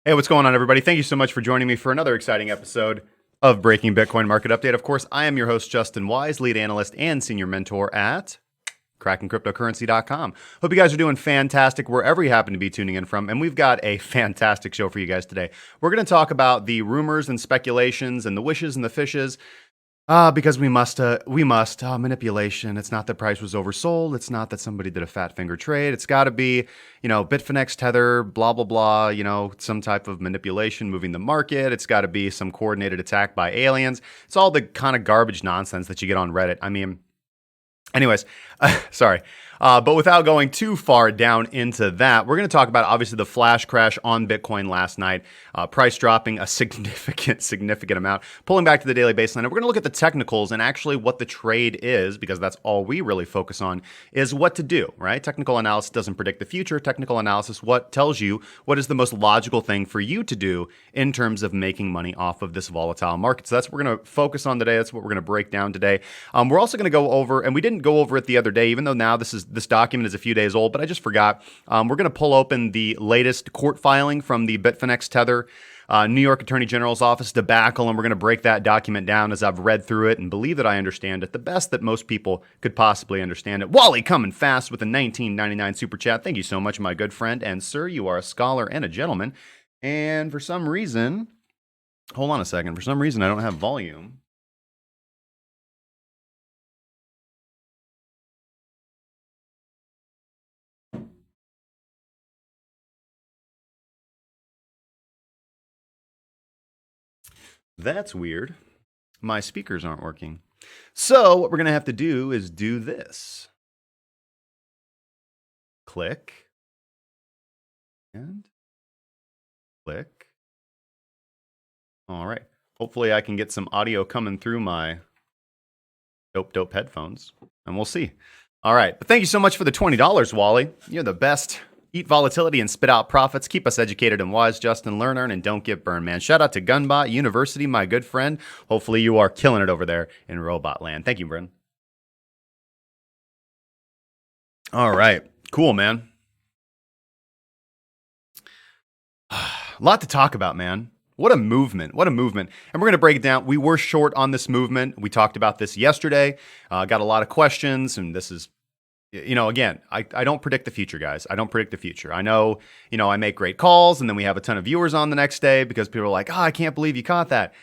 Hey, what's going on, everybody? Thank you so much for joining me for another exciting episode of Breaking Bitcoin Market Update. Of course, I am your host, Justin Wise, lead analyst and senior mentor at cryptocurrency.com. Hope you guys are doing fantastic wherever you happen to be tuning in from, and we've got a fantastic show for you guys today. We're going to talk about the rumors and speculations and the wishes and the fishes. Because we must, manipulation. It's not that price was oversold. It's not that somebody did a fat finger trade. It's got to be, Bitfinex tether, blah, blah, blah, some type of manipulation moving the market. It's got to be some coordinated attack by aliens. It's all the kind of garbage nonsense that you get on Reddit. I mean, anyways, sorry. But without going too far down into that, we're going to talk about, obviously, the flash crash on Bitcoin last night, price dropping a significant amount, pulling back to the daily baseline. And we're going to look at the technicals and actually what the trade is, because that's all we really focus on, is what to do, right? Technical analysis doesn't predict the future. Technical analysis tells you what is the most logical thing for you to do in terms of making money off of this volatile market. So that's what we're going to focus on today. That's what we're going to break down today. We're also going to go over, and we didn't go over it the other day, even though now this document is a few days old, but I just forgot. We're going to pull open the latest court filing from the Bitfinex Tether New York Attorney General's office debacle, and we're going to break that document down as I've read through it and believe that I understand it the best that most people could possibly understand it. Wally coming fast with a $19.99 super chat. Thank you so much, my good friend. And sir, you are a scholar and a gentleman. And for some reason, hold on a second. For some reason, I don't have volume. That's weird. My speakers aren't working. So what we're going to have to do is do this. Click. And click. All right. Hopefully I can get some audio coming through my dope headphones, and we'll see. All right. But thank you so much for the $20, Wally. You're the best. Eat volatility and spit out profits. Keep us educated and wise, Justin. Learn, earn, and don't get burned, man. Shout out to Gunbot University, my good friend. Hopefully you are killing it over there in robot land. Thank you, Bryn. All right. Cool, man. A lot to talk about, man. What a movement. What a movement. And we're going to break it down. We were short on this movement. We talked about this yesterday. Got a lot of questions, and this is, again, I don't predict the future, guys. I don't predict the future. I know, I make great calls, and then we have a ton of viewers on the next day because people are like, oh, I can't believe you caught that.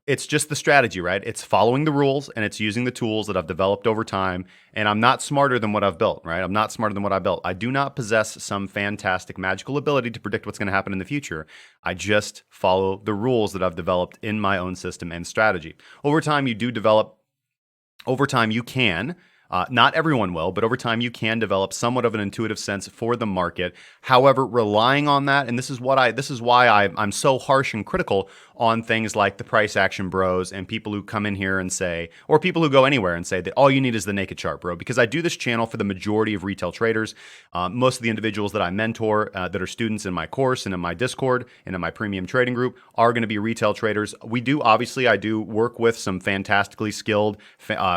It's just the strategy, right? It's following the rules, and it's using the tools that I've developed over time. And I'm not smarter than what I've built, right? I'm not smarter than what I built. I do not possess some fantastic magical ability to predict what's going to happen in the future. I just follow the rules that I've developed in my own system and strategy. Over time, you can. Not everyone will, but over time you can develop somewhat of an intuitive sense for the market. However, relying on that, and this is why I'm so harsh and critical on things like the price action bros and people who come in here and say, or people who go anywhere and say that all you need is the naked chart, bro. Because I do this channel for the majority of retail traders. Most of the individuals that I mentor that are students in my course and in my Discord and in my premium trading group are going to be retail traders. I do work with some fantastically skilled,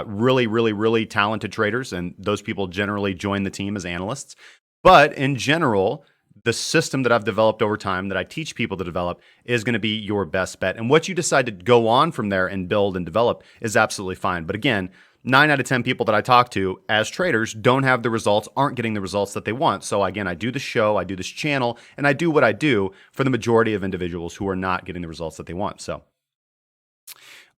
really talented traders, and those people generally join the team as analysts. But in general, the system that I've developed over time that I teach people to develop is going to be your best bet. And what you decide to go on from there and build and develop is absolutely fine. But again, 9 out of 10 people that I talk to as traders don't have the results, aren't getting the results that they want. So again, I do the show, I do this channel, and I do what I do for the majority of individuals who are not getting the results that they want. So,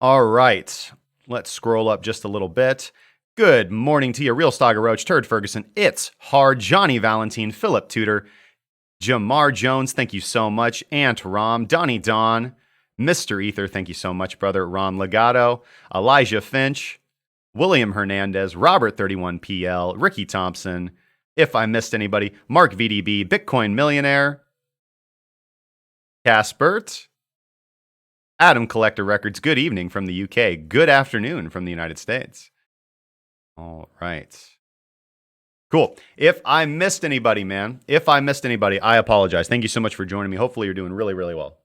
all right, let's scroll up just a little bit. Good morning to you, Real Stogger Roach, Turd Ferguson, It's Hard, Johnny Valentine, Philip Tudor, Jamar Jones, thank you so much. Ant Rom, Donnie Don, Mr. Ether, thank you so much, brother. Ron Legato, Elijah Finch, William Hernandez, Robert 31PL, Ricky Thompson. If I missed anybody, Mark VDB, Bitcoin Millionaire, Caspert, Adam Collector Records. Good evening from the UK. Good afternoon from the United States. All right. Cool. If I missed anybody, man, I apologize. Thank you so much for joining me. Hopefully you're doing really, really well.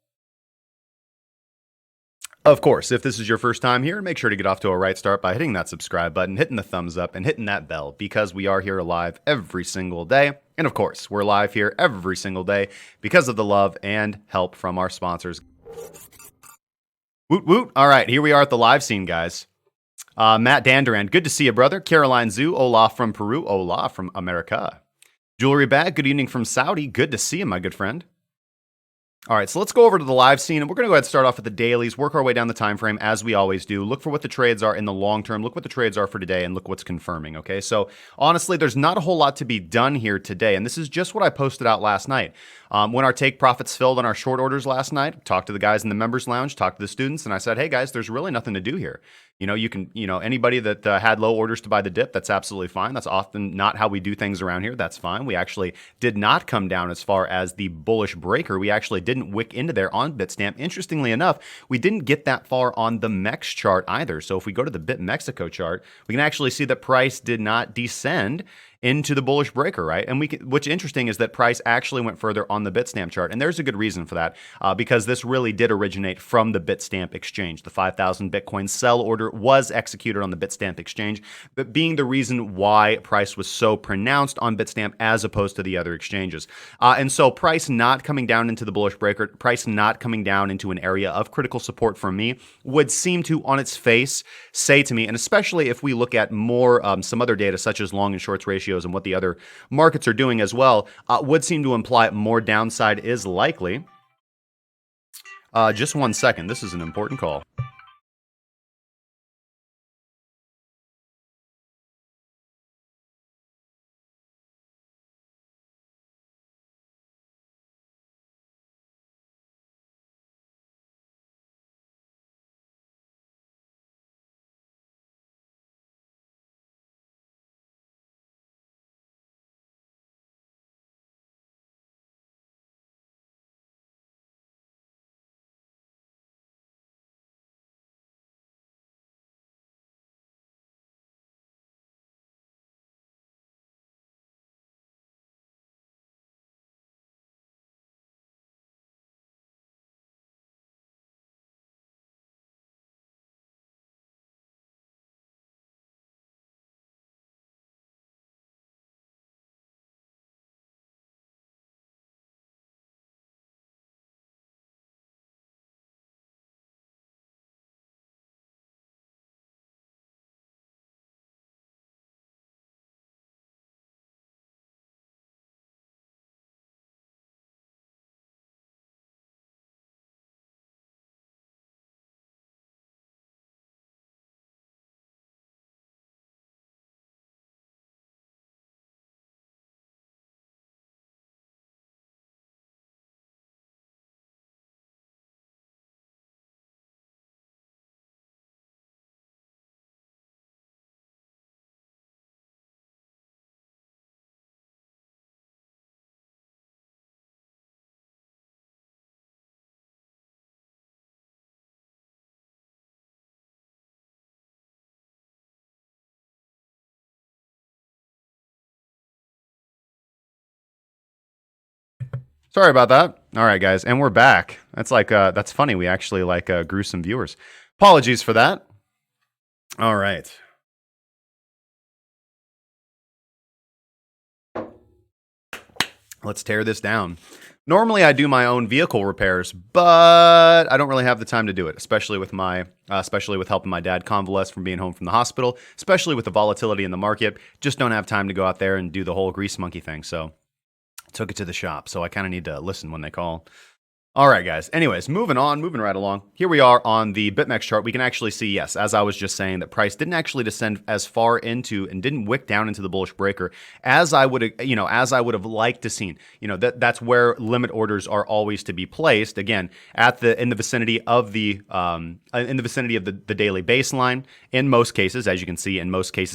Of course, if this is your first time here, make sure to get off to a right start by hitting that subscribe button, hitting the thumbs up, and hitting that bell, because we are here live every single day. And of course, we're live here every single day because of the love and help from our sponsors. Woot woot. All right, here we are at the live scene, guys. Matt Danduran, good to see you, brother. Caroline Zhu, Olaf from Peru, Olaf from America. Jewelry Bag, good evening from Saudi. Good to see you, my good friend. All right, so let's go over to the live scene, and we're going to go ahead and start off with the dailies, work our way down the time frame as we always do, look for what the trades are in the long term, look what the trades are for today, and look what's confirming, okay? So honestly, there's not a whole lot to be done here today, and this is just what I posted out last night. When our take profits filled on our short orders last night, talked to the guys in the members lounge, talked to the students, and I said, hey guys, there's really nothing to do here. You can, anybody that had low orders to buy the dip, that's absolutely fine. That's often not how we do things around here. That's fine. We actually did not come down as far as the bullish breaker. We actually didn't wick into there on Bitstamp. Interestingly enough, we didn't get that far on the MEX chart either. So if we go to the BitMexico chart, we can actually see that price did not descend into the bullish breaker, right? And what's interesting is that price actually went further on the Bitstamp chart, and there's a good reason for that, because this really did originate from the Bitstamp exchange. The 5,000 Bitcoin sell order was executed on the Bitstamp exchange, but being the reason why price was so pronounced on Bitstamp as opposed to the other exchanges. And so price not coming down into the bullish breaker, price not coming down into an area of critical support from me would seem to, on its face, say to me, and especially if we look at more some other data such as long and shorts ratios and what the other markets are doing as well, would seem to imply more downside is likely. Just 1 second. This is an important call. Sorry about that. All right, guys, and we're back. That's funny. We actually grew some viewers. Apologies for that. All right. Let's tear this down. Normally, I do my own vehicle repairs, but I don't really have the time to do it, especially with helping my dad convalesce from being home from the hospital, especially with the volatility in the market. Just don't have time to go out there and do the whole grease monkey thing. So took it to the shop, so I kind of need to listen when they call. All right, guys. Anyways, moving right along. Here we are on the BitMEX chart. We can actually see, yes, as I was just saying, that price didn't actually descend as far into and didn't wick down into the bullish breaker as I would have liked to seen. That's where limit orders are always to be placed. Again, in the vicinity of the daily baseline. In most cases, as you can see,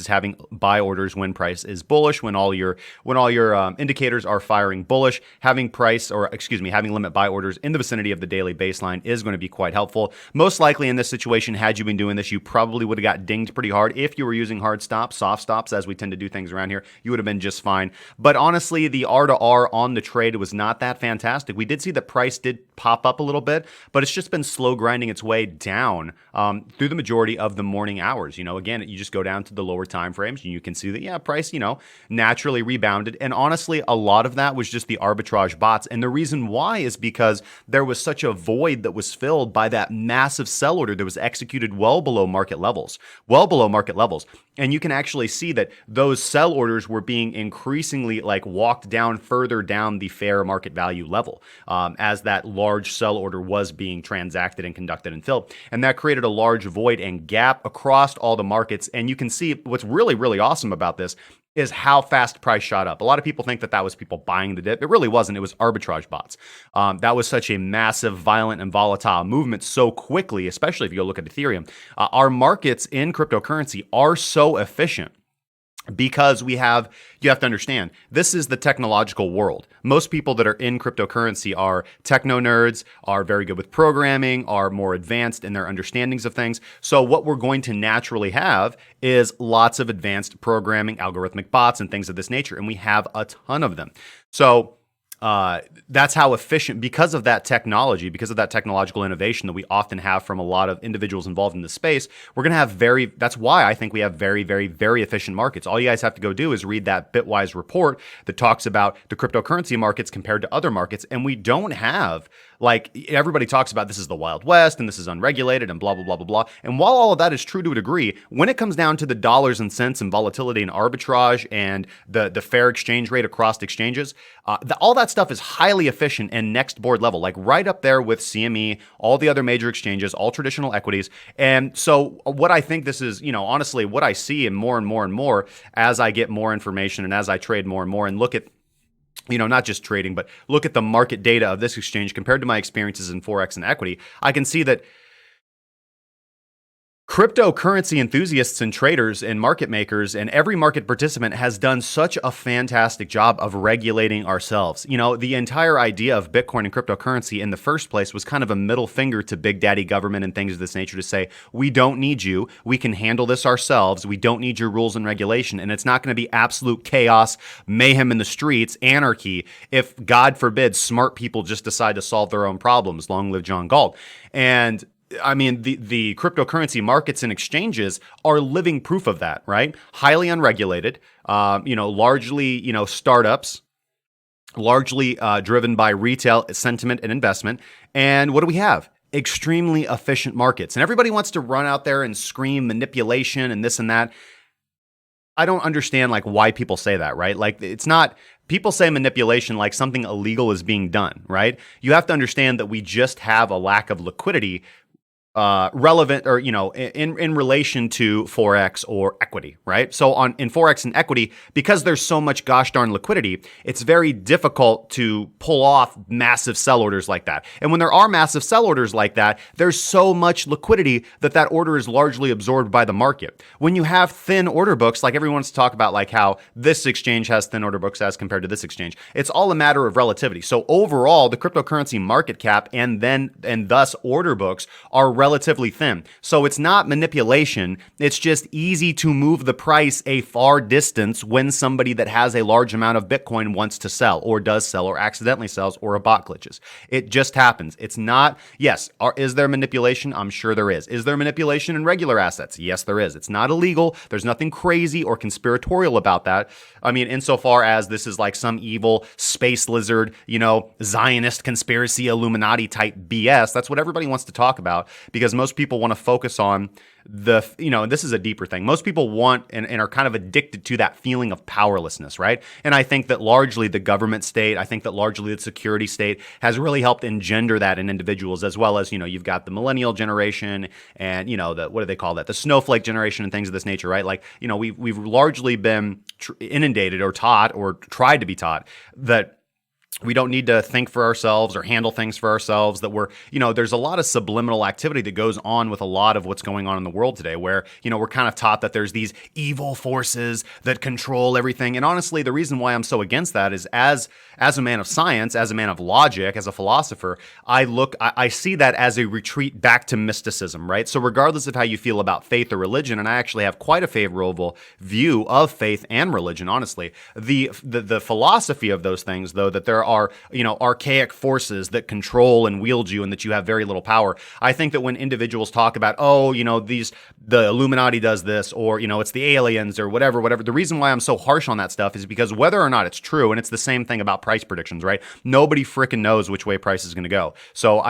having buy orders when price is bullish, when all your indicators are firing bullish, having limit buy orders in the vicinity of the daily baseline is going to be quite helpful. Most likely in this situation, had you been doing this, you probably would have got dinged pretty hard. If you were using hard stops, soft stops, as we tend to do things around here, you would have been just fine. But honestly, the R to R on the trade was not that fantastic. We did see that price did pop up a little bit, but it's just been slow grinding its way down through the majority of the morning hours. Again, you just go down to the lower time frames and you can see that, price, naturally rebounded. And honestly, a lot of that was just the arbitrage bots. And the reason why is because there was such a void that was filled by that massive sell order that was executed well below market levels. And you can actually see that those sell orders were being increasingly walked down further down the fair market value level as that large sell order was being transacted and conducted and filled. And that created a large void and gap across all the markets. And you can see what's really, really awesome about this is how fast price shot up. A lot of people think that was people buying the dip. It really wasn't. It was arbitrage bots. That was such a massive, violent, and volatile movement so quickly, especially if you go look at Ethereum. Our markets in cryptocurrency are so efficient because you have to understand, this is the technological world. Most people that are in cryptocurrency are techno nerds, are very good with programming, are more advanced in their understandings of things. So what we're going to naturally have is lots of advanced programming, algorithmic bots, and things of this nature. And we have a ton of them. So that's how efficient, because of that technology, because of that technological innovation that we often have from a lot of individuals involved in this space, we're going to have that's why I think we have very, very, very efficient markets. All you guys have to go do is read that Bitwise report that talks about the cryptocurrency markets compared to other markets. And we don't have, everybody talks about this is the Wild West and this is unregulated and blah, blah, blah, blah, blah. And while all of that is true to a degree, when it comes down to the dollars and cents and volatility and arbitrage and the fair exchange rate across exchanges, all that stuff is highly efficient and next board level, right up there with CME, all the other major exchanges, all traditional equities. And so what I think this is, honestly, what I see and more as I get more information and as I trade more and more and look at, not just trading, but look at the market data of this exchange compared to my experiences in Forex and equity, I can see that cryptocurrency enthusiasts and traders and market makers and every market participant has done such a fantastic job of regulating ourselves. The entire idea of Bitcoin and cryptocurrency in the first place was kind of a middle finger to big daddy government and things of this nature to say, we don't need you. We can handle this ourselves. We don't need your rules and regulation. And it's not going to be absolute chaos, mayhem in the streets, anarchy, if, God forbid, smart people just decide to solve their own problems. Long live John Galt. And I mean, the cryptocurrency markets and exchanges are living proof of that, right? Highly unregulated, largely, startups, largely driven by retail sentiment and investment. And what do we have? Extremely efficient markets. And everybody wants to run out there and scream manipulation and this and that. I don't understand why people say that, right? It's not, people say manipulation like something illegal is being done, right? You have to understand that we just have a lack of liquidity relevant or, in relation to Forex or equity, right? So in Forex and equity, because there's so much gosh darn liquidity, it's very difficult to pull off massive sell orders like that. And when there are massive sell orders like that, there's so much liquidity that order is largely absorbed by the market. When you have thin order books, everyone wants to talk about how this exchange has thin order books as compared to this exchange, it's all a matter of relativity. So overall, the cryptocurrency market cap and thus order books are relatively thin. So it's not manipulation. It's just easy to move the price a far distance when somebody that has a large amount of Bitcoin wants to sell or does sell or accidentally sells or a bot glitches. It just happens. It's not, yes, is there manipulation? I'm sure there is. Is there manipulation in regular assets? Yes, there is. It's not illegal. There's nothing crazy or conspiratorial about that. I mean, insofar as this is some evil space lizard, Zionist conspiracy Illuminati type BS, that's what everybody wants to talk about because most people want to focus on this is a deeper thing. Most people want and are kind of addicted to that feeling of powerlessness, right? And I think that largely the government state, I think that largely the security state has really helped engender that in individuals, as well as, you've got the millennial generation and, what do they call that? The snowflake generation and things of this nature, right? We've largely been inundated or taught or tried to be taught that we don't need to think for ourselves or handle things for ourselves, that there's a lot of subliminal activity that goes on with a lot of what's going on in the world today where, we're kind of taught that there's these evil forces that control everything. And honestly, the reason why I'm so against that is as a man of science, as a man of logic, as a philosopher, I see that as a retreat back to mysticism, right? So regardless of how you feel about faith or religion, and I actually have quite a favorable view of faith and religion, honestly, the philosophy of those things, though, that there are, archaic forces that control and wield you and that you have very little power. I think that when individuals talk about, the Illuminati does this, or, it's the aliens or whatever, the reason why I'm so harsh on that stuff is because whether or not it's true, and it's the same thing about price predictions, right? Nobody freaking knows which way price is going to go. So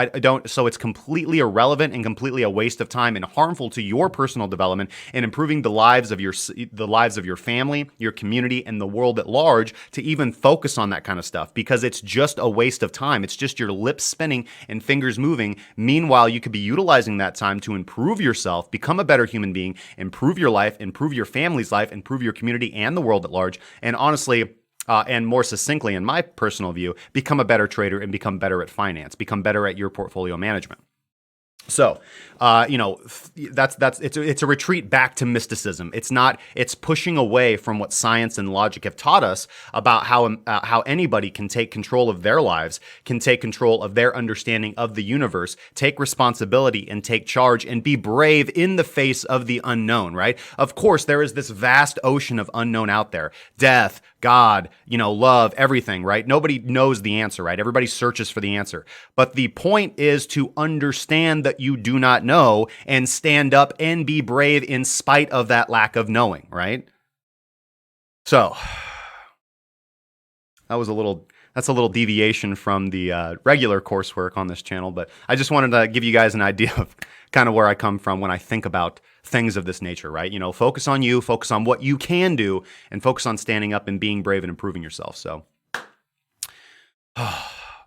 so it's completely irrelevant and completely a waste of time and harmful to your personal development and improving the lives of your family, your community, and the world at large to even focus on that kind of stuff, because it's just a waste of time. It's just your lips spinning and fingers moving. Meanwhile, you could be utilizing that time to improve yourself, become a better human being, improve your life, improve your family's life, improve your community and the world at large. And honestly, and more succinctly, in my personal view, become a better trader and become better at finance, become better at your portfolio management. So, it's a retreat back to mysticism. It's pushing away from what science and logic have taught us about how anybody can take control of their lives, can take control of their understanding of the universe, take responsibility and take charge and be brave in the face of the unknown, right? Of course, there is this vast ocean of unknown out there. Death, God, love, everything, right? Nobody knows the answer, right? Everybody searches for the answer. But the point is to understand that you do not know and stand up and be brave in spite of that lack of knowing, right? So that's a little deviation from the regular coursework on this channel, but I just wanted to give you guys an idea of kind of where I come from when I think about things of this nature, right? Focus on you, focus on what you can do, and focus on standing up and being brave and improving yourself. So,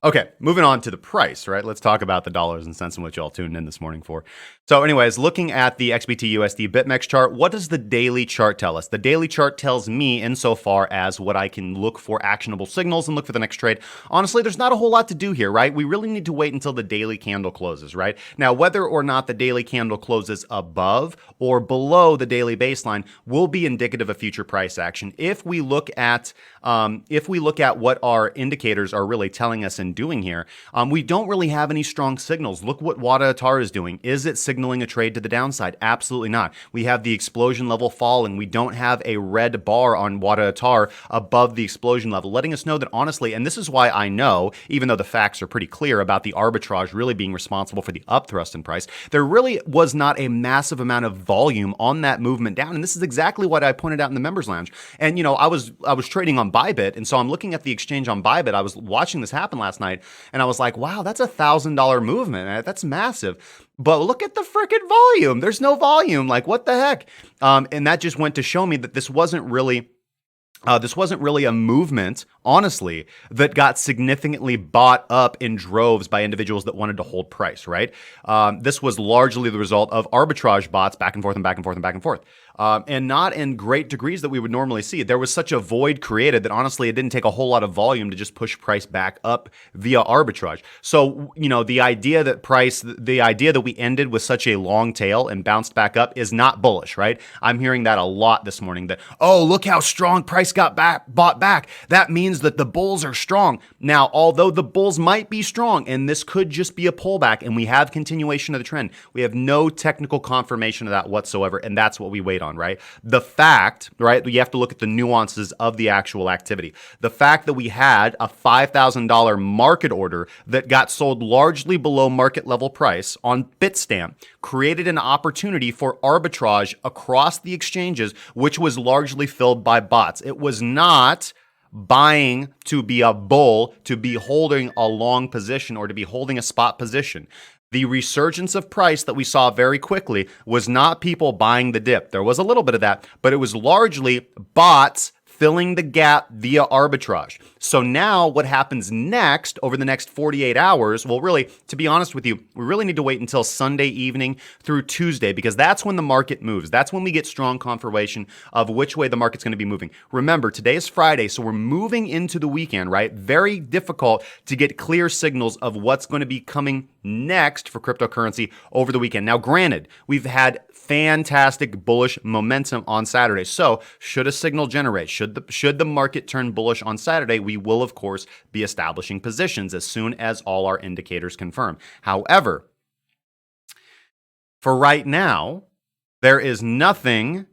okay, moving on to the price, right? Let's talk about the dollars and cents in which y'all tuned in this morning for. So anyways, looking at the XBT USD BitMEX chart, what does the daily chart tell us? The daily chart tells me insofar as what I can look for actionable signals and look for the next trade. Honestly, there's not a whole lot to do here, right? We really need to wait until the daily candle closes, right? Now, whether or not the daily candle closes above or below the daily baseline will be indicative of future price action. If we look at what our indicators are really telling us and doing here, we don't really have any strong signals. Look what Wada Atar is doing. Is it signaling a trade to the downside? Absolutely not. We have the explosion level falling. We don't have a red bar on Wada Atar above the explosion level, letting us know that honestly, and this is why I know, even though the facts are pretty clear about the arbitrage really being responsible for the upthrust in price, there really was not a massive amount of volume on that movement down. And this is exactly what I pointed out in the members lounge. And I was trading on ByBit, and so I'm looking at the exchange on ByBit. I was watching this happen last night, and I was like, wow, that's $1,000 movement. That's massive. But look at the freaking volume. There's no volume. Like, what the heck? And that just went to show me that this wasn't really a movement, honestly, that got significantly bought up in droves by individuals that wanted to hold price, right? This was largely the result of arbitrage bots back and forth and back and forth and back and forth. And not in great degrees that we would normally see. There was such a void created that honestly, it didn't take a whole lot of volume to just push price back up via arbitrage. So, the idea that we ended with such a long tail and bounced back up is not bullish, right? I'm hearing that a lot this morning that, oh, look how strong price got bought back. That means that the bulls are strong. Now, although the bulls might be strong, and this could just be a pullback, and we have continuation of the trend, we have no technical confirmation of that whatsoever, and that's what we wait on, right? The fact, right, you have to look at the nuances of the actual activity. The fact that we had a $5,000 market order that got sold largely below market level price on Bitstamp created an opportunity for arbitrage across the exchanges, which was largely filled by bots. It was not buying to be a bull, to be holding a long position, or to be holding a spot position. The resurgence of price that we saw very quickly was not people buying the dip. There was a little bit of that, but it was largely bots filling the gap via arbitrage. So now what happens next over the next 48 hours, well, really, to be honest with you, we really need to wait until Sunday evening through Tuesday, because that's when the market moves. That's when we get strong confirmation of which way the market's going to be moving. Remember, today is Friday, so we're moving into the weekend, right? Very difficult to get clear signals of what's going to be coming next for cryptocurrency over the weekend. Now, granted, we've had fantastic bullish momentum on Saturday. So should a signal generate, should the market turn bullish on Saturday, we will, of course, be establishing positions as soon as all our indicators confirm. However, for right now, there is nothing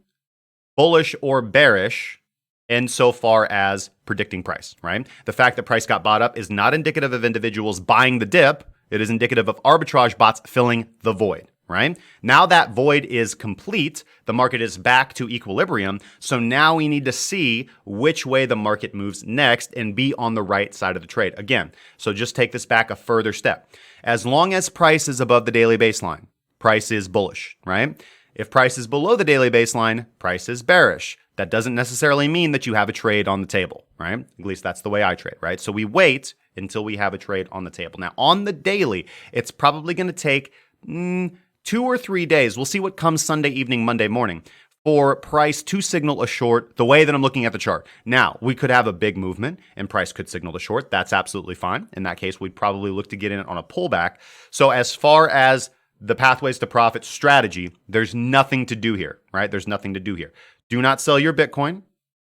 bullish or bearish insofar as predicting price, right? The fact that price got bought up is not indicative of individuals buying the dip. It is indicative of arbitrage bots filling the void, right? Now that void is complete, the market is back to equilibrium. So now we need to see which way the market moves next and be on the right side of the trade. Again, so just take this back a further step. As long as price is above the daily baseline, price is bullish, right? If price is below the daily baseline, price is bearish. That doesn't necessarily mean that you have a trade on the table, right? At least that's the way I trade, right? So we wait until we have a trade on the table. Now, on the daily, it's probably going to take 2 or 3 days. We'll see what comes Sunday evening, Monday morning for price to signal a short the way that I'm looking at the chart. Now, we could have a big movement and price could signal the short. That's absolutely fine. In that case, we'd probably look to get in on a pullback. So as far as the pathways to profit strategy, there's nothing to do here, right? There's nothing to do here. Do not sell your Bitcoin,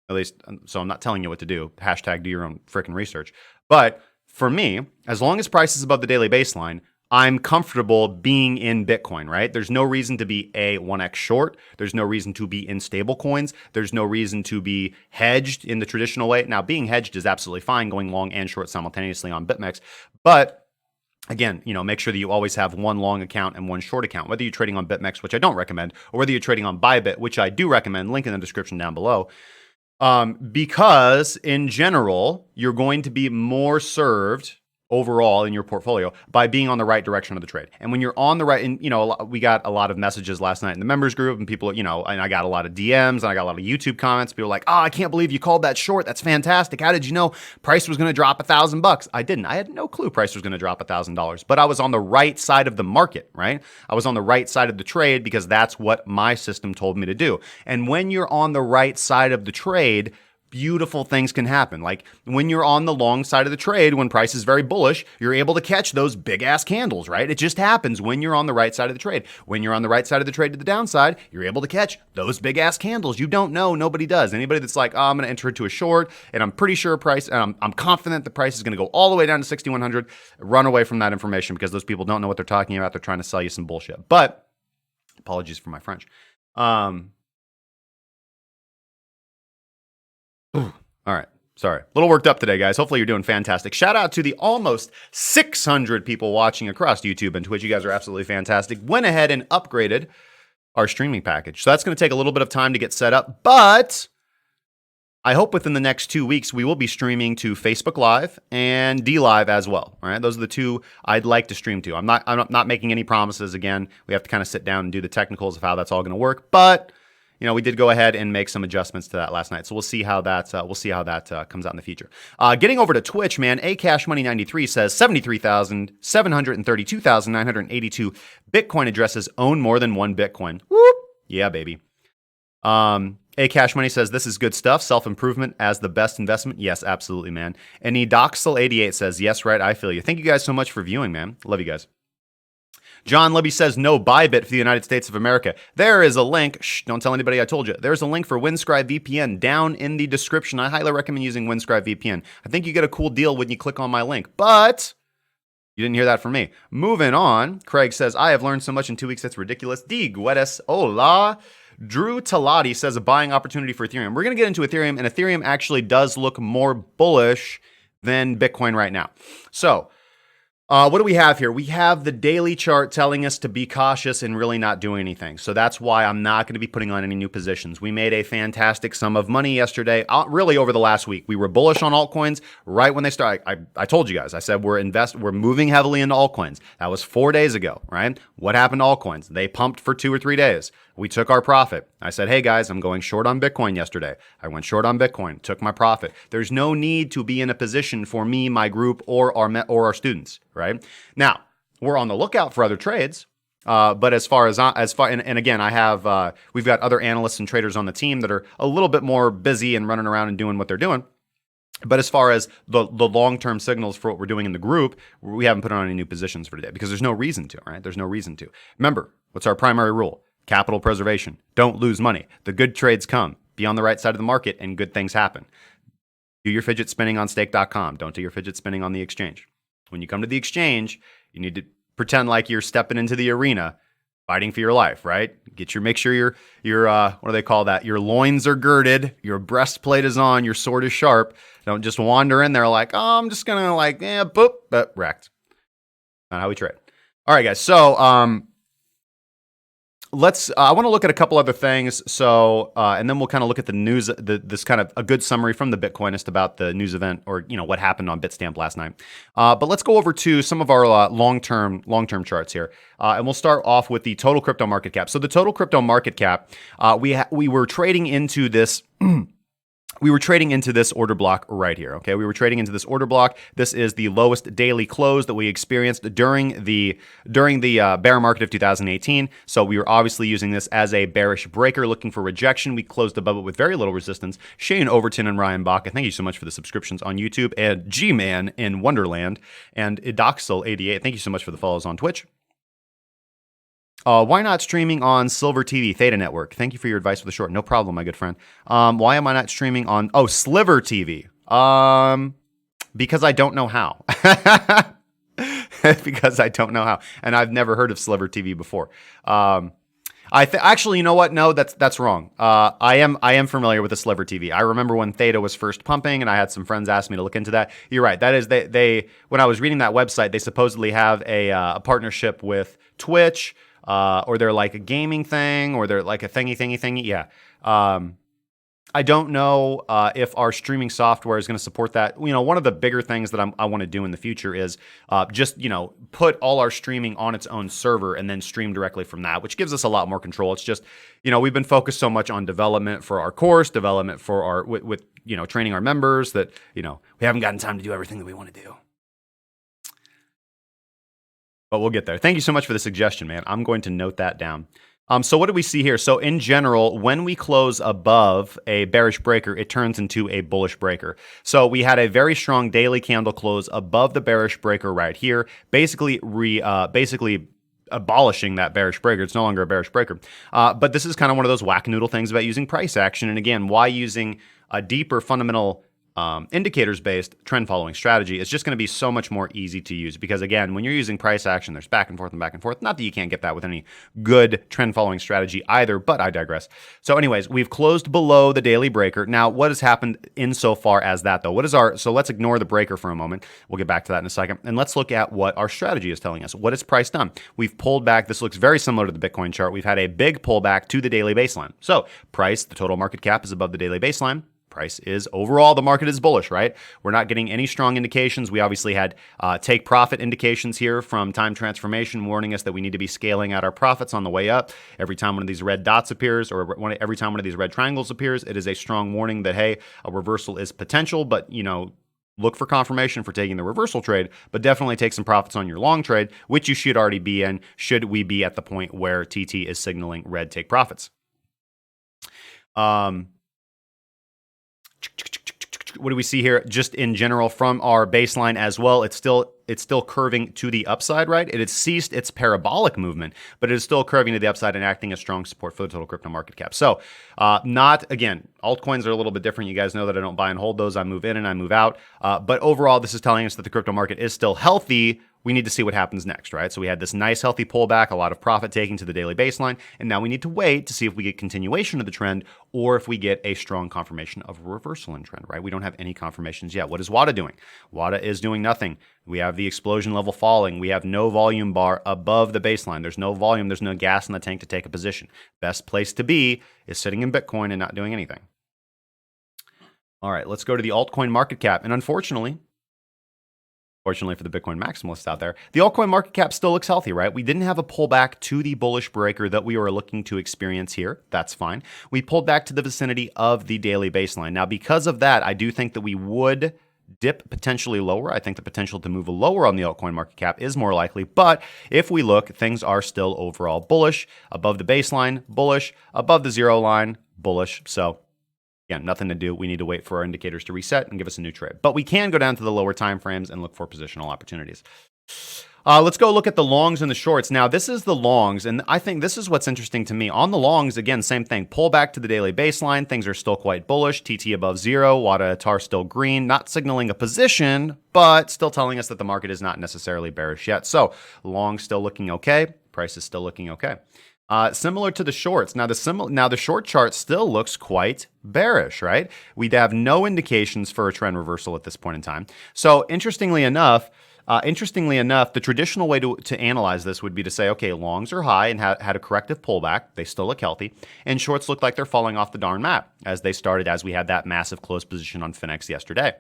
at least, so I'm not telling you what to do. Hashtag do your own freaking research. But for me, as long as price is above the daily baseline, I'm comfortable being in Bitcoin, right? There's no reason to be a 1x short. There's no reason to be in stable coins. There's no reason to be hedged in the traditional way. Now, being hedged is absolutely fine, going long and short simultaneously on BitMEX. But again, make sure that you always have one long account and one short account, whether you're trading on BitMEX, which I don't recommend, or whether you're trading on ByBit, which I do recommend, link in the description down below. Because in general, you're going to be more served overall in your portfolio by being on the right direction of the trade. And when you're on the right, and we got a lot of messages last night in the members group, and people, and I got a lot of DMs and I got a lot of YouTube comments. People were like, "Oh, I can't believe you called that short. That's fantastic. How did you know price was going to drop $1,000?" I didn't. I had no clue price was going to drop $1,000, but I was on the right side of the market, right? I was on the right side of the trade because that's what my system told me to do. And when you're on the right side of the trade, beautiful things can happen. Like when you're on the long side of the trade, when price is very bullish, you're able to catch those big ass candles, right? It just happens when you're on the right side of the trade. When you're on the right side of the trade to the downside, you're able to catch those big ass candles. You don't know. Nobody does. Anybody that's like, "Oh, I'm going to enter into a short and I'm pretty sure price, and I'm confident the price is going to go all the way down to 6,100, run away from that information because those people don't know what they're talking about. They're trying to sell you some bullshit. But apologies for my French. All right. Sorry. A little worked up today, guys. Hopefully you're doing fantastic. Shout out to the almost 600 people watching across YouTube and Twitch. You guys are absolutely fantastic. Went ahead and upgraded our streaming package. So that's going to take a little bit of time to get set up, but I hope within the next 2 weeks, we will be streaming to Facebook Live and D Live as well. All right. Those are the two I'd like to stream to. I'm not making any promises. Again, we have to kind of sit down and do the technicals of how that's all going to work, but we did go ahead and make some adjustments to that last night, so we'll see how that comes out in the future. Getting over to Twitch, man, ACashMoney93 says 73,732,982 Bitcoin addresses own more than one Bitcoin. Whoop, yeah, baby. ACashMoney says this is good stuff. Self-improvement as the best investment. Yes, absolutely, man. And Edoxel88 says yes, right. I feel you. Thank you guys so much for viewing, man. Love you guys. John Libby says no ByBit for the United States of America. There is a link. Shh, don't tell anybody I told you. There's a link for Windscribe VPN down in the description. I highly recommend using Windscribe VPN. I think you get a cool deal when you click on my link, but you didn't hear that from me. Moving on, Craig says, I have learned so much in 2 weeks, that's ridiculous. D. Guedes, hola. Drew Talati says a buying opportunity for Ethereum. We're going to get into Ethereum, and Ethereum actually does look more bullish than Bitcoin right now. So, what do we have here? We have the daily chart telling us to be cautious and really not doing anything. So that's why I'm not going to be putting on any new positions. We made a fantastic sum of money yesterday, really over the last week. We were bullish on altcoins right when they started. I told you guys, I said we're moving heavily into altcoins. That was 4 days ago, right? What happened to altcoins? They pumped for 2 or 3 days. We took our profit. I said, hey guys, I'm going short on Bitcoin yesterday. I went short on Bitcoin, took my profit. There's no need to be in a position for me, my group, or our students, right? Now, we're on the lookout for other trades. But and again, we've got other analysts and traders on the team that are a little bit more busy and running around and doing what they're doing. But as far as the long-term signals for what we're doing in the group, we haven't put on any new positions for today because there's no reason to, right? There's no reason to. Remember, what's our primary rule? Capital preservation. Don't lose money. The good trades come. Be on the right side of the market and good things happen. Do your fidget spinning on stake.com. Don't do your fidget spinning on the exchange. When you come to the exchange, you need to pretend like you're stepping into the arena fighting for your life, right? Make sure your what do they call that? Your loins are girded, your breastplate is on, your sword is sharp. Don't just wander in there like, oh, I'm just gonna boop, but wrecked. Not how we trade. All right, guys. So I want to look at a couple other things. So, and then we'll kind of look at the news, this kind of a good summary from the Bitcoinist about the news event or, what happened on Bitstamp last night. But let's go over to some of our long-term charts here. And we'll start off with the total crypto market cap. So the total crypto market cap, we were trading into this we were trading into this order block right here, okay? We were trading into this order block. This is the lowest daily close that we experienced during the bear market of 2018. So we were obviously using this as a bearish breaker, looking for rejection. We closed above it with very little resistance. Shane Overton and Ryan Baca, thank you so much for the subscriptions on YouTube. And G-Man in Wonderland and Idoxel88, thank you so much for the follows on Twitch. Why not streaming on Silver TV, Theta Network? Thank you for your advice for the short. No problem, my good friend. Why am I not streaming on, Sliver TV? Because I don't know how. Because I don't know how. And I've never heard of Sliver TV before. Actually, you know what? No, that's wrong. I am familiar with the Sliver TV. I remember when Theta was first pumping, and I had some friends ask me to look into that. You're right. That is they when I was reading that website, they supposedly have a partnership with Twitch. Or they're like a gaming thing, or they're like a thingy. Yeah. I don't know if our streaming software is going to support that. One of the bigger things that I want to do in the future is just, put all our streaming on its own server and then stream directly from that, which gives us a lot more control. It's just, we've been focused so much on development for our course, development for our, with training our members that, we haven't gotten time to do everything that we want to do. But we'll get there. Thank you so much for the suggestion, man. I'm going to note that down. So what do we see here? So in general, when we close above a bearish breaker, it turns into a bullish breaker. So we had a very strong daily candle close above the bearish breaker right here, basically abolishing that bearish breaker. It's no longer a bearish breaker. But this is kind of one of those whack-a-noodle things about using price action. And again, why using a deeper fundamental indicators-based trend-following strategy is just going to be so much more easy to use because, again, when you're using price action, there's back and forth and back and forth. Not that you can't get that with any good trend-following strategy either, but I digress. So anyways, we've closed below the daily breaker. Now, what has happened insofar as that, though? So let's ignore the breaker for a moment. We'll get back to that in a second. And let's look at what our strategy is telling us. What has price done? We've pulled back. This looks very similar to the Bitcoin chart. We've had a big pullback to the daily baseline. So price, the total market cap, is above the daily baseline. Price is overall, the market is bullish, right? We're not getting any strong indications. We obviously had take profit indications here from time transformation warning us that we need to be scaling out our profits on the way up. Every time one of these red dots appears or every time one of these red triangles appears, it is a strong warning that, hey, a reversal is potential, but, look for confirmation for taking the reversal trade, but definitely take some profits on your long trade, which you should already be in, should we be at the point where TT is signaling red take profits. What do we see here? Just in general from our baseline as well, it's still curving to the upside, right? It has ceased its parabolic movement, but it is still curving to the upside and acting as strong support for the total crypto market cap. So again, altcoins are a little bit different. You guys know that I don't buy and hold those. I move in and I move out. But overall, this is telling us that the crypto market is still healthy. We need to see what happens next, right? So we had this nice healthy pullback, a lot of profit taking to the daily baseline, and now we need to wait to see if we get continuation of the trend or if we get a strong confirmation of a reversal in trend, right? We don't have any confirmations yet. What is WADA doing? WADA is doing nothing. We have the explosion level falling. We have no volume bar above the baseline. There's no volume. There's no gas in the tank to take a position. Best place to be is sitting in Bitcoin and not doing anything. All right, let's go to the altcoin market cap. And unfortunately for the Bitcoin maximalists out there, the altcoin market cap still looks healthy, right? We didn't have a pullback to the bullish breaker that we were looking to experience here. That's fine. We pulled back to the vicinity of the daily baseline. Now, because of that, I do think that we would dip potentially lower. I think the potential to move lower on the altcoin market cap is more likely. But if we look, things are still overall bullish. Above the baseline, bullish. Above the zero line, bullish. So again, nothing to do. We need to wait for our indicators to reset and give us a new trade. But we can go down to the lower time frames and look for positional opportunities. Let's go look at the longs and the shorts. Now, this is the longs, and I think this is what's interesting to me. On the longs, again, same thing. Pull back to the daily baseline. Things are still quite bullish. TT above 0. WADA TAR still green. Not signaling a position, but still telling us that the market is not necessarily bearish yet. So, long still looking okay. Price is still looking okay. Similar to the shorts. Now the short chart still looks quite bearish, right? We'd have no indications for a trend reversal at this point in time. So interestingly enough, the traditional way to analyze this would be to say, okay, longs are high and had a corrective pullback. They still look healthy. And shorts look like they're falling off the darn map as we had that massive close position on Finex yesterday.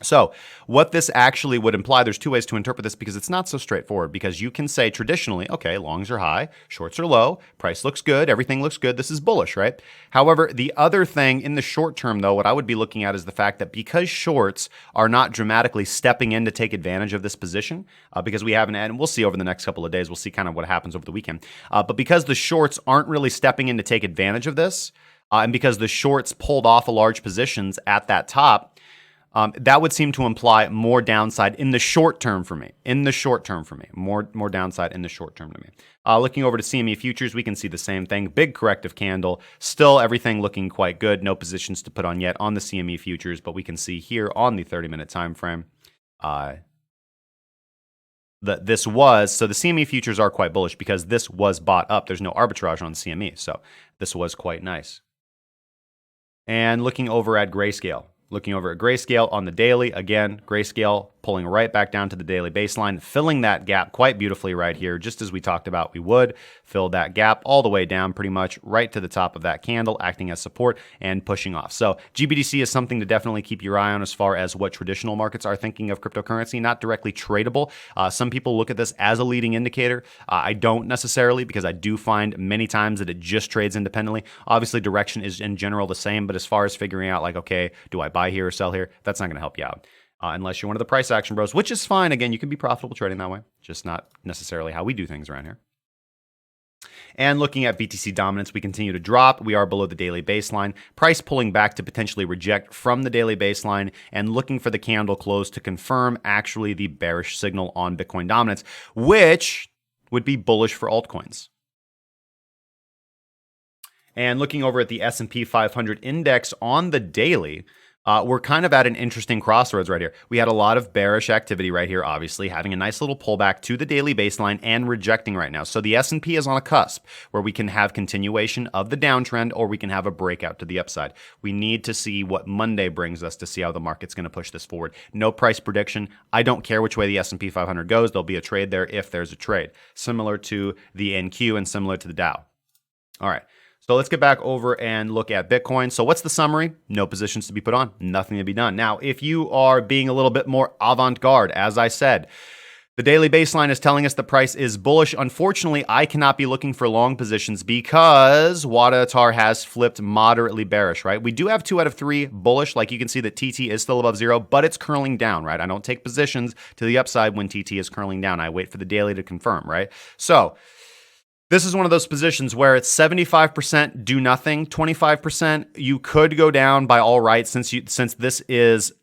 So what this actually would imply, there's two ways to interpret this because it's not so straightforward, because you can say traditionally, okay, longs are high, shorts are low, price looks good, everything looks good, this is bullish, right? However, the other thing in the short term, though, what I would be looking at is the fact that because shorts are not dramatically stepping in to take advantage of this position, because we haven't, and we'll see over the next couple of days, we'll see kind of what happens over the weekend, but because the shorts aren't really stepping in to take advantage of this, and because the shorts pulled off a large positions at that top, that would seem to imply more downside in the short term for me. More downside in the short term to me. Looking over to CME futures, we can see the same thing. Big corrective candle. Still everything looking quite good. No positions to put on yet on the CME futures, but we can see here on the 30-minute time frame that so the CME futures are quite bullish because this was bought up. There's no arbitrage on CME, so this was quite nice. And looking over at Grayscale. On the daily, again, Grayscale pulling right back down to the daily baseline, filling that gap quite beautifully right here, just as we talked about we would. Fill that gap all the way down pretty much right to the top of that candle, acting as support and pushing off. So GBTC is something to definitely keep your eye on as far as what traditional markets are thinking of cryptocurrency, not directly tradable. Some people look at this as a leading indicator. I don't necessarily, because I do find many times that it just trades independently. Obviously, direction is in general the same, but as far as figuring out like, okay, do I buy here or sell here? That's not going to help you out. Unless you're one of the price action bros, which is fine. Again, you can be profitable trading that way, just not necessarily how we do things around here. And looking at BTC dominance, we continue to drop. We are below the daily baseline. Price pulling back to potentially reject from the daily baseline and looking for the candle close to confirm actually the bearish signal on Bitcoin dominance, which would be bullish for altcoins. And looking over at the S&P 500 index on the daily, we're kind of at an interesting crossroads right here. We had a lot of bearish activity right here, obviously, having a nice little pullback to the daily baseline and rejecting right now. So the S&P is on a cusp where we can have continuation of the downtrend or we can have a breakout to the upside. We need to see what Monday brings us to see how the market's going to push this forward. No price prediction. I don't care which way the S&P 500 goes. There'll be a trade there if there's a trade, similar to the NQ and similar to the Dow. All right. So let's get back over and look at Bitcoin. So what's the summary? No positions to be put on, nothing to be done. Now, if you are being a little bit more avant-garde, as I said, the daily baseline is telling us the price is bullish. Unfortunately, I cannot be looking for long positions because WADA TAR has flipped moderately bearish, right? We do have 2 out of 3 bullish. Like you can see that TT is still above 0, but it's curling down, right? I don't take positions to the upside when TT is curling down. I wait for the daily to confirm, right? So this is one of those positions where it's 75% do nothing, 25% you could go down by all right since this is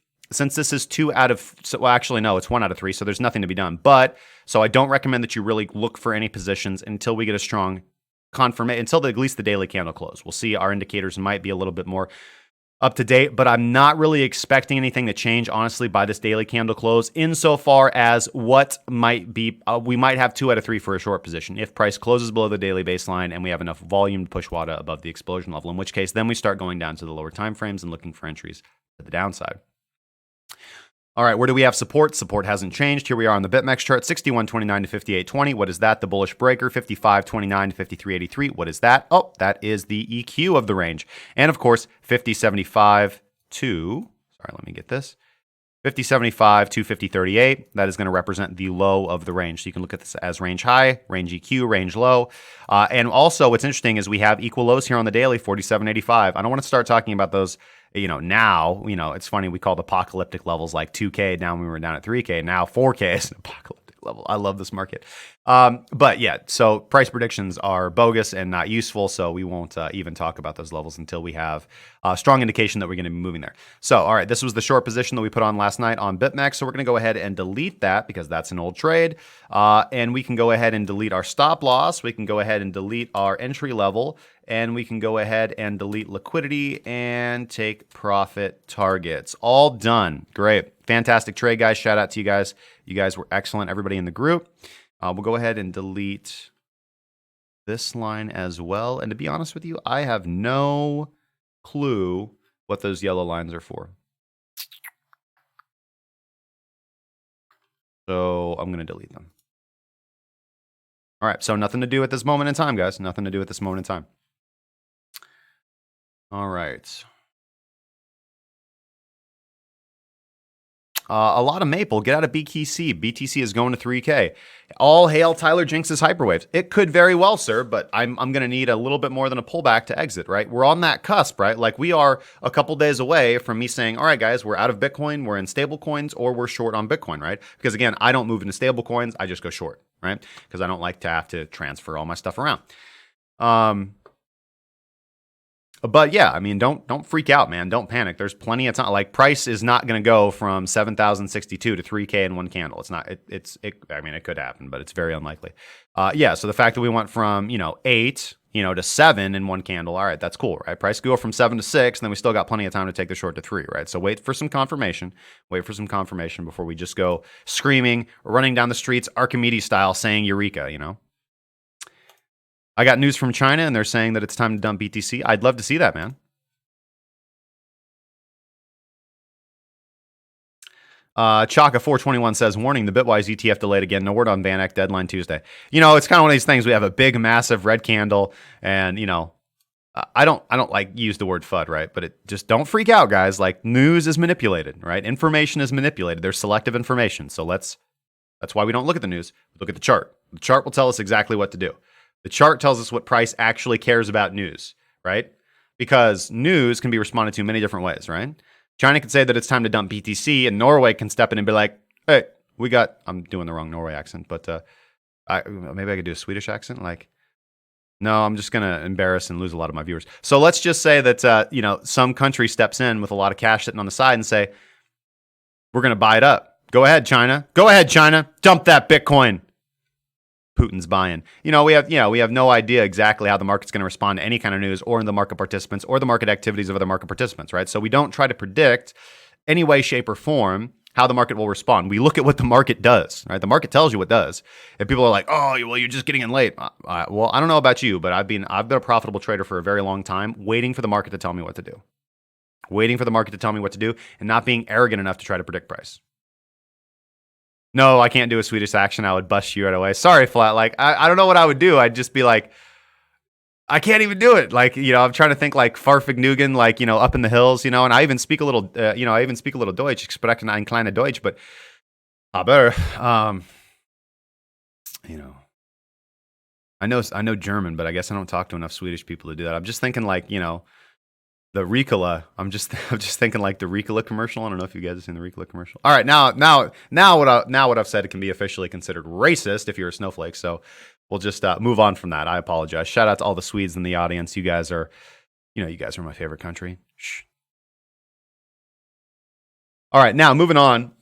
2 out of, well, actually, no, it's 1 out of 3, so there's nothing to be done. But, so I don't recommend that you really look for any positions until we get a strong confirmation, until at least the daily candle close. We'll see our indicators might be a little bit more up to date, but I'm not really expecting anything to change, honestly, by this daily candle close, insofar as what might be, we might have 2 out of 3 for a short position. If price closes below the daily baseline and we have enough volume to push WADA above the explosion level, in which case, then we start going down to the lower time frames and looking for entries to the downside. All right, where do we have support? Support hasn't changed. Here we are on the BitMEX chart, 61.29 to 58.20. What is that? The bullish breaker, 55.29 to 53.83. What is that? Oh, that is the EQ of the range. And of course, 50.75 to, sorry, let me get this. 50.75 to 50.38. That is going to represent the low of the range. So you can look at this as range high, range EQ, range low. And also what's interesting is we have equal lows here on the daily, 47.85. I don't want to start talking about those now, it's funny, we called apocalyptic levels like 2K down when we were down at 3K. Now 4K is an apocalyptic level. I love this market. But yeah, so price predictions are bogus and not useful, so we won't even talk about those levels until we have a strong indication that we're going to be moving there. So, all right, this was the short position that we put on last night on BitMEX, so we're going to go ahead and delete that because that's an old trade, and we can go ahead and delete our stop loss, we can go ahead and delete our entry level, and we can go ahead and delete liquidity and take profit targets. All done. Great. Fantastic trade, guys. Shout out to you guys. You guys were excellent, everybody in the group. We'll go ahead and delete this line as well. And to be honest with you, I have no clue what those yellow lines are for. So I'm going to delete them. All right, so nothing to do at this moment in time, guys. Nothing to do at this moment in time. All right. A lot of maple. Get out of BTC. BTC is going to 3K. All hail Tyler Jinx's hyperwaves. It could very well, sir, but I'm going to need a little bit more than a pullback to exit, right? We're on that cusp, right? Like we are a couple days away from me saying, all right, guys, we're out of Bitcoin, we're in stable coins, or we're short on Bitcoin, right? Because again, I don't move into stable coins. I just go short, right? Because I don't like to have to transfer all my stuff around. But yeah, I mean, don't freak out, man. Don't panic. There's plenty of time. Like price is not going to go from 7,062 to 3K in one candle. It's not. I mean, it could happen, but it's very unlikely. Yeah. So the fact that we went from 8 to 7 in one candle. All right, that's cool, right? Price could go from 7 to 6, and then we still got plenty of time to take the short to 3, right? So wait for some confirmation. Wait for some confirmation before we just go screaming, running down the streets, Archimedes style, saying Eureka. I got news from China, and they're saying that it's time to dump BTC. I'd love to see that, man. Chaka421 says, warning, the Bitwise ETF delayed again. No word on VanEck, deadline Tuesday. It's kind of one of these things. We have a big, massive red candle, and, I don't like use the word FUD, right? But it just don't freak out, guys. Like news is manipulated, right? Information is manipulated. There's selective information. So that's why we don't look at the news. We look at the chart. The chart will tell us exactly what to do. The chart tells us what price actually cares about news, right? Because news can be responded to in many different ways, right? China can say that it's time to dump BTC, and Norway can step in and be like, hey, I'm doing the wrong Norway accent, but maybe I could do a Swedish accent. Like, no, I'm just going to embarrass and lose a lot of my viewers. So let's just say that, some country steps in with a lot of cash sitting on the side and say, we're going to buy it up. Go ahead, China. Go ahead, China. Dump that Bitcoin. Putin's buying. We have no idea exactly how the market's going to respond to any kind of news or in the market participants or the market activities of other market participants, right? So we don't try to predict any way, shape, or form how the market will respond. We look at what the market does, right? The market tells you what does. If people are like, oh, well, you're just getting in late. Well, I don't know about you, but I've been a profitable trader for a very long time, waiting for the market to tell me what to do. Waiting for the market to tell me what to do and not being arrogant enough to try to predict price. No, I can't do a Swedish accent. I would bust you right away. Sorry, Flat. Like, I don't know what I would do. I'd just be like, I can't even do it. Like, I'm trying to think like Farfignugan, like, up in the hills, and I even speak a little, Deutsch. Ich spreche ein kleines Deutsch, but aber, I know German, but I guess I don't talk to enough Swedish people to do that. I'm just thinking like, the Ricola. I'm just thinking like the Ricola commercial. I don't know if you guys have seen the Ricola commercial. All right, now what I've said, it can be officially considered racist if you're a snowflake. So we'll just move on from that. I apologize. Shout out to all the Swedes in the audience. You guys are my favorite country. Shh. All right, now moving on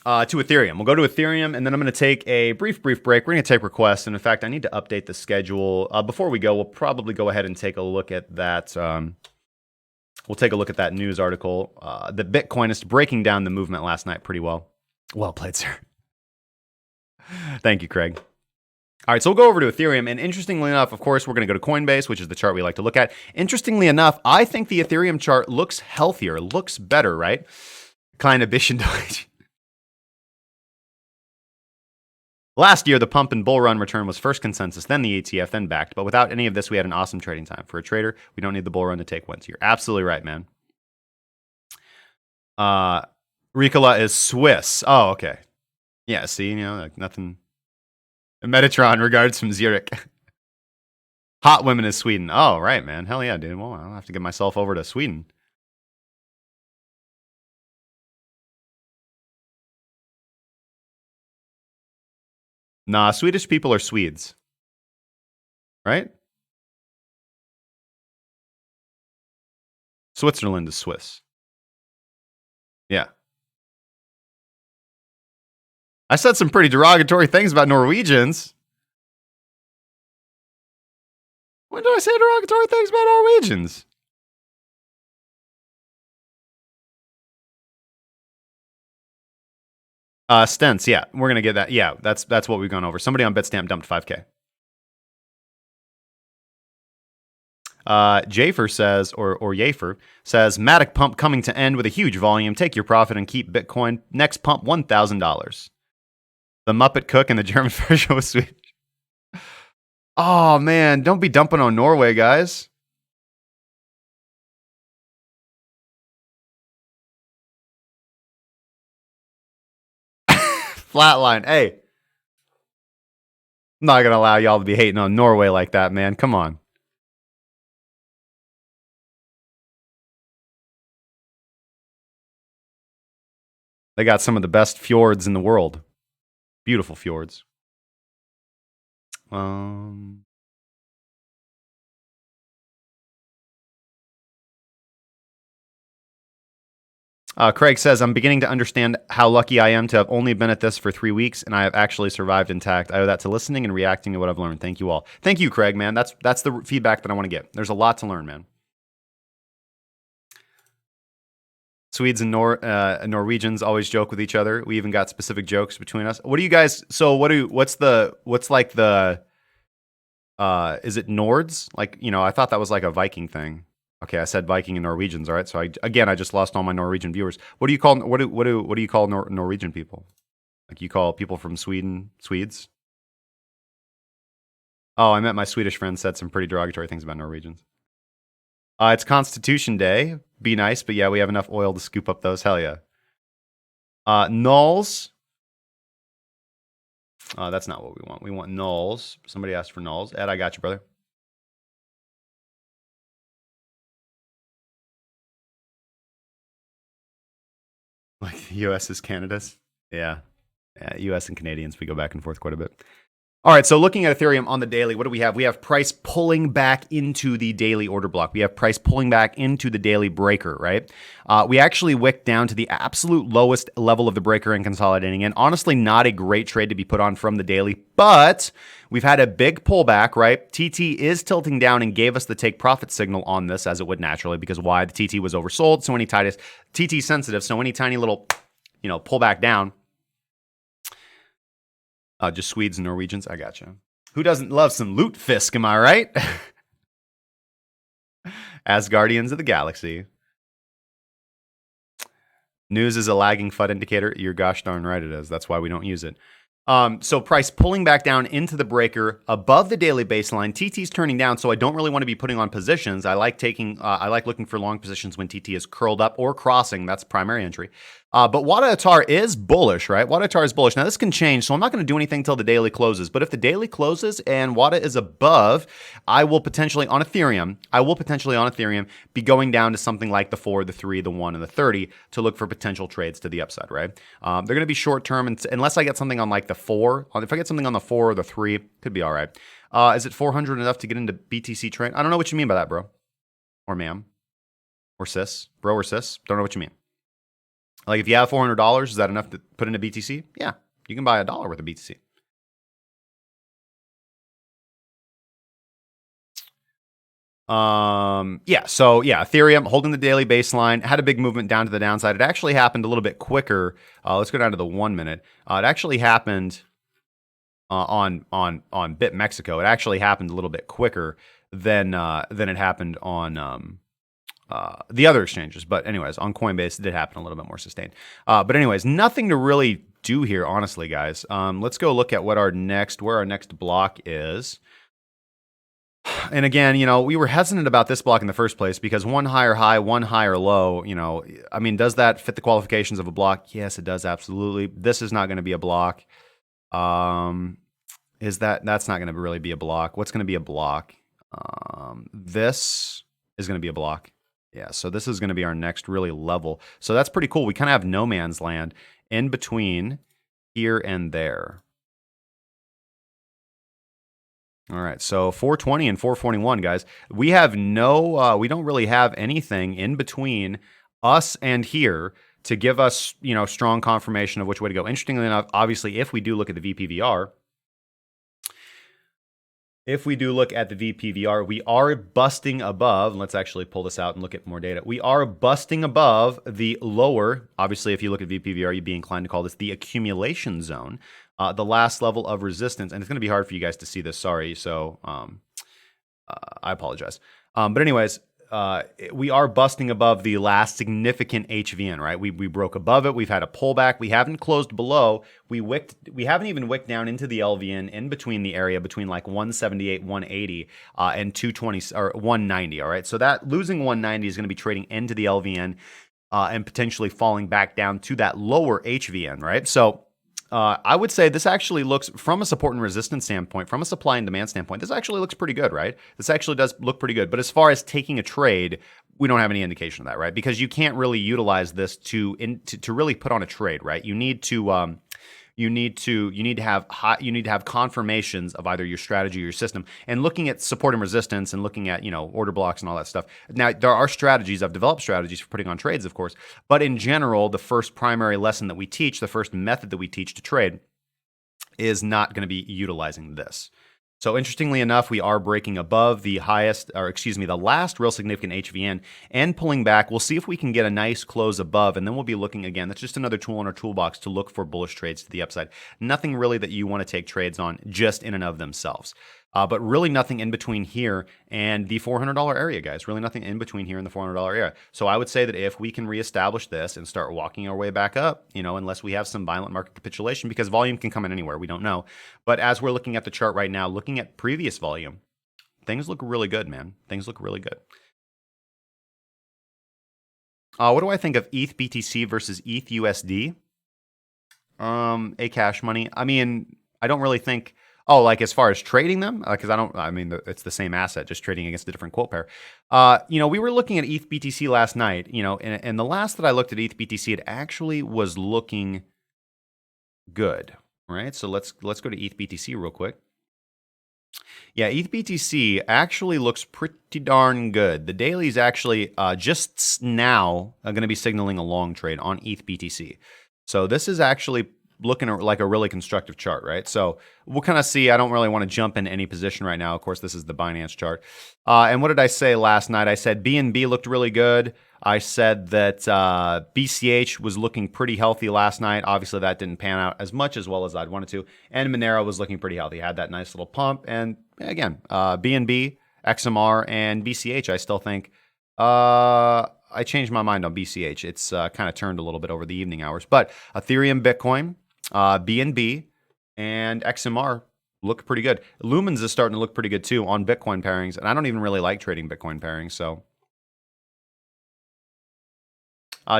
to Ethereum. We'll go to Ethereum, and then I'm going to take a brief break. We're going to take requests, and in fact, I need to update the schedule. Before we go, we'll probably go ahead and take a look at that. We'll take a look at that news article. The Bitcoinist breaking down the movement last night pretty well. Well played, sir. Thank you, Craig. All right, so we'll go over to Ethereum, and interestingly enough, of course, we're going to go to Coinbase, which is the chart we like to look at. Interestingly enough, I think the Ethereum chart looks healthier, looks better, right? Kind of bisschen Deutsch. Last year, the pump and bull run return was first consensus, then the ETF, then backed. But without any of this, we had an awesome trading time. For a trader, we don't need the bull run to take wins. You're absolutely right, man. Ricola is Swiss. Oh, okay. Yeah, see, like nothing. Metatron regards from Zurich. Hot women is Sweden. Oh, right, man. Hell yeah, dude. Well, I'll have to get myself over to Sweden. Nah, Swedish people are Swedes. Right? Switzerland is Swiss. Yeah. I said some pretty derogatory things about Norwegians. When did I say derogatory things about Norwegians? Stents, yeah. We're going to get that. Yeah, that's what we've gone over. Somebody on Bitstamp dumped 5K. Jafer says, or Yafer says, Matic pump coming to end with a huge volume. Take your profit and keep Bitcoin. Next pump, $1,000. The Muppet Cook and the German version was sweet. Oh, man. Don't be dumping on Norway, guys. Flatline. Hey. I'm not going to allow y'all to be hating on Norway like that, man. Come on. They got some of the best fjords in the world. Beautiful fjords. Craig says, I'm beginning to understand how lucky I am to have only been at this for 3 weeks, and I have actually survived intact. I owe that to listening and reacting to what I've learned. Thank you all. Thank you, Craig, man. That's the feedback that I want to get. There's a lot to learn, man. Swedes and Norwegians always joke with each other. We even got specific jokes between us. What do you guys? So what's like the? Is it Nords? Like, I thought that was like a Viking thing. Okay, I said Viking and Norwegians. All right, so I just lost all my Norwegian viewers. What do you call Norwegian people? Like, you call people from Sweden Swedes? Oh, I met my Swedish friend said some pretty derogatory things about Norwegians. It's Constitution Day. Be nice, but yeah, we have enough oil to scoop up those. Hell yeah. Nulls. That's not what we want. We want nulls. Somebody asked for nulls. Ed, I got you, brother. Like the U.S. is Canada's? Yeah. U.S. and Canadians, we go back and forth quite a bit. All right, so looking at Ethereum on the daily, what do we have? We have price pulling back into the daily order block. We have price pulling back into the daily breaker, right? We actually wicked down to the absolute lowest level of the breaker and consolidating in. Honestly, not a great trade to be put on from the daily, but we've had a big pullback, right? TT is tilting down and gave us the take profit signal on this, as it would naturally, because why? The TT was oversold, so any TT sensitive, so any tiny little, pullback down. Just Swedes and Norwegians. I got you. Who doesn't love some loot fisk? Am I right? As Guardians of the Galaxy. News is a lagging FUD indicator. You're gosh darn right it is. That's why we don't use it. So price pulling back down into the breaker above the daily baseline. TT's turning down, so I don't really want to be putting on positions. I like looking for long positions when TT is curled up or crossing. That's primary entry. But Wada Atar is bullish, right? Wada Atar is bullish. Now, this can change, so I'm not going to do anything until the daily closes. But if the daily closes and Wada is above, I will potentially, on Ethereum, be going down to something like the 4, the 3, the 1, and the 30 to look for potential trades to the upside, right? They're going to be short term, unless I get something on like the 4. If I get something on the 4 or the 3, could be all right. Is it 400 enough to get into BTC trade? I don't know what you mean by that, bro. Or ma'am. Or sis. Bro or sis. Don't know what you mean. Like, if you have $400, is that enough to put into BTC? Yeah, you can buy $1 worth of BTC. Ethereum holding the daily baseline, had a big movement down to the downside. It actually happened a little bit quicker. Let's go down to the 1 minute. It actually happened on BitMexico. It actually happened a little bit quicker than it happened on the other exchanges. But anyways, on Coinbase, it did happen a little bit more sustained. But anyways, nothing to really do here, honestly, guys. Let's go look at where our next block is. And again, we were hesitant about this block in the first place because one higher high, one higher low, does that fit the qualifications of a block? Yes, it does, absolutely. This is not going to be a block. That's not going to really be a block. What's going to be a block? This is going to be a block. Yeah, so this is going to be our next really level. So that's pretty cool. We kind of have no man's land in between here and there. All right, so 420 and 441, guys. We have we don't really have anything in between us and here to give us, strong confirmation of which way to go. Interestingly enough, obviously, if we do look at the VPVR, we are busting above. Let's actually pull this out and look at more data. We are busting above the lower. Obviously, if you look at VPVR, you'd be inclined to call this the accumulation zone, the last level of resistance. And it's going to be hard for you guys to see this. Sorry. So I apologize. But anyways, we are busting above the last significant HVN, right? We broke above it. We've had a pullback. We haven't closed below. We haven't even wicked down into the LVN in between the area between like 178, 180, and 220 or 190. All right. So that losing 190 is going to be trading into the LVN and potentially falling back down to that lower HVN, right? So I would say this actually looks, from a support and resistance standpoint, from a supply and demand standpoint, this actually looks pretty good, right? This actually does look pretty good. But as far as taking a trade, we don't have any indication of that, right? Because you can't really utilize this to really put on a trade, right? You need to have confirmations of either your strategy or your system, and looking at support and resistance and looking at, order blocks and all that stuff. Now, there are strategies. I've developed strategies for putting on trades, of course, but in general, the first primary lesson that we teach, the first method that we teach to trade, is not going to be utilizing this. So interestingly enough, we are breaking above the last real significant HVN and pulling back. We'll see if we can get a nice close above, and then we'll be looking again. That's just another tool in our toolbox to look for bullish trades to the upside. Nothing really that you want to take trades on just in and of themselves. But really nothing in between here and the $400 area, guys. Really nothing in between here and the $400 area. So I would say that if we can reestablish this and start walking our way back up, unless we have some violent market capitulation, because volume can come in anywhere, we don't know. But as we're looking at the chart right now, looking at previous volume, things look really good, man. Things look really good. What do I think of ETH BTC versus ETH USD? A cash money. I mean, I don't really think... Oh, like as far as trading them? Because it's the same asset, just trading against a different quote pair. We were looking at ETH BTC last night, and the last that I looked at ETH BTC, it actually was looking good, right? So let's go to ETH BTC real quick. Yeah, ETH BTC actually looks pretty darn good. The daily is actually just now going to be signaling a long trade on ETH BTC. So this is actually looking like a really constructive chart, right? So we'll kind of see. I don't really want to jump in any position right now. Of course, this is the Binance chart. And what did I say last night? I said BNB looked really good. I said that BCH was looking pretty healthy last night. Obviously, that didn't pan out as much as well as I'd wanted to. And Monero was looking pretty healthy. Had that nice little pump. And again, BNB, XMR, and BCH, I still think... I changed my mind on BCH. It's kind of turned a little bit over the evening hours. But Ethereum, Bitcoin, BNB, and XMR look pretty good. Lumens is starting to look pretty good too on Bitcoin pairings, and I don't even really like trading Bitcoin pairings. So,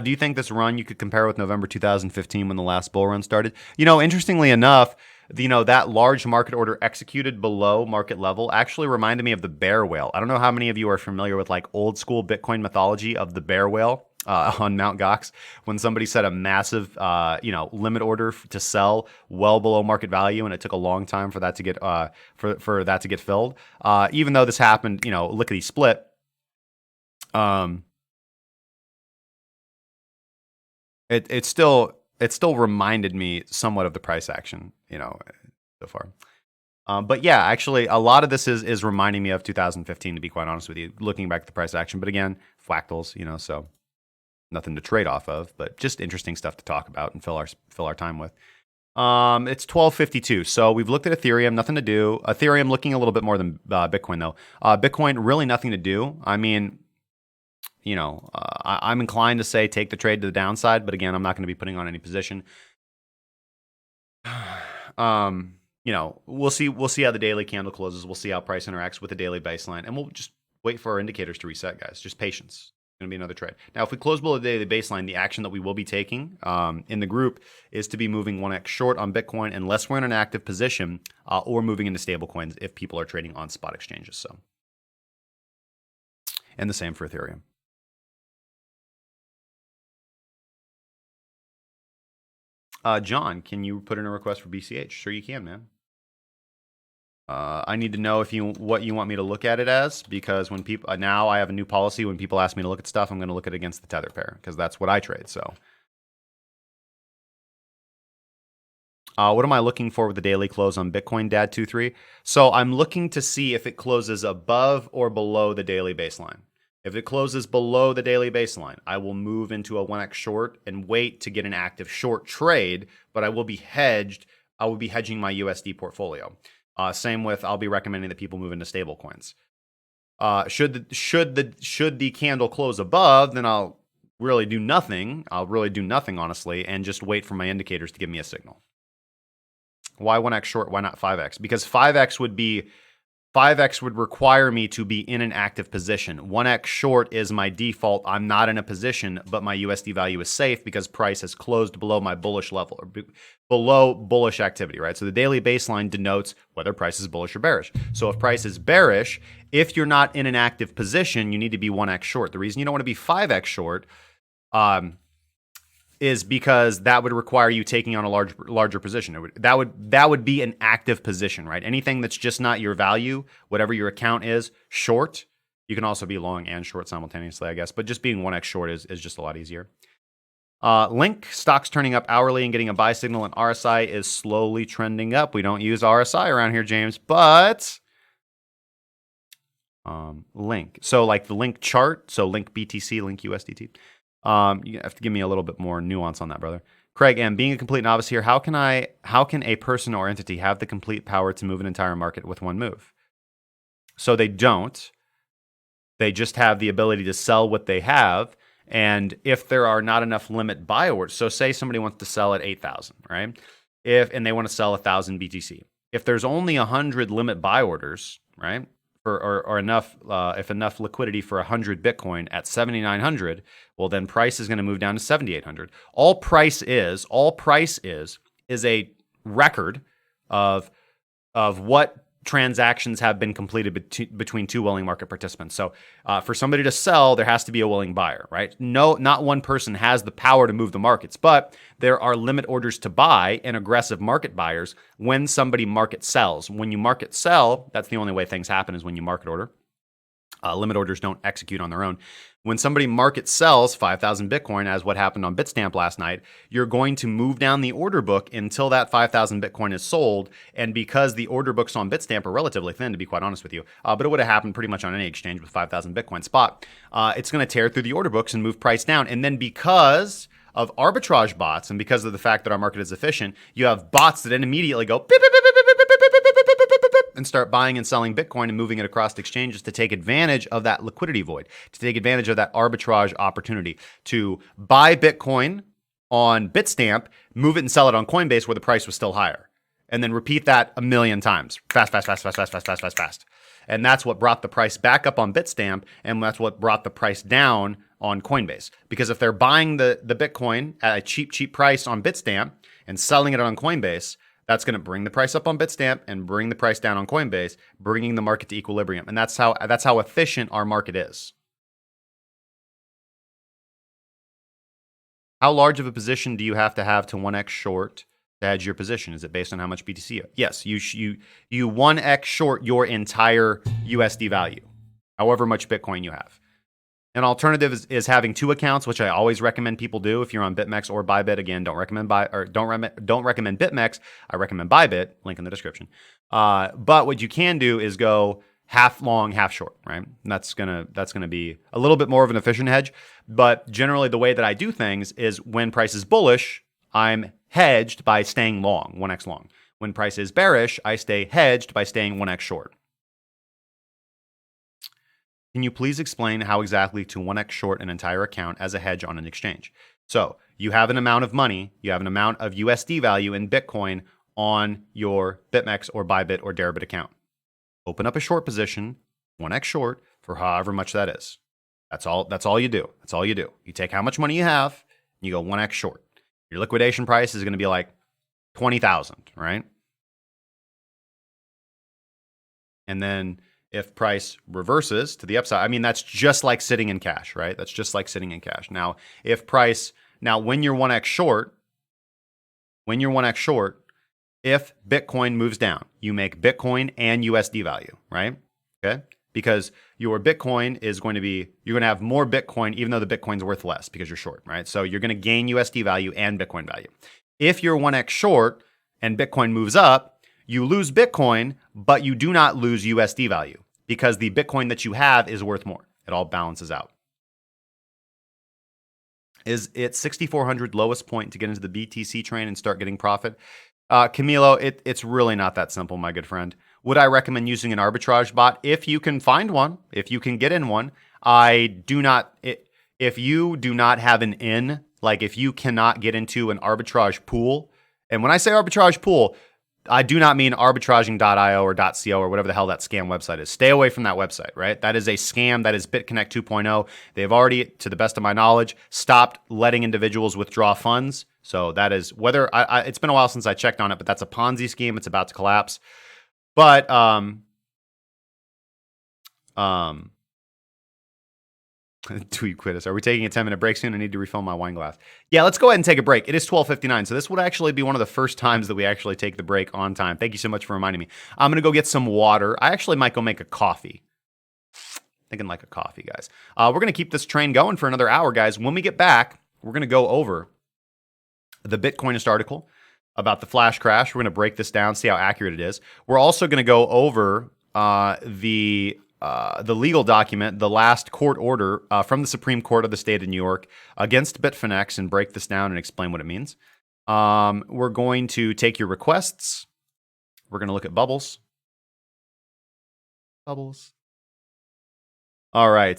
do you think this run you could compare with November 2015 when the last bull run started? Interestingly enough, that large market order executed below market level actually reminded me of the bear whale. I don't know how many of you are familiar with like old school Bitcoin mythology of the bear whale. On Mt. Gox, when somebody set a massive, limit order to sell well below market value, and it took a long time for that to get for that to get filled. Even though this happened, lickety split. It still reminded me somewhat of the price action, so far. But yeah, actually, a lot of this is reminding me of 2015, to be quite honest with you, looking back at the price action. But again, fractals, so. Nothing to trade off of, but just interesting stuff to talk about and fill our time with. It's 12:52, so we've looked at Ethereum, nothing to do. Ethereum looking a little bit more than Bitcoin though. Bitcoin really nothing to do. I mean, I'm inclined to say take the trade to the downside, but again, I'm not going to be putting on any position. We'll see how the daily candle closes. We'll see how price interacts with the daily baseline, and we'll just wait for our indicators to reset, guys. Just patience. Going to be another trade. Now, if we close below the daily baseline, the action that we will be taking in the group is to be moving 1x short on Bitcoin unless we're in an active position or moving into stable coins if people are trading on spot exchanges. So, and the same for Ethereum. John, can you put in a request for BCH? Sure you can, man. I need to know what you want me to look at it as, because when people now I have a new policy. When people ask me to look at stuff, I'm going to look at it against the tether pair because that's what I trade. So, what am I looking for with the daily close on Bitcoin, Dad23? So I'm looking to see if it closes above or below the daily baseline. If it closes below the daily baseline, I will move into a 1x short and wait to get an active short trade, but I will be hedged. I will be hedging my USD portfolio. Same with, I'll be recommending that people move into stable coins. Should the candle close above, then I'll really do nothing. I'll really do nothing, honestly, and just wait for my indicators to give me a signal. Why 1x short? Why not 5x? Because 5x would require me to be in an active position. 1x short is my default. I'm not in a position, but my USD value is safe because price has closed below my bullish level, or below bullish activity, right? So the daily baseline denotes whether price is bullish or bearish. So if price is bearish, if you're not in an active position, you need to be 1x short. The reason you don't want to be 5x short is because that would require you taking on a larger position. That would be an active position, right? Anything that's just not your value, whatever your account is, short. You can also be long and short simultaneously, I guess. But just being 1x short is just a lot easier. Link, stocks turning up hourly and getting a buy signal, and RSI is slowly trending up. We don't use RSI around here, James, but Link. So like the Link chart, so Link BTC, Link USDT. You have to give me a little bit more nuance on that, brother. Craig M, being a complete novice here, how can a person or entity have the complete power to move an entire market with one move? So they don't. They just have the ability to sell what they have. And if there are not enough limit buy orders, so say somebody wants to sell at 8,000, right? And they want to sell 1,000 BTC. If there's only 100 limit buy orders, right? Or enough, if enough liquidity for 100 Bitcoin at 7,900, well, then price is going to move down to 7,800. All price is a record of what transactions have been completed between two willing market participants. So for somebody to sell, there has to be a willing buyer, right? No, not one person has the power to move the markets, but there are limit orders to buy and aggressive market buyers when somebody market sells. When you market sell, that's the only way things happen is when you market order. Limit orders don't execute on their own. When somebody market sells 5,000 Bitcoin, as what happened on Bitstamp last night, you're going to move down the order book until that 5,000 Bitcoin is sold. And because the order books on Bitstamp are relatively thin, to be quite honest with you, but it would have happened pretty much on any exchange with 5,000 Bitcoin spot, it's going to tear through the order books and move price down. And then because of arbitrage bots and because of the fact that our market is efficient, you have bots that then immediately go beep, beep, beep, beep, beep, beep, beep, beep, beep, and start buying and selling Bitcoin and moving it across exchanges to take advantage of that liquidity void, to take advantage of that arbitrage opportunity, to buy Bitcoin on Bitstamp, move it and sell it on Coinbase where the price was still higher, and then repeat that a million times. Fast. And that's what brought the price back up on Bitstamp, and that's what brought the price down on Coinbase. Because if they're buying the Bitcoin at a cheap price on Bitstamp and selling it on Coinbase, that's going to bring the price up on Bitstamp and bring the price down on Coinbase, bringing the market to equilibrium. And that's how efficient our market is. How large of a position do you have to 1x short to hedge your position? Is it based on how much BTC you have? Yes, you 1x short your entire USD value, however much Bitcoin you have. An alternative is having two accounts, which I always recommend people do if you're on BitMEX or ByBit. Again, don't recommend BitMEX. I recommend ByBit. Link in the description. But what you can do is go half long, half short, right? And that's gonna be a little bit more of an efficient hedge. But generally, the way that I do things is when price is bullish, I'm hedged by staying long, 1x long. When price is bearish, I stay hedged by staying 1x short. Can you please explain how exactly to 1x short an entire account as a hedge on an exchange? So you have an amount of money, you have an amount of USD value in Bitcoin on your BitMEX or ByBit or Deribit account. Open up a short position, 1x short, for however much that is. That's all you do. That's all you do. You take how much money you have, and you go 1x short. Your liquidation price is going to be like 20,000, right? And then if price reverses to the upside, I mean, that's just like sitting in cash, right? That's just like sitting in cash. Now, when you're 1x short, if Bitcoin moves down. You make Bitcoin and USD value, right? Okay. Because your Bitcoin is going to be, you're going to have more Bitcoin, even though the Bitcoin's worth less because you're short, right? So you're going to gain USD value and Bitcoin value. If you're 1x short and Bitcoin moves up, you lose Bitcoin, but you do not lose USD value because the Bitcoin that you have is worth more. It all balances out. Is it 6,400 lowest point to get into the BTC train and start getting profit? Camilo, it's really not that simple, my good friend. Would I recommend using an arbitrage bot? If you can find one, if you can get in one. I do not, if you do not have an in, like if you cannot get into an arbitrage pool, and when I say arbitrage pool, I do not mean arbitraging.io or .co or whatever the hell that scam website is. Stay away from that website, right? That is a scam. That is BitConnect 2.0. They've already, to the best of my knowledge, stopped letting individuals withdraw funds. So that is whether it's been a while since I checked on it, but that's a Ponzi scheme. It's about to collapse. But tweet quit us. Are we taking a 10-minute break soon? I need to refill my wine glass. Yeah, let's go ahead and take a break. It is 12:59, so this would actually be one of the first times that we actually take the break on time. Thank you so much for reminding me. I'm going to go get some water. I actually might go make a coffee. Thinking like a coffee, guys. We're going to keep this train going for another hour, guys. When we get back, we're going to go over the Bitcoinist article about the flash crash. We're going to break this down, see how accurate it is. We're also going to go over the legal document, the last court order from the Supreme Court of the state of New York against BitMEX, and break this down and explain what it means. We're going to take your requests. We're going to look at bubbles. Bubbles. All right.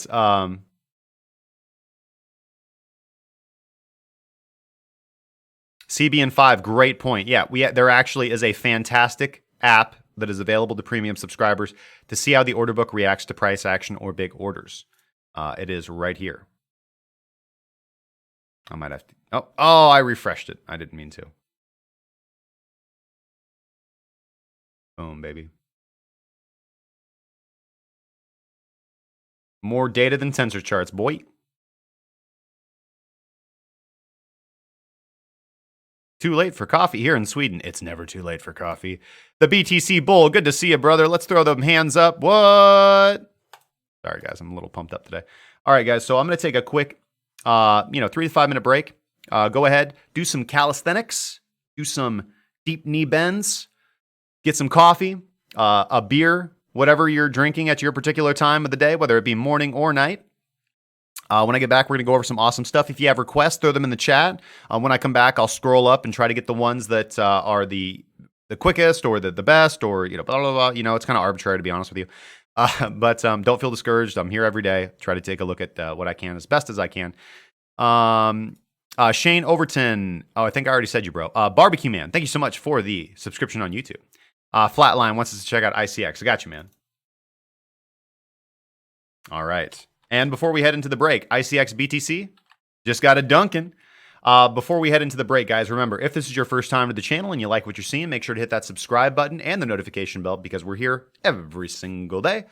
CBN5, great point. Yeah, there actually is a fantastic app that is available to premium subscribers to see how the order book reacts to price action or big orders. It is right here. I might have to. Oh, I refreshed it. I didn't mean to. Boom, baby. More data than tensor charts, boy. Too late for coffee here in Sweden. It's never too late for coffee. The BTC Bull, good to see you, brother. Let's throw them hands up. What? Sorry, guys. I'm a little pumped up today. All right, guys. So I'm going to take a quick, 3 to 5 minute break. Go ahead, do some calisthenics, do some deep knee bends, get some coffee, a beer, whatever you're drinking at your particular time of the day, whether it be morning or night. When I get back, we're going to go over some awesome stuff. If you have requests, throw them in the chat. When I come back, I'll scroll up and try to get the ones that are the quickest or the best or, blah, blah, blah. It's kind of arbitrary, to be honest with you. But don't feel discouraged. I'm here every day. Try to take a look at what I can as best as I can. Shane Overton. Oh, I think I already said you, bro. Barbecue Man. Thank you so much for the subscription on YouTube. Flatline wants us to check out ICX. I got you, man. All right. And before we head into the break, ICX BTC just got a Dunkin'. Before we head into the break, guys, remember, if this is your first time to the channel and you like what you're seeing, make sure to hit that subscribe button and the notification bell because we're here every single day.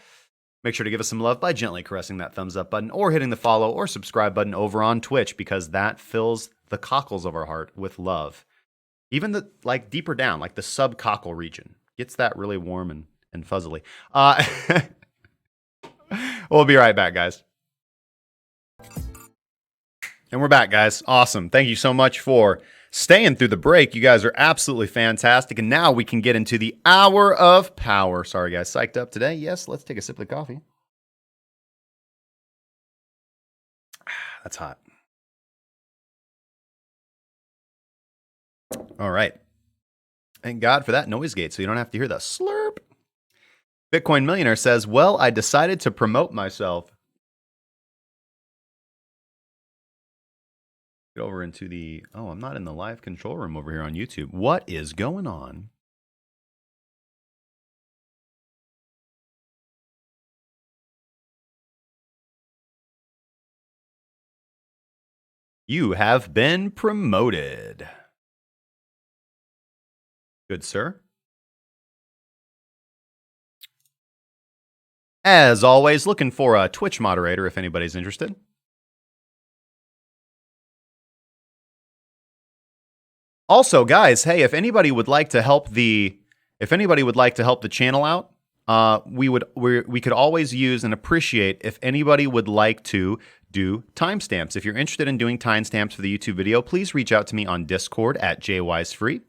Make sure to give us some love by gently caressing that thumbs up button or hitting the follow or subscribe button over on Twitch because that fills the cockles of our heart with love. Even the deeper down, like the subcockle region, gets that really warm and fuzzily. We'll be right back, guys. And we're back, guys. Awesome. Thank you so much for staying through the break. You guys are absolutely fantastic. And now we can get into the hour of power. Sorry, guys. Psyched up today. Yes, let's take a sip of coffee. That's hot. All right. Thank God for that noise gate so you don't have to hear the slurp. Bitcoin Millionaire says, well, I decided to promote myself. Get over into the, I'm not in the live control room over here on YouTube. What is going on? You have been promoted. Good, sir. As always, looking for a Twitch moderator if anybody's interested. Also, guys, hey, if anybody would like to help the channel out, we could always use and appreciate if anybody would like to do timestamps. If you're interested in doing timestamps for the YouTube video, please reach out to me on Discord at jwisefree.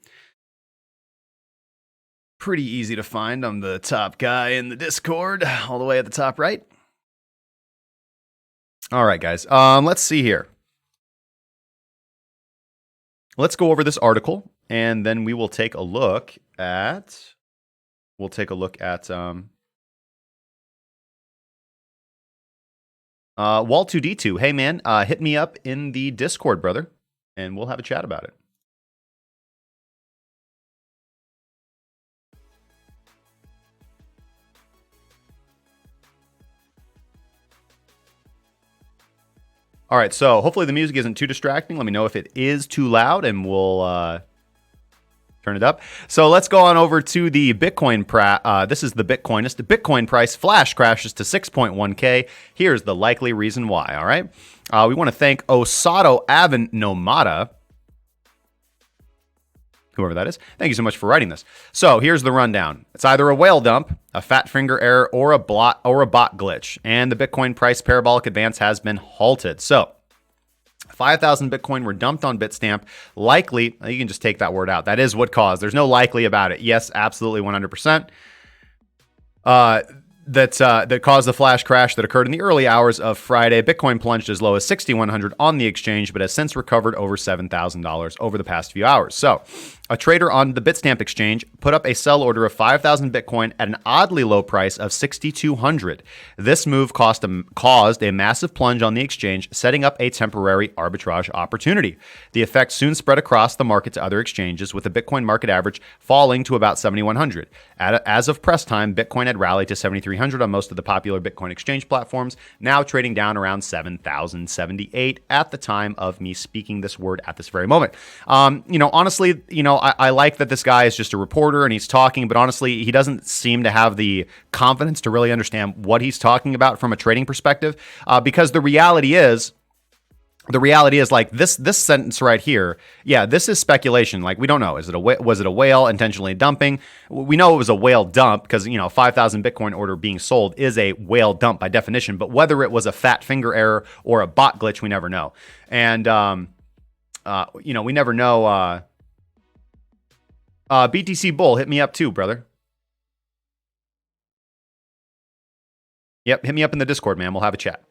Pretty easy to find. I'm the top guy in the Discord, all the way at the top right. All right, guys. Let's see here. Let's go over this article, and then we will take a look at. Wall2D2. Hey man, hit me up in the Discord, brother, and we'll have a chat about it. All right, so hopefully the music isn't too distracting. Let me know if it is too loud, and we'll turn it up. So let's go on over to the Bitcoin. This is the Bitcoinist. The Bitcoin price flash crashes to 6.1K. Here's the likely reason why, all right? We want to thank Osato Avanomata, whoever that is. Thank you so much for writing this. So here's the rundown. It's either a whale dump, a fat finger error, or a bot glitch. And the Bitcoin price parabolic advance has been halted. So 5,000 Bitcoin were dumped on Bitstamp. Likely, you can just take that word out. That is what caused. There's no likely about it. Yes, absolutely 100%. That caused the flash crash that occurred in the early hours of Friday. Bitcoin plunged as low as 6,100 on the exchange, but has since recovered over $7,000 over the past few hours. So, a trader on the Bitstamp exchange put up a sell order of 5,000 Bitcoin at an oddly low price of 6,200. This move caused a massive plunge on the exchange, setting up a temporary arbitrage opportunity. The effect soon spread across the market to other exchanges, with the Bitcoin market average falling to about 7,100. As of press time, Bitcoin had rallied to 7,300 on most of the popular Bitcoin exchange platforms, now trading down around 7,078 at the time of me speaking this word at this very moment. Honestly, I like that this guy is just a reporter and he's talking, but honestly, he doesn't seem to have the confidence to really understand what he's talking about from a trading perspective, because the reality is like this sentence right here. Yeah, this is speculation. Like, we don't know. Was it a whale intentionally dumping? We know it was a whale dump because 5,000 Bitcoin order being sold is a whale dump by definition. But whether it was a fat finger error or a bot glitch, we never know. And we never know. BTC Bull, hit me up too, brother. Yep, hit me up in the Discord, man. We'll have a chat.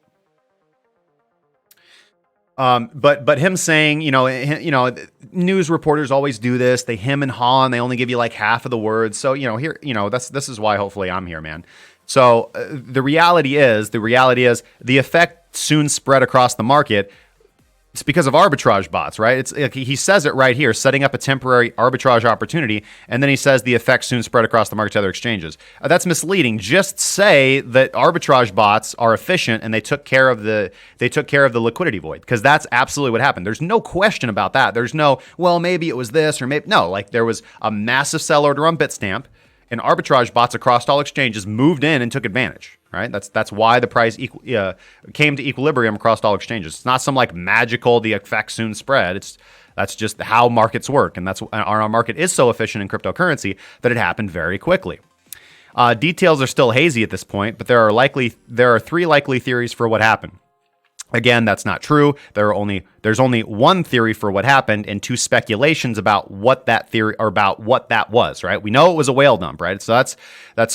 But him saying, news reporters always do this. They hem and haw, and they only give you like half of the words. So, this is why hopefully I'm here, man. So the reality is the effect soon spread across the market. It's because of arbitrage bots, right? It's he says it right here, setting up a temporary arbitrage opportunity, and then he says the effect soon spread across the market to other exchanges. That's misleading. Just say that arbitrage bots are efficient and they took care of the liquidity void, because that's absolutely what happened. There's no question about that. There's no, well, maybe it was this or maybe no. Like, there was a massive sell order on Bitstamp, and arbitrage bots across all exchanges moved in and took advantage, right? That's why the price came to equilibrium across all exchanges. It's not some like magical, the effect soon spread. That's just how markets work, and our market is so efficient in cryptocurrency that it happened very quickly. Details are still hazy at this point, but there are three likely theories for what happened. Again, that's not true. There's only one theory for what happened and two speculations about what that theory or about what that was, right? We know it was a whale dump, right? So that's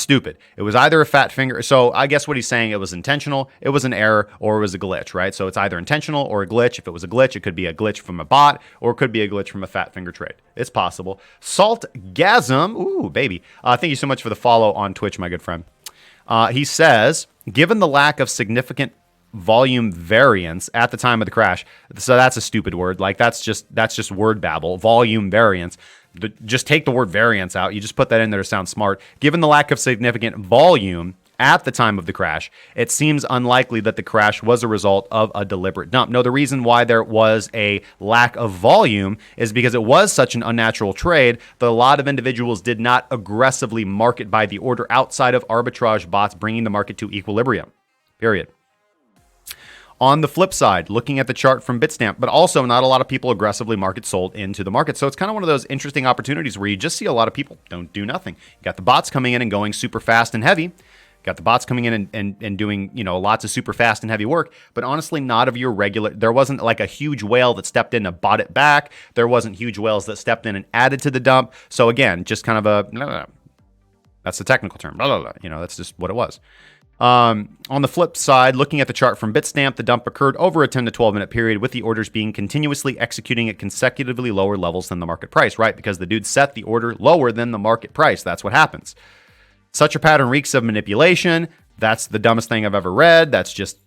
stupid. It was either a fat finger. So I guess what he's saying, it was intentional, it was an error, or it was a glitch, right? So it's either intentional or a glitch. If it was a glitch, it could be a glitch from a bot, or it could be a glitch from a fat finger trade. It's possible. Saltgasm, ooh, baby. Thank you so much for the follow on Twitch, my good friend. He says, given the lack of significant volume variance at the time of the crash. So that's a stupid word. Like, that's just word babble. Volume variance. Just take the word variance out. You just put that in there to sound smart. Given the lack of significant volume at the time of the crash, it seems unlikely that the crash was a result of a deliberate dump. No, the reason why there was a lack of volume is because it was such an unnatural trade that a lot of individuals did not aggressively market buy the order outside of arbitrage bots bringing the market to equilibrium. Period. On the flip side, looking at the chart from Bitstamp, but also not a lot of people aggressively market sold into the market. So it's kind of one of those interesting opportunities where you just see a lot of people don't do nothing. You got the bots coming in and going super fast and heavy. Got the bots coming in and doing, lots of super fast and heavy work, but honestly, not of your regular. There wasn't like a huge whale that stepped in and bought it back. There wasn't huge whales that stepped in and added to the dump. So again, just kind of that's the technical term. That's just what it was. On the flip side, looking at the chart from Bitstamp, the dump occurred over a 10 to 12 minute period with the orders being continuously executing at consecutively lower levels than the market price, right? Because the dude set the order lower than the market price. That's what happens. Such a pattern reeks of manipulation. That's the dumbest thing I've ever read. That's just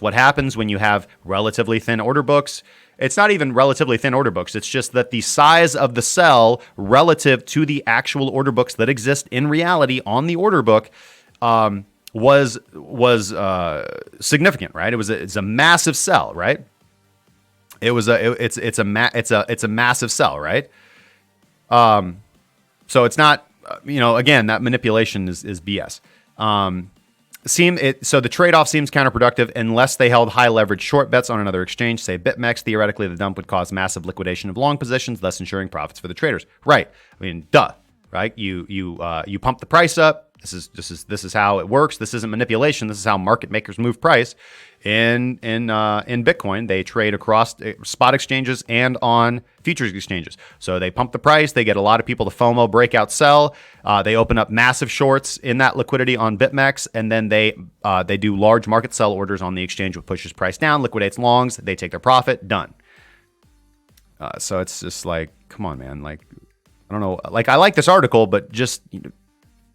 what happens when you have relatively thin order books. It's not even relatively thin order books. It's just that the size of the sell relative to the actual order books that exist in reality on the order book was significant, right? It's a massive sell, right? It's a massive sell, right? So it's not. Again, that manipulation is BS. So the trade-off seems counterproductive unless they held high leverage short bets on another exchange, say BitMEX. Theoretically, the dump would cause massive liquidation of long positions, thus ensuring profits for the traders. Right? I mean, duh. Right? You pump the price up. This is how it works. This isn't manipulation. This is how market makers move price. In Bitcoin, they trade across spot exchanges and on futures exchanges. So they pump the price. They get a lot of people to FOMO, breakout, sell. They open up massive shorts in that liquidity on BitMEX, and then they do large market sell orders on the exchange, which pushes price down, liquidates longs. They take their profit. Done. So it's just like, come on, man. Like, I don't know. Like, I like this article, but just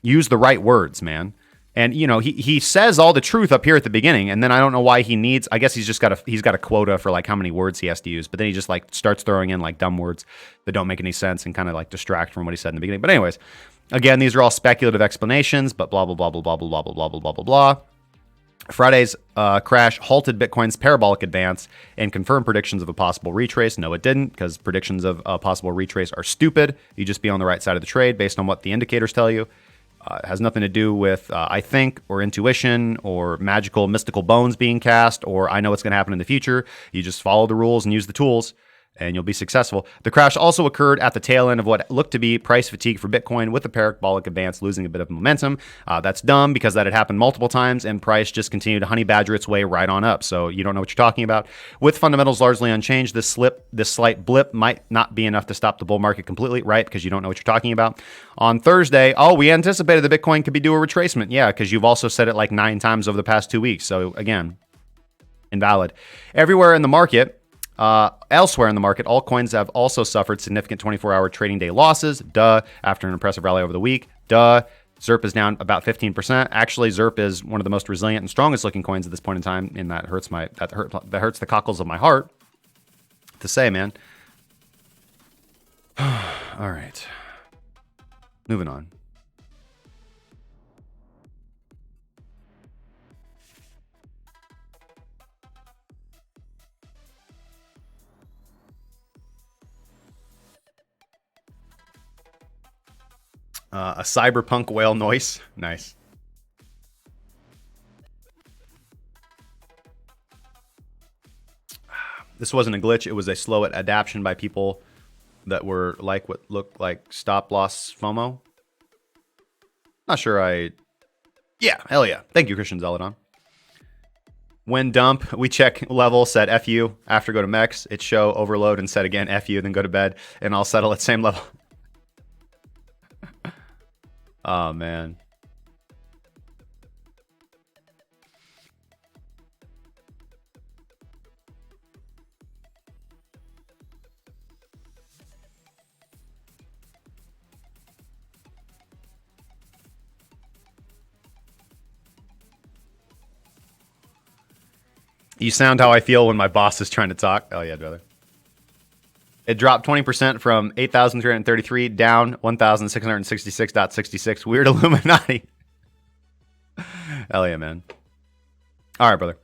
use the right words, man. And he says all the truth up here at the beginning, and then I don't know why he needs. I guess he's got a quota for like how many words he has to use, but then he just like starts throwing in like dumb words that don't make any sense and kind of like distract from what he said in the beginning. But anyways, again, these are all speculative explanations, but blah blah blah blah blah blah blah blah blah blah blah blah. Friday's crash halted Bitcoin's parabolic advance and confirmed predictions of a possible retrace. No, it didn't, because predictions of a possible retrace are stupid. You just be on the right side of the trade based on what the indicators tell you. It has nothing to do with, I think, or intuition, or magical, mystical bones being cast, or I know what's going to happen in the future. You just follow the rules and use the tools, and you'll be successful. The crash also occurred at the tail end of what looked to be price fatigue for Bitcoin, with the parabolic advance losing a bit of momentum. That's dumb, because that had happened multiple times, and price just continued to honey badger its way right on up. So you don't know what you're talking about. With fundamentals largely unchanged, this slight blip might not be enough to stop the bull market completely, right? Because you don't know what you're talking about. On Thursday, we anticipated that Bitcoin could be due a retracement. Yeah, because you've also said it like 9 times over the past 2 weeks. So again, invalid. Everywhere in the market, elsewhere in the market, altcoins have also suffered significant 24-hour trading day losses. Duh. After an impressive rally over the week. Duh. ZERP is down about 15%. Actually, ZERP is one of the most resilient and strongest looking coins at this point in time, and that hurts the cockles of my heart to say, man. All right. Moving on. A cyberpunk whale noise. Nice. This wasn't a glitch. It was a slow adaptation by people that were like what looked like stop loss FOMO. Not sure Yeah, hell yeah. Thank you, Christian Zeladon. When dump, we check level, set FU. After go to MEX, it show overload and set again FU, then go to bed, and I'll settle at same level. Oh, man. You sound how I feel when my boss is trying to talk. Oh, yeah, brother. It dropped 20% from 8,333 down 1,666.66. Weird Illuminati. Hell yeah, man. All right, brother.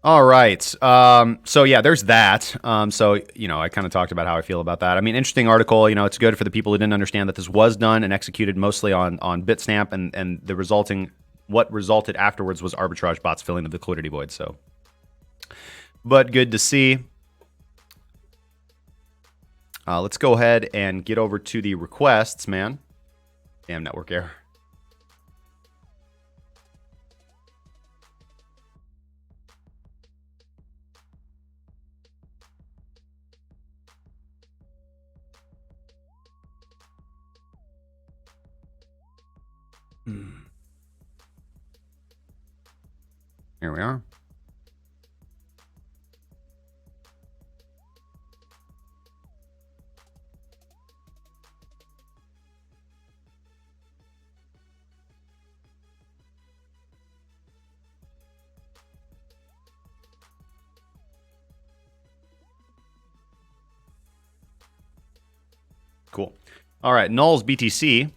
All right. So, yeah, there's that. So, I kind of talked about how I feel about that. I mean, interesting article. It's good for the people who didn't understand that this was done and executed mostly on Bitstamp, and what resulted afterwards was arbitrage bots filling the liquidity void. So, but good to see. Let's go ahead and get over to the requests, man. Damn network error. Here we are. Cool. All right, Null's BTC.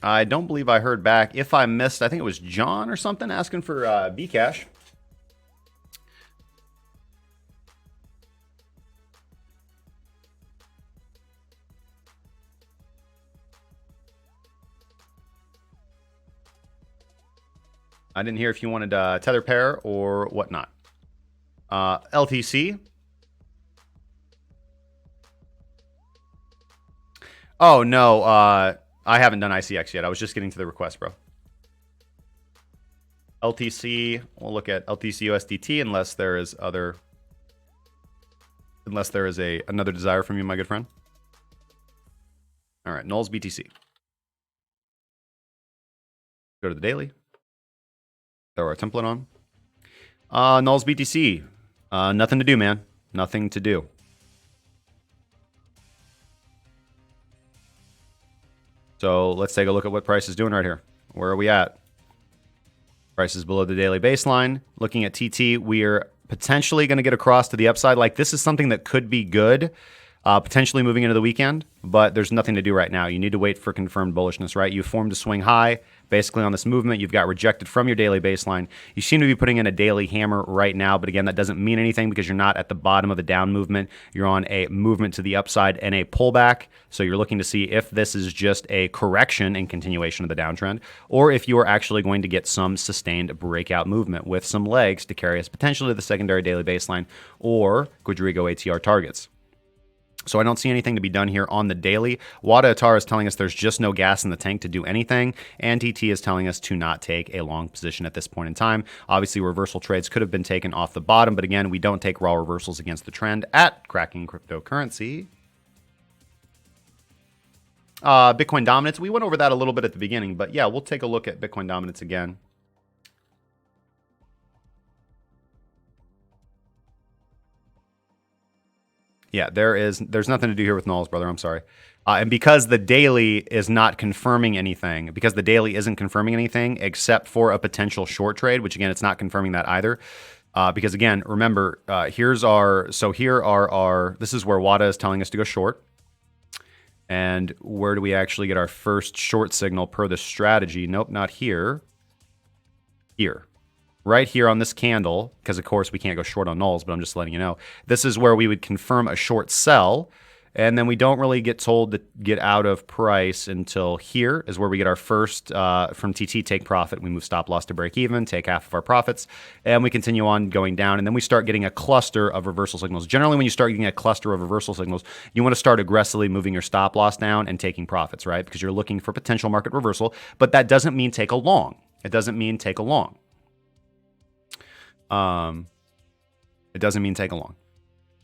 I don't believe I heard back. If I missed, I think it was John or something asking for Bcash. I didn't hear if you wanted tether pair or whatnot. LTC. Oh, no. I haven't done ICX yet. I was just getting to the request, bro. LTC. We'll look at LTC USDT unless there is another desire from you, my good friend. All right. Null's BTC. Go to the daily. Throw our template on. Null's BTC. Nothing to do, man. Nothing to do. So let's take a look at what price is doing right here. Where are we at? Price is below the daily baseline. Looking at TT, we are potentially going to get across to the upside. Like, this is something that could be good, potentially moving into the weekend, but there's nothing to do right now. You need to wait for confirmed bullishness, right? You formed a swing high basically on this movement. You've got rejected from your daily baseline. You seem to be putting in a daily hammer right now, but again, that doesn't mean anything because you're not at the bottom of the down movement. You're on a movement to the upside and a pullback. So you're looking to see if this is just a correction and continuation of the downtrend, or if you are actually going to get some sustained breakout movement with some legs to carry us potentially to the secondary daily baseline or Quadrigo ATR targets. So I don't see anything to be done here on the daily. Wada Atar is telling us there's just no gas in the tank to do anything, and TT is telling us to not take a long position at this point in time. Obviously, reversal trades could have been taken off the bottom, but again, we don't take raw reversals against the trend at Cracking Cryptocurrency. Bitcoin dominance. We went over that a little bit at the beginning, but yeah, we'll take a look at Bitcoin dominance again. Yeah, there's nothing to do here with nulls, brother. I'm sorry. And because the daily is not confirming anything, because the daily isn't confirming anything except for a potential short trade, which again, it's not confirming that either. Because again, remember, here are our, this is where WADA is telling us to go short. And where do we actually get our first short signal per the strategy? Nope, not here. Here. Right here on this candle, because of course we can't go short on nulls, but I'm just letting you know. This is where we would confirm a short sell, and then we don't really get told to get out of price until here is where we get our first, from TT, take profit. We move stop loss to break even, take half of our profits, and we continue on going down, and then we start getting a cluster of reversal signals. Generally, when you start getting a cluster of reversal signals, you want to start aggressively moving your stop loss down and taking profits, right? Because you're looking for potential market reversal, but that doesn't mean take a long. It doesn't mean take a long. It doesn't mean take a long.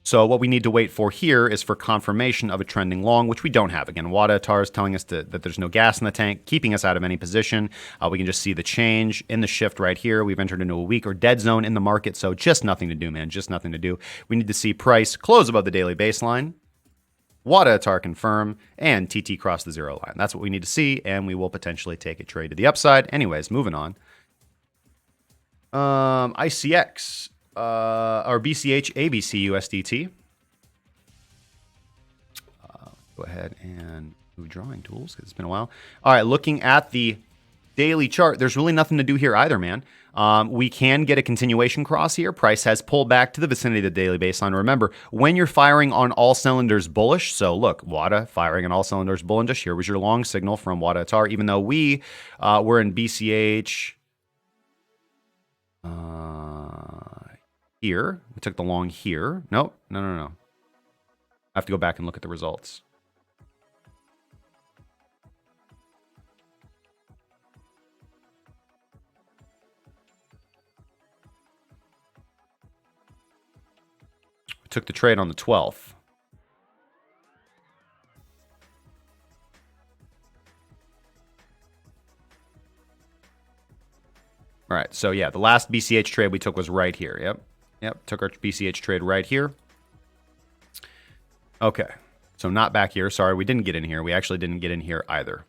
So what we need to wait for here is for confirmation of a trending long, which we don't have. Again, Wada Atar is telling us that there's no gas in the tank, keeping us out of any position. We can just see the change in the shift right here. We've entered into a weak or dead zone in the market, so just nothing to do, man. Just nothing to do. We need to see price close above the daily baseline, Wada Atar confirm, and TT cross the zero line. That's what we need to see, and we will potentially take a trade to the upside. Anyways, moving on. ICX, or BCH ABC USDT. Go ahead and move drawing tools because it's been a while. All right, looking at the daily chart, there's really nothing to do here either, man. We can get a continuation cross here. Price has pulled back to the vicinity of the daily baseline. Remember, when you're firing on all cylinders bullish, so look, WADA firing on all cylinders bullish. Here was your long signal from Wada Atar, even though we were in BCH. here. We took the long here. Nope. No. I have to go back and look at the results. We took the trade on the 12th. All right, so yeah, the last BCH trade we took was right here. Yep, took our BCH trade right here. Okay, so not back here. Sorry, we didn't get in here. We actually didn't get in here either.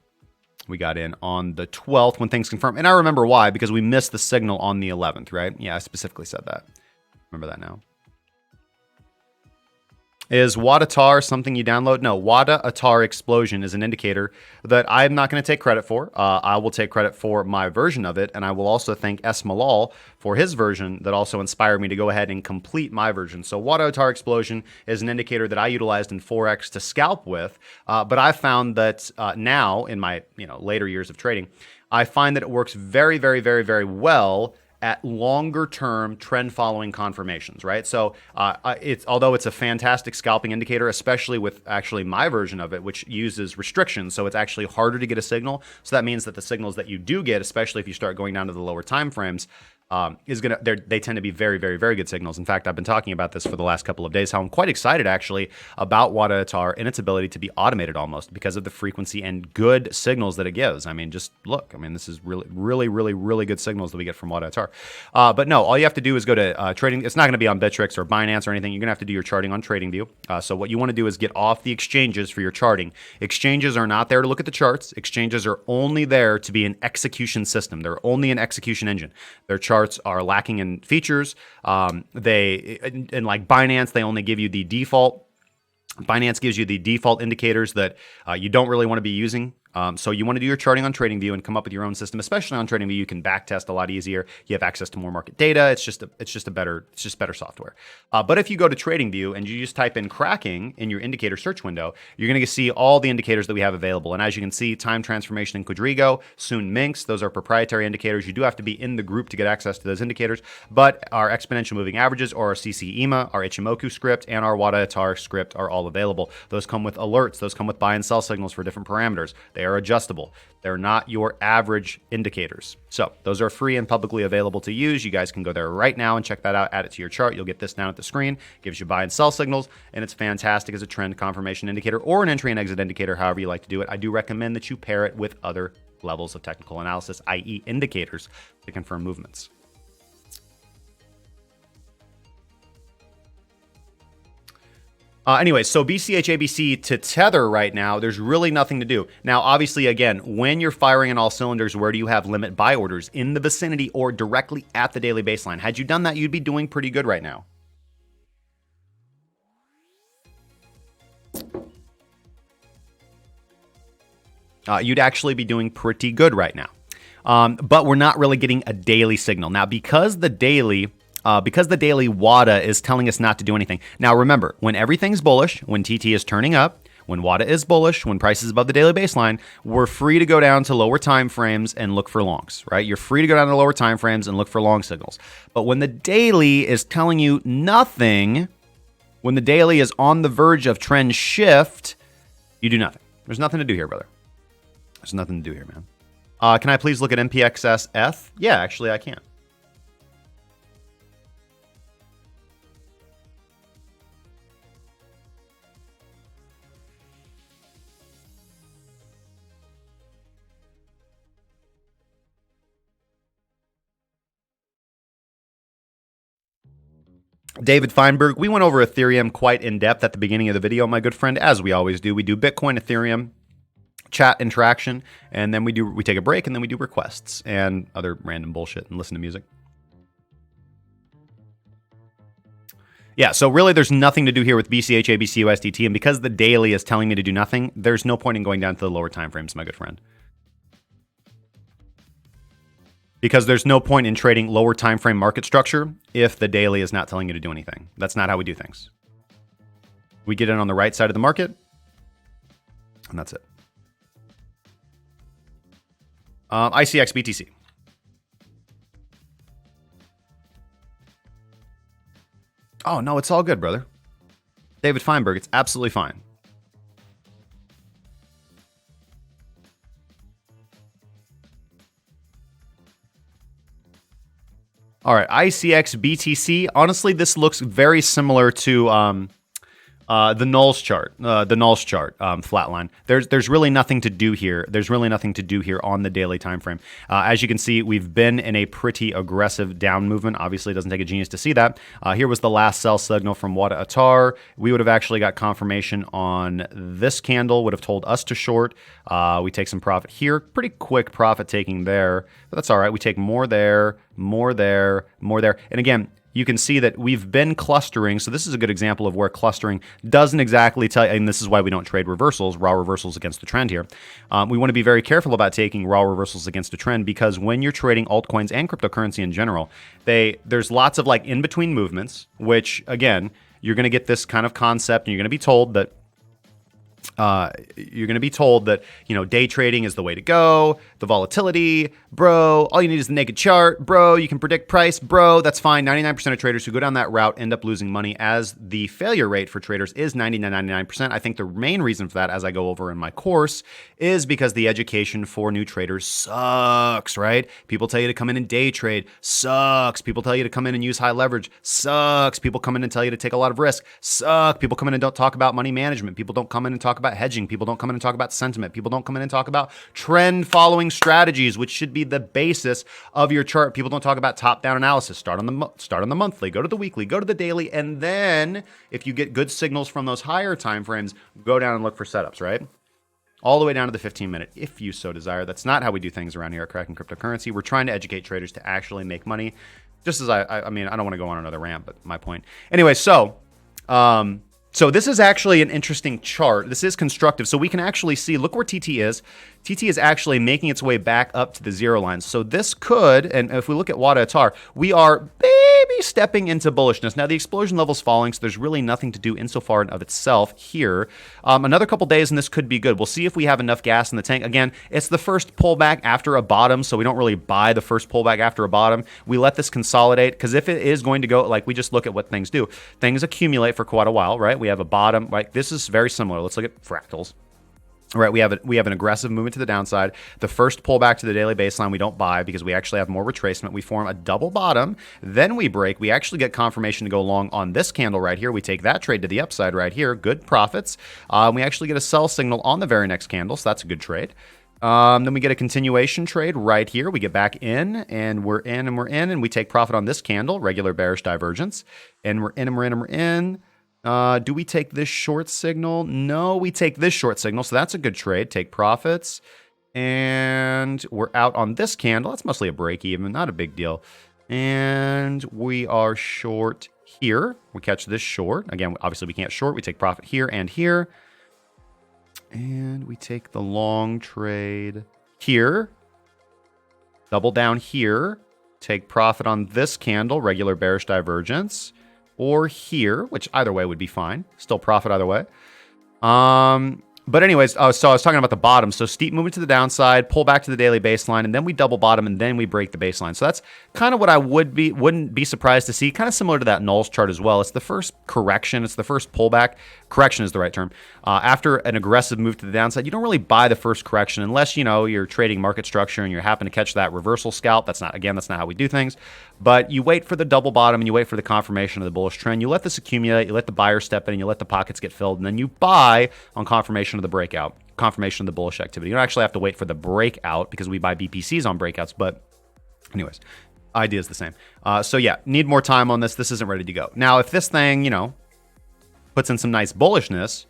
We got in on the 12th when things confirmed. And I remember why, because we missed the signal on the 11th, right? Yeah, I specifically said that. Remember that now. Is Wadatar something you download? No, Wadatar Explosion is an indicator that I'm not going to take credit for. I will take credit for my version of it, and I will also thank S. Malal for his version that also inspired me to go ahead and complete my version. So Wadatar Explosion is an indicator that I utilized in Forex to scalp with, but I found that now in my later years of trading, I find that it works very, very, very, very well at longer term trend following confirmations, right? So although it's a fantastic scalping indicator, especially with actually my version of it, which uses restrictions, so it's actually harder to get a signal. So that means that the signals that you do get, especially if you start going down to the lower time frames, they tend to be very, very, very good signals. In fact, I've been talking about this for the last couple of days, how I'm quite excited actually about Wadatar and its ability to be automated almost because of the frequency and good signals that it gives. I mean, just look, this is really, really, really, really good signals that we get from Wadatar. But no, all you have to do is go to trading. It's not going to be on Bittrex or Binance or anything. You're going to have to do your charting on TradingView. So what you want to do is get off the exchanges for your charting. Exchanges are not there to look at the charts. Exchanges are only there to be an execution system. They're only an execution engine. Their charts are lacking in features. And like Binance, they only give you the default. Binance gives you the default indicators that you don't really want to be using. So you want to do your charting on TradingView and come up with your own system. Especially on TradingView, you can backtest a lot easier. You have access to more market data. It's just better software. But if you go to TradingView and you just type in cracking in your indicator search window, you're going to see all the indicators that we have available. And as you can see, time transformation and Quadrigo, soon Minx, those are proprietary indicators. You do have to be in the group to get access to those indicators. But our exponential moving averages, or our CC-EMA, our Ichimoku script, and our Wadatar script are all available. Those come with alerts. Those come with buy and sell signals for different parameters. They are adjustable. They're not your average indicators. So those are free and publicly available to use. You guys can go there right now and check that out. Add it to your chart. You'll get this down at the screen. Gives you buy and sell signals, and it's fantastic as a trend confirmation indicator or an entry and exit indicator, however you like to do it. I do recommend that you pair it with other levels of technical analysis, i.e. indicators, to confirm movements. Anyway, so BCH ABC to Tether right now, there's really nothing to do. Now, obviously, again, when you're firing on all cylinders, where do you have limit buy orders? In the vicinity or directly at the daily baseline. Had you done that, you'd be doing pretty good right now. You'd actually be doing pretty good right now. But we're not really getting a daily signal. Now, because the daily WADA is telling us not to do anything. Now, remember, when everything's bullish, when TT is turning up, when WADA is bullish, when price is above the daily baseline, we're free to go down to lower time frames and look for longs, right? You're free to go down to lower time frames and look for long signals. But when the daily is telling you nothing, when the daily is on the verge of trend shift, you do nothing. There's nothing to do here, brother. There's nothing to do here, man. Can I please look at MPXS-F? Yeah, actually, I can. David Feinberg, we went over Ethereum quite in depth at the beginning of the video, my good friend, as we always do. We do Bitcoin, Ethereum, chat interaction, and then we take a break, and then we do requests and other random bullshit and listen to music. Yeah, so really there's nothing to do here with BCH, ABC, USDT, and because the daily is telling me to do nothing, there's no point in going down to the lower time frames, my good friend. Because there's no point in trading lower time frame market structure if the daily is not telling you to do anything. That's not how we do things. We get in on the right side of the market, and that's it. ICX BTC. Oh, no, it's all good, brother. David Feinberg, it's absolutely fine. All right, ICX BTC. Honestly, this looks very similar to the nulls chart, flatline. There's really nothing to do here. There's really nothing to do here on the daily time frame. As you can see, we've been in a pretty aggressive down movement. Obviously, it doesn't take a genius to see that. Here was the last sell signal from Wada Atar. We would have actually got confirmation on this candle, would have told us to short. We take some profit here. Pretty quick profit taking there, but that's all right. We take more there, more there, more there. And again, you can see that we've been clustering. So this is a good example of where clustering doesn't exactly tell you, and this is why we don't trade reversals, raw reversals against the trend here. We want to be very careful about taking raw reversals against a trend, because when you're trading altcoins and cryptocurrency in general, there's lots of like in-between movements, which again, you're going to get this kind of concept, and you're going to be told that day trading is the way to go. The volatility, bro. All you need is the naked chart, bro. You can predict price, bro. That's fine. 99% of traders who go down that route end up losing money, as the failure rate for traders is 99%. I think the main reason for that, as I go over in my course, is because the education for new traders sucks, right? People tell you to come in and day trade, sucks. People tell you to come in and use high leverage, sucks. People come in and tell you to take a lot of risk, suck. People come in and don't talk about money management. People don't come in and talk about hedging. People don't come in and talk about sentiment. People don't come in and talk about trend following strategies, which should be the basis of your chart. People don't talk about top-down analysis. Start on the monthly, go to the weekly, go to the daily, and then if you get good signals from those higher time frames, go down and look for setups, right? All the way down to the 15-minute, if you so desire. That's not how we do things around here at Cracking Cryptocurrency. We're trying to educate traders to actually make money. Just as I mean, I don't want to go on another rant, but my point. Anyway, so this is actually an interesting chart. This is constructive. So we can actually see, look where TT is. TT is actually making its way back up to the zero line. So this could, and if we look at Wada Atar, we are baby stepping into bullishness. Now the explosion level's falling, so there's really nothing to do insofar and of itself here. Another couple days and this could be good. We'll see if we have enough gas in the tank. Again, it's the first pullback after a bottom, so we don't really buy the first pullback after a bottom. We let this consolidate, because if it is going to go, like we just look at what things do. Things accumulate for quite a while, right? We have a bottom, right? This is very similar. Let's look at fractals. All right, we have an aggressive movement to the downside. The first pullback to the daily baseline we don't buy, because we actually have more retracement. We form a double bottom, then we break. We actually get confirmation to go long on this candle right here. We take that trade to the upside right here. Good profits. We actually get a sell signal on the very next candle, so that's a good trade. Then we get a continuation trade right here. We get back in, and we're in, and we're in, and we take profit on this candle, regular bearish divergence, and we're in, and we're in, and we're in. Do we take this short signal? No, we take this short signal, so that's a good trade. Take profits, and we're out on this candle. That's mostly a break even, not a big deal. And we are short here. We catch this short. Again, obviously we can't short. We take profit here and here. And we take the long trade here. Double down here. Take profit on this candle, regular bearish divergence. Or here, which either way would be fine. Still profit either way. But anyways, so I was talking about the bottom. So steep movement to the downside, pull back to the daily baseline, and then we double bottom, and then we break the baseline. So that's kind of what I wouldn't be surprised to see. Kind of similar to that nulls chart as well. It's the first correction. It's the first pullback. Correction is the right term. After an aggressive move to the downside, you don't really buy the first correction unless, you're trading market structure and you happen to catch that reversal scalp. That's not how we do things. But you wait for the double bottom and you wait for the confirmation of the bullish trend. You let this accumulate, you let the buyer step in, and you let the pockets get filled, and then you buy on confirmation of the breakout, confirmation of the bullish activity. You don't actually have to wait for the breakout because we buy BPCs on breakouts, but anyways, idea is the same. So yeah, need more time on this. This isn't ready to go. Now, if this thing, puts in some nice bullishness,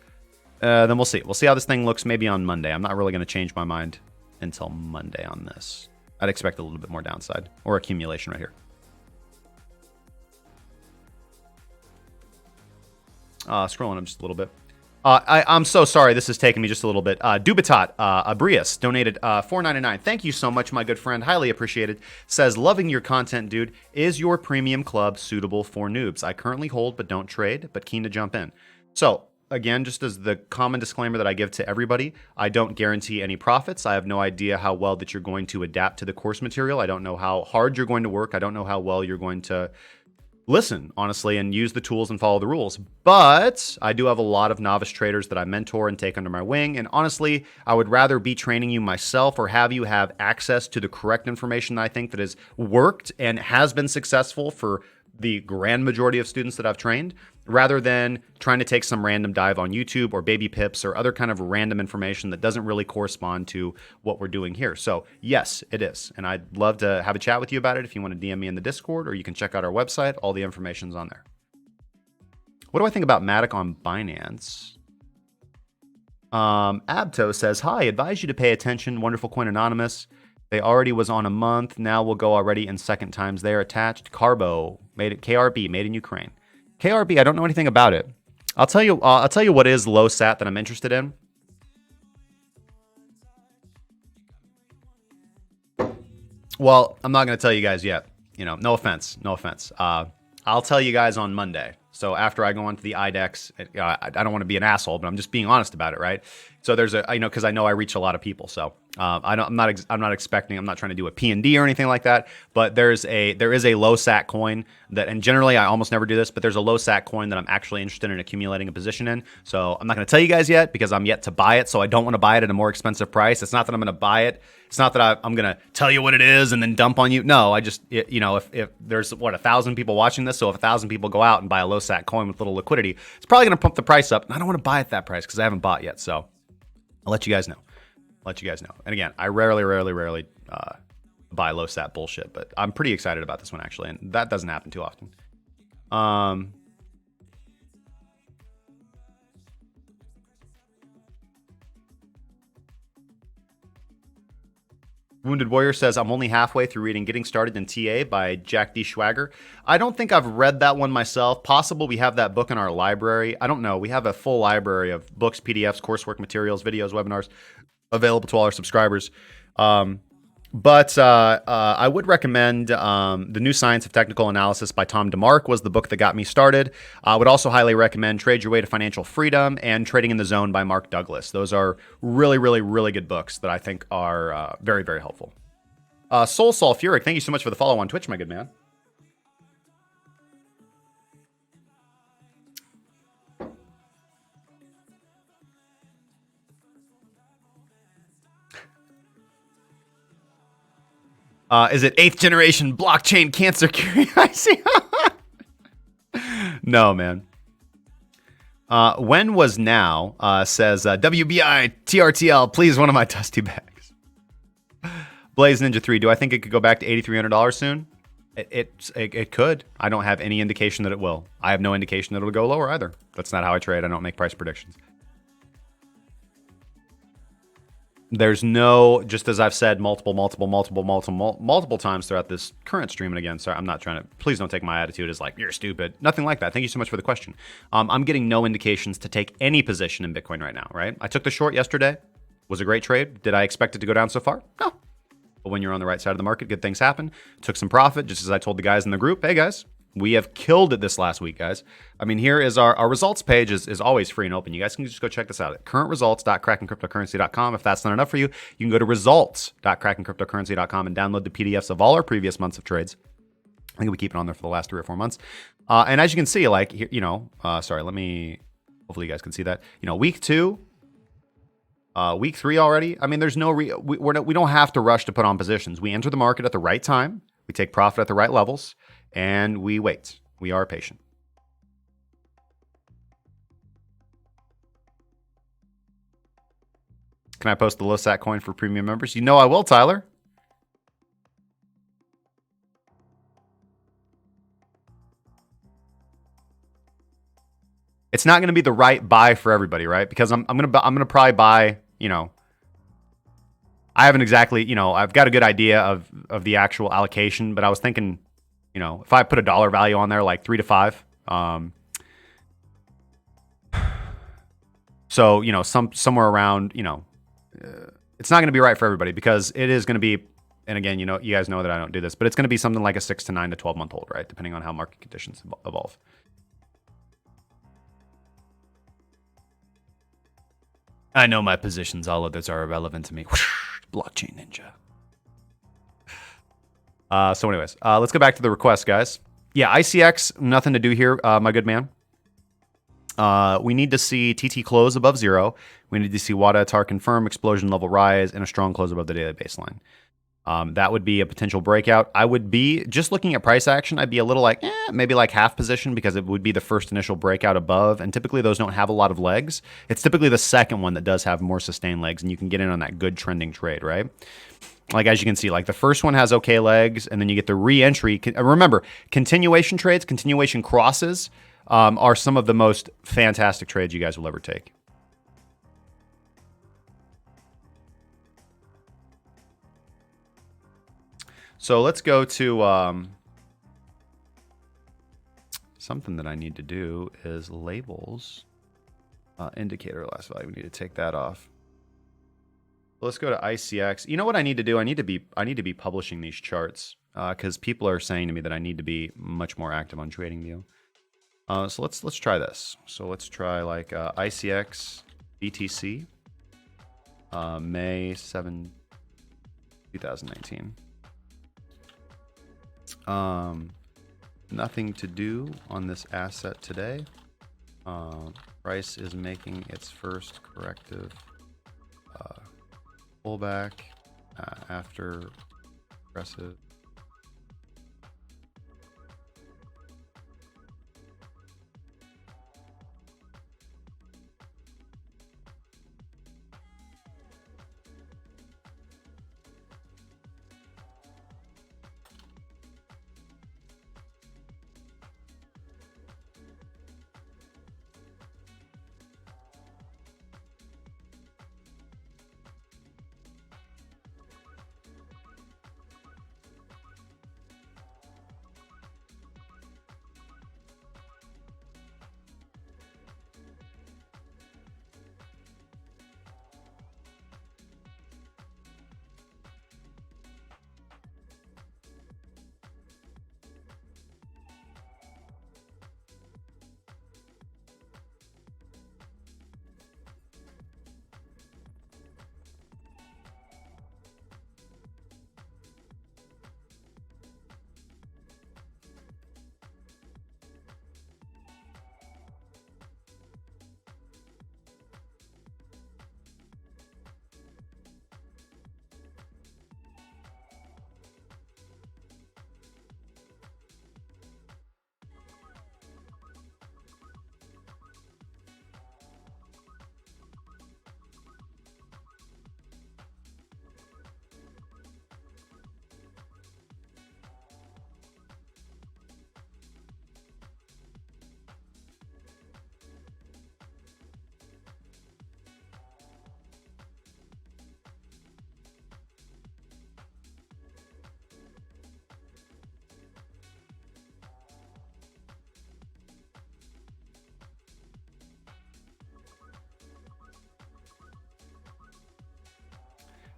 then we'll see. We'll see how this thing looks maybe on Monday. I'm not really going to change my mind until Monday on this. I'd expect a little bit more downside or accumulation right here. Scrolling up just a little bit. I'm so sorry. This is taking me just a little bit. Dubitat Abrius donated $4.99. Thank you so much, my good friend. Highly appreciated. Says, loving your content, dude. Is your premium club suitable for noobs? I currently hold but don't trade, but keen to jump in. So again, just as the common disclaimer that I give to everybody, I don't guarantee any profits. I have no idea how well that you're going to adapt to the course material. I don't know how hard you're going to work. I don't know how well you're going to listen, honestly, and use the tools and follow the rules. But I do have a lot of novice traders that I mentor and take under my wing. And honestly, I would rather be training you myself or have you have access to the correct information that I think that has worked and has been successful for the grand majority of students that I've trained, rather than trying to take some random dive on YouTube or baby pips or other kind of random information that doesn't really correspond to what we're doing here. So yes, it is. And I'd love to have a chat with you about it if you want to DM me in the Discord, or you can check out our website. All the information's on there. What do I think about Matic on Binance? Abto says, hi, advise you to pay attention. Wonderful Coin Anonymous. They already was on a month. Now we'll go already in second times there. Attached. Carbo. Made it KRB, made in Ukraine. KRB, I don't know anything about it. I'll tell you what is low sat that I'm interested in. Well, I'm not going to tell you guys yet. You know, no offense. I'll tell you guys on Monday. So after I go onto the IDEX, I don't want to be an asshole, but I'm just being honest about it, right? So there's because I know I reach a lot of people. So I'm not trying to do a P&D or anything like that. But there is a low sat coin that, and generally I almost never do this, but there's a low sat coin that I'm actually interested in accumulating a position in. So I'm not going to tell you guys yet because I'm yet to buy it. So I don't want to buy it at a more expensive price. It's not that I'm going to buy it. It's not that I'm going to tell you what it is and then dump on you. No, I just, if there's 1,000 people watching this, so if 1,000 people go out and buy a low sat coin with little liquidity, it's probably going to pump the price up. And I don't want to buy at that price because I haven't bought yet. So I'll let you guys know. And again, I rarely buy low sat bullshit, but I'm pretty excited about this one actually, and that doesn't happen too often. Wounded Warrior says, I'm only halfway through reading Getting Started in TA by Jack D. Schwager. I don't think I've read that one myself. Possible we have that book in our library. I don't know. We have a full library of books, PDFs, coursework materials, videos, webinars available to all our subscribers. But I would recommend The New Science of Technical Analysis by Tom DeMark was the book that got me started. I would also highly recommend Trade Your Way to Financial Freedom and Trading in the Zone by Mark Douglas. Those are really good books that I think are very, very helpful. Soul Sulfuric, thank you so much for the follow on Twitch, my good man. Is it 8th generation blockchain cancer cure? I see. No, man. When was now? Says WBI TRTL, please one of my dusty bags. Blaze Ninja 3, do I think it could go back to $8,300 soon? It could. I don't have any indication that it will. I have no indication that it'll go lower either. That's not how I trade. I don't make price predictions. There's no, just as I've said multiple times throughout this current stream, and again, sorry, I'm not trying to, please don't take my attitude as like, you're stupid. Nothing like that. Thank you so much for the question. I'm getting no indications to take any position in Bitcoin right now, right? I took the short yesterday. Was a great trade. Did I expect it to go down so far? No. But when you're on the right side of the market, good things happen. Took some profit, just as I told the guys in the group, hey guys, we have killed it this last week, guys. I mean, here is our results page is always free and open. You guys can just go check this out at currentresults.crackingcryptocurrency.com. If that's not enough for you, you can go to results.crackingcryptocurrency.com and download the PDFs of all our previous months of trades. I think we keep it on there for the last 3 or 4 months. And as you can see, like, sorry, hopefully you guys can see that. Week 2, week 3 already. I mean, there's no, we don't have to rush to put on positions. We enter the market at the right time. We take profit at the right levels. And we wait. We are patient. Can I post the low sat coin for premium members? You know I will, Tyler. It's not going to be the right buy for everybody, right? Because I'm going to probably buy, I haven't exactly, I've got a good idea of the actual allocation, but I was thinking, if I put a dollar value on there, like 3 to 5. So, somewhere around, it's not going to be right for everybody because it is going to be, and again, you guys know that I don't do this, but it's going to be something like a 6 to 9 to 12 month hold, right? Depending on how market conditions evolve. I know my positions. All others are irrelevant to me. Blockchain ninja. So anyways, let's go back to the request, guys. Yeah, ICX, nothing to do here, my good man. We need to see TT close above 0. We need to see WADA ATAR confirm, explosion level rise, and a strong close above the daily baseline. That would be a potential breakout. I would be, just looking at price action, I'd be a little like, maybe like half position, because it would be the first initial breakout above. And typically those don't have a lot of legs. It's typically the second one that does have more sustained legs, and you can get in on that good trending trade, right? Like, as you can see, like the first one has okay legs, and then you get the re-entry. Remember, continuation trades, continuation crosses are some of the most fantastic trades you guys will ever take. So let's go to something that I need to do is labels, indicator last value. We need to take that off. Let's go to ICX. You know what I need to do? I need to be publishing these charts because people are saying to me that I need to be much more active on TradingView. So let's try this. So let's try like ICX BTC May 7, 2019. Nothing to do on this asset today. Price is making its first corrective pullback after aggressive.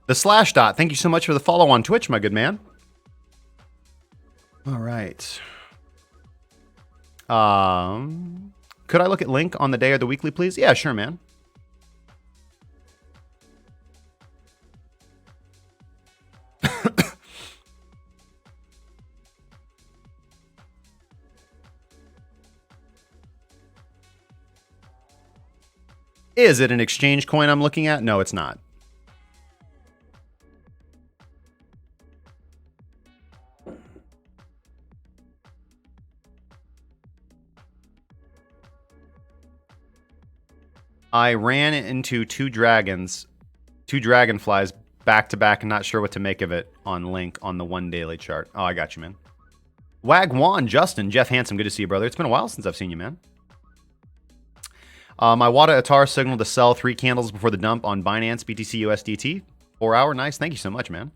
The slash dot, thank you so much for the follow on Twitch, my good man. All right. Could I look at Link on the day or the weekly, please? Yeah, sure, man. Is it an exchange coin I'm looking at? No, it's not. I ran into two dragonflies back to back and not sure what to make of it on Link on the 1 daily chart. Oh, I got you, man. Wagwan, Justin, Jeff Handsome, good to see you, brother. It's been a while since I've seen you, man. My WADA ATAR signaled to sell 3 candles before the dump on Binance BTC USDT. 4 hour, nice. Thank you so much, man.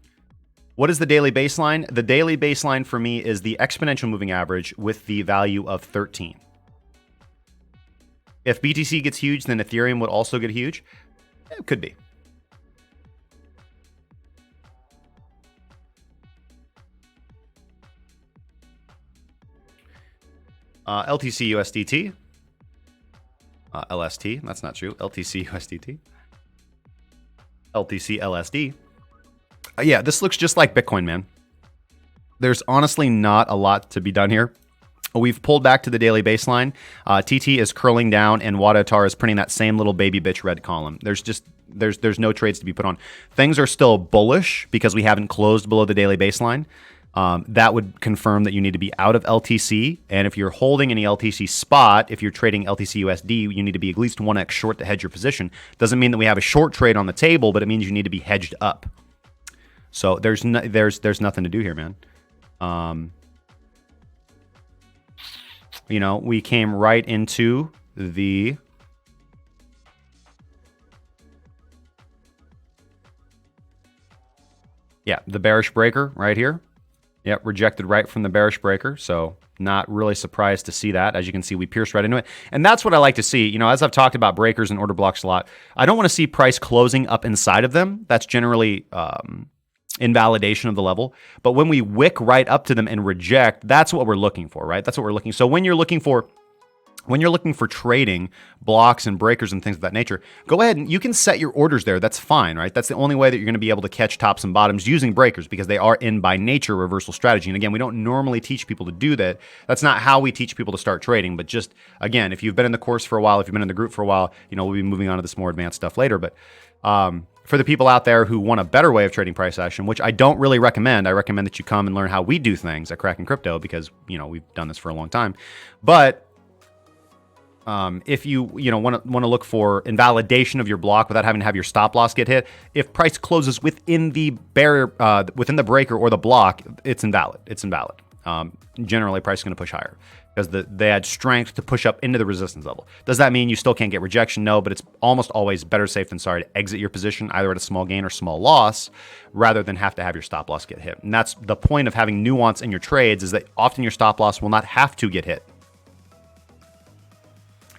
What is the daily baseline? The daily baseline for me is the exponential moving average with the value of 13. If BTC gets huge, then Ethereum would also get huge. It could be. LTC USDT. LST. That's not true. LTC USDT. LTC LSD. Yeah, this looks just like Bitcoin, man. There's honestly not a lot to be done here. We've pulled back to the daily baseline. TT is curling down, and Wadatar is printing that same little baby bitch red column. There's no trades to be put on. Things are still bullish because we haven't closed below the daily baseline. That would confirm that you need to be out of LTC. And if you're holding any LTC spot, if you're trading LTC USD, you need to be at least 1x short to hedge your position. Doesn't mean that we have a short trade on the table, but it means you need to be hedged up. So there's nothing to do here, man. We came right into the bearish breaker right here. Yep, rejected right from the bearish breaker. So not really surprised to see that. As you can see, we pierced right into it. And that's what I like to see. As I've talked about breakers and order blocks a lot, I don't want to see price closing up inside of them. That's generally invalidation of the level. But when we wick right up to them and reject, that's what we're looking for, right? That's what we're looking. So when you're looking for trading blocks and breakers and things of that nature, go ahead and you can set your orders there. That's fine, right? That's the only way that you're going to be able to catch tops and bottoms using breakers, because they are in by nature reversal strategy. And again, we don't normally teach people to do that. That's not how we teach people to start trading. But just again, if you've been in the course for a while, if you've been in the group for a while, we'll be moving on to this more advanced stuff later. But for the people out there who want a better way of trading price action, which I don't really recommend, I recommend that you come and learn how we do things at Kraken Crypto, because we've done this for a long time. But if you want to look for invalidation of your block without having to have your stop loss get hit, if price closes within the barrier, within the breaker or the block, it's invalid. It's invalid. Generally, price is going to push higher because they had strength to push up into the resistance level. Does that mean you still can't get rejection? No, but it's almost always better safe than sorry to exit your position either at a small gain or small loss rather than have to have your stop loss get hit. And that's the point of having nuance in your trades, is that often your stop loss will not have to get hit.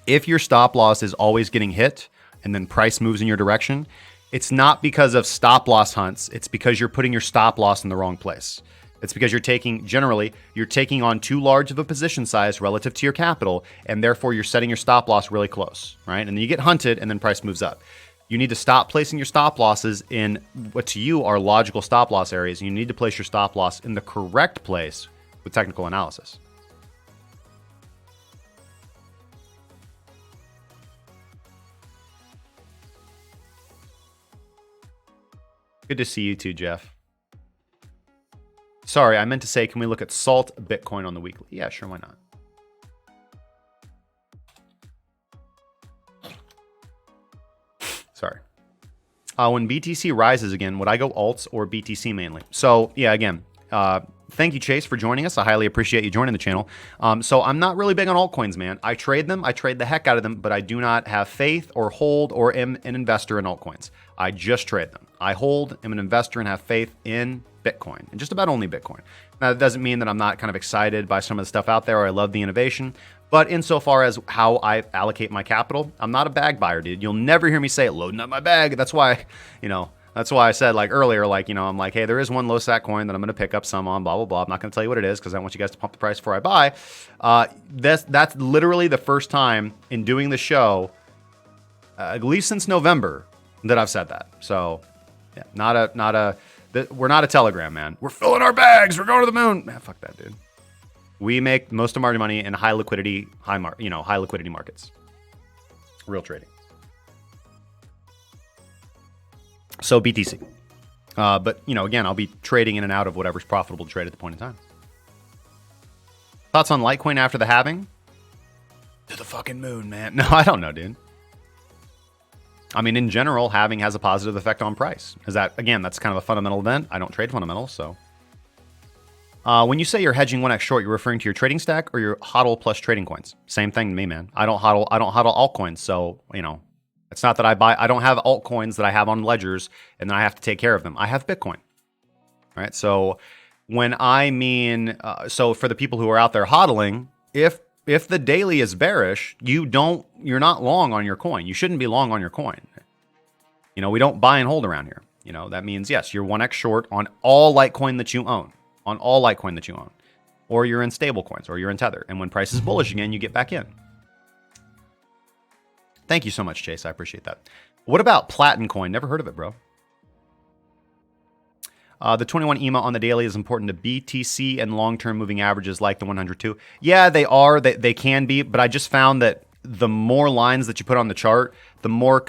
If your stop loss is always getting hit and then price moves in your direction, it's not because of stop loss hunts. It's because you're putting your stop loss in the wrong place. It's because you're taking on too large of a position size relative to your capital, and therefore you're setting your stop loss really close, right? And then you get hunted and then price moves up. You need to stop placing your stop losses in what to you are logical stop loss areas. And you need to place your stop loss in the correct place with technical analysis. Good to see you too, Jeff. Sorry, I meant to say, can we look at Salt Bitcoin on the weekly? Yeah, sure, why not? Sorry. When BTC rises again, would I go alts or BTC mainly? So, yeah, again, thank you, Chase, for joining us. I highly appreciate you joining the channel. So I'm not really big on altcoins, man. I trade them. I trade the heck out of them, but I do not have faith or hold or am an investor in altcoins. I just trade them. I hold, am an investor, and have faith in Bitcoin, and just about only Bitcoin. Now, that doesn't mean that I'm not kind of excited by some of the stuff out there, or I love the innovation. But insofar as how I allocate my capital, I'm not a bag buyer, dude. You'll never hear me say loading up my bag. That's why, that's why I said earlier, I'm like, hey, there is one low sat coin that I'm going to pick up some on, blah, blah, blah. I'm not going to tell you what it is because I want you guys to pump the price before I buy. That's literally the first time in doing the show, at least since November, that I've said that. So yeah, we're not a Telegram, man. We're filling our bags. We're going to the moon. Man, fuck that, dude. We make most of our money in high liquidity markets. Real trading. So BTC. But again, I'll be trading in and out of whatever's profitable to trade at the point in time. Thoughts on Litecoin after the halving? To the fucking moon, man. No, I don't know, dude. I mean, in general, halving has a positive effect on price. That's kind of a fundamental event. I don't trade fundamentals, so. When you say you're hedging 1x short, you're referring to your trading stack or your HODL plus trading coins? Same thing to me, man. I don't HODL altcoins, so, it's not that I don't have altcoins that I have on ledgers and then I have to take care of them. I have Bitcoin, right? So when I mean, so for the people who are out there HODLing, if the daily is bearish, you're not long on your coin. You shouldn't be long on your coin. We don't buy and hold around here. That means, yes, you're 1x short on all Litecoin that you own, or you're in stable coins, or you're in Tether. And when price is bullish again, you get back in. Thank you so much, Chase. I appreciate that. What about Platin Coin? Never heard of it, bro. The 21 EMA on the daily is important to BTC and long-term moving averages like the 102. Yeah, they are. They can be, but I just found that the more lines that you put on the chart, the more,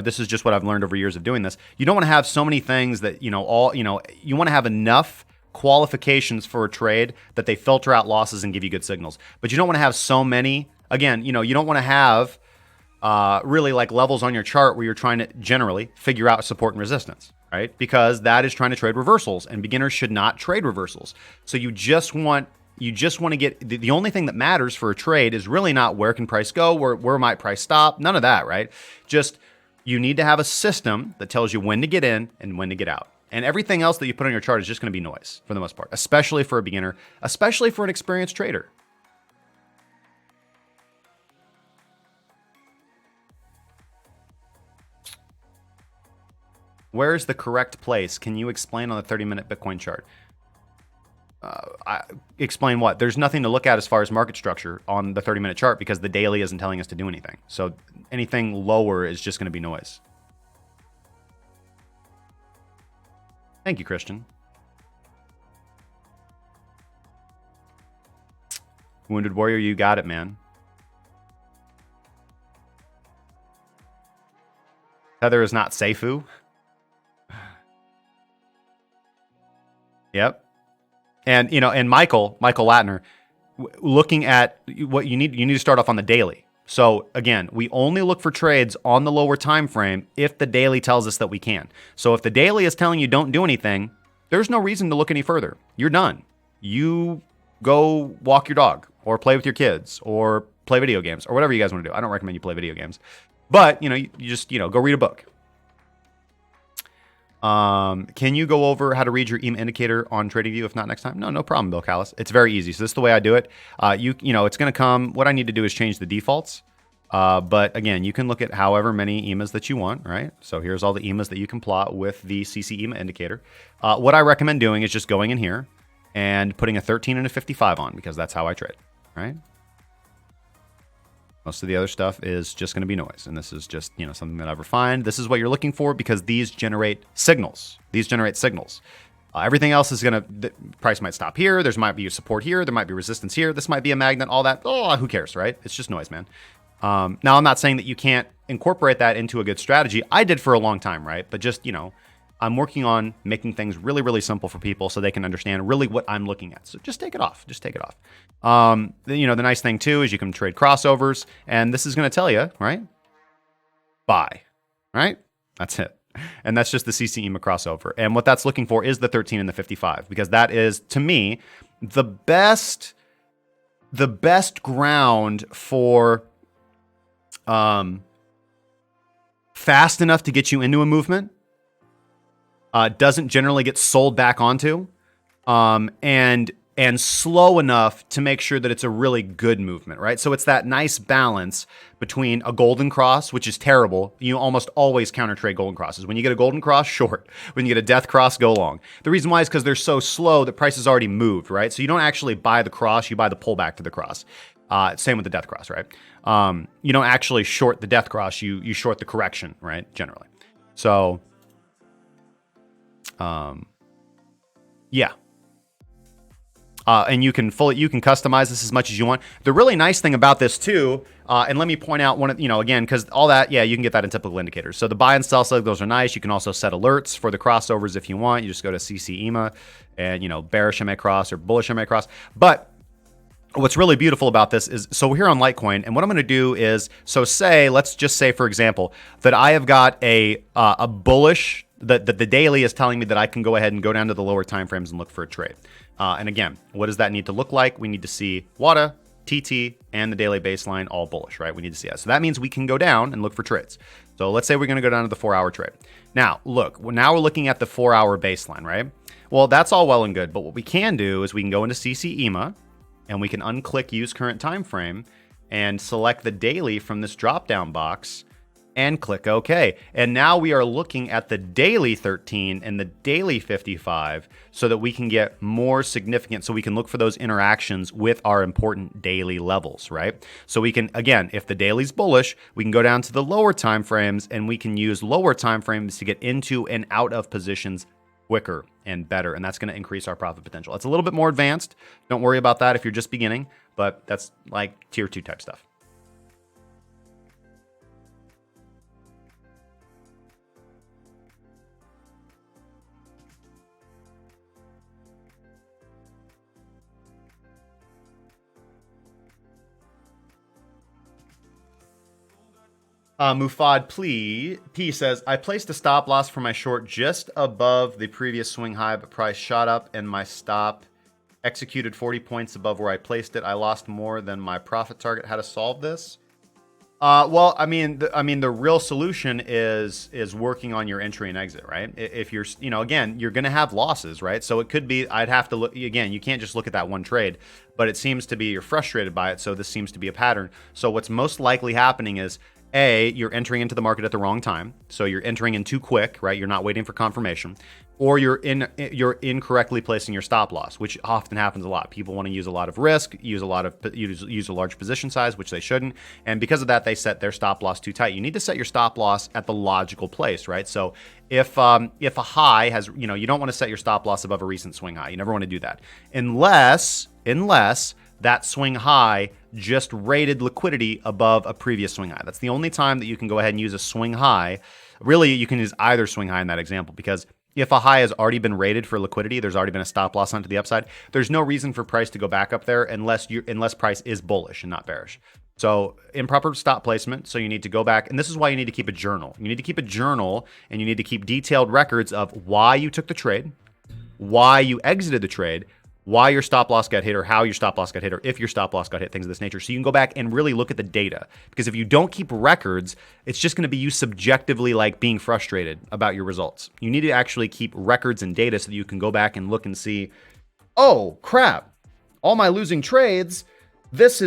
this is just what I've learned over years of doing this. You don't want to have so many things that, you want to have enough qualifications for a trade that they filter out losses and give you good signals. But you don't want to have so many. Again, you don't want to have really like levels on your chart where you're trying to generally figure out support and resistance, right? Because that is trying to trade reversals, and beginners should not trade reversals. So you just want to get, the only thing that matters for a trade is really not where can price go, where might price stop, none of that, right? Just you need to have a system that tells you when to get in and when to get out. And everything else that you put on your chart is just going to be noise for the most part, especially for a beginner, especially for an experienced trader. Where's the correct place? Can you explain on the 30-minute Bitcoin chart? Explain what? There's nothing to look at as far as market structure on the 30-minute chart because the daily isn't telling us to do anything. So anything lower is just going to be noise. Thank you, Christian. Wounded Warrior, you got it, man. Tether is not Seifu. Yep. And, and Michael Latner, looking at what you need to start off on the daily. So again, we only look for trades on the lower time frame if the daily tells us that we can. So if the daily is telling you don't do anything, there's no reason to look any further. You're done. You go walk your dog or play with your kids or play video games or whatever you guys want to do. I don't recommend you play video games, but you just, go read a book. Can you go over how to read your EMA indicator on TradingView? If not next time, no problem, Bill Callis. It's very easy. So this is the way I do it. It's going to come. What I need to do is change the defaults. But again, you can look at however many EMAs that you want, right? So here's all the EMAs that you can plot with the CC EMA indicator. What I recommend doing is just going in here and putting a 13 and a 55 on because that's how I trade, right? Most of the other stuff is just going to be noise. And this is just, something that I've refined. This is what you're looking for because these generate signals. Everything else is the price might stop here. There might be support here. There might be resistance here. This might be a magnet, all that. Oh, who cares, right? It's just noise, man. Now, I'm not saying that you can't incorporate that into a good strategy. I did for a long time, right? But just, I'm working on making things really, really simple for people so they can understand really what I'm looking at. So just take it off. The nice thing too is you can trade crossovers, and this is going to tell you, right? Buy, right? That's it. And that's just the CC EMA crossover. And what that's looking for is the 13 and the 55, because that is, to me, the best ground for fast enough to get you into a movement. Doesn't generally get sold back onto, and slow enough to make sure that it's a really good movement, right? So it's that nice balance between a golden cross, which is terrible. You almost always counter trade golden crosses. When you get a golden cross, short. When you get a death cross, go long. The reason why is because they're so slow that price has already moved, right? So you don't actually buy the cross, you buy the pullback to the cross. Same with the death cross, right? You don't actually short the death cross, you short the correction, right? Generally. So yeah. And you can customize this as much as you want. The really nice thing about this too, and let me point out one of, again, because all that, yeah, you can get that in typical indicators. So the buy and sell signals are nice. You can also set alerts for the crossovers if you want. You just go to CC EMA and, bearish MA cross or bullish MA cross. But what's really beautiful about this is, so we're here on Litecoin, and what I'm going to do is, let's just say, for example, that I have got a bullish, that the daily is telling me that I can go ahead and go down to the lower time frames and look for a trade. And again, what does that need to look like? We need to see WADA, TT, and the daily baseline all bullish, right? We need to see that. So that means we can go down and look for trades. So let's say we're going to go down to the 4-hour trade. Now, look, now we're looking at the 4-hour baseline, right? Well, that's all well and good. But what we can do is we can go into CC EMA, and we can unclick Use Current Time Frame and select the daily from this drop-down box and click OK. And now we are looking at the daily 13 and the daily 55 so that we can get more significant, so we can look for those interactions with our important daily levels, right? So we can, again, if the daily's bullish, we can go down to the lower time frames and we can use lower time frames to get into and out of positions quicker. and better, and that's going to increase our profit potential. It's a little bit more advanced. Don't worry about that if you're just beginning, but that's like tier 2 type stuff. Mufad P says, I placed a stop loss for my short just above the previous swing high, but price shot up and my stop executed 40 points above where I placed it. I lost more than my profit target. How to solve this? Well, I mean, the real solution is working on your entry and exit, right? If you're, again, you're going to have losses, right? So it could be, I'd have to look, again, you can't just look at that one trade, but it seems to be you're frustrated by it. So this seems to be a pattern. So what's most likely happening is, you're entering into the market at the wrong time. So you're entering in too quick, right? You're not waiting for confirmation, or you're incorrectly placing your stop loss, which often happens a lot. People want to use a lot of risk, use a large position size, which they shouldn't. And because of that, they set their stop loss too tight. You need to set your stop loss at the logical place, right? So if a high has, you don't want to set your stop loss above a recent swing high. You never want to do that unless that swing high just rated liquidity above a previous swing high. That's the only time that you can go ahead and use a swing high. Really, you can use either swing high in that example, because if a high has already been rated for liquidity, there's already been a stop loss onto the upside. There's no reason for price to go back up there unless price is bullish and not bearish. So improper stop placement. So you need to go back, and this is why you need to keep a journal. You need to keep a journal, and you need to keep detailed records of why you took the trade, why you exited the trade, why your stop loss got hit, or how your stop loss got hit, or if your stop loss got hit, things of this nature. So you can go back and really look at the data, because if you don't keep records, it's just going to be you subjectively like being frustrated about your results. You need to actually keep records and data so that you can go back and look and see, oh crap, all my losing trades, this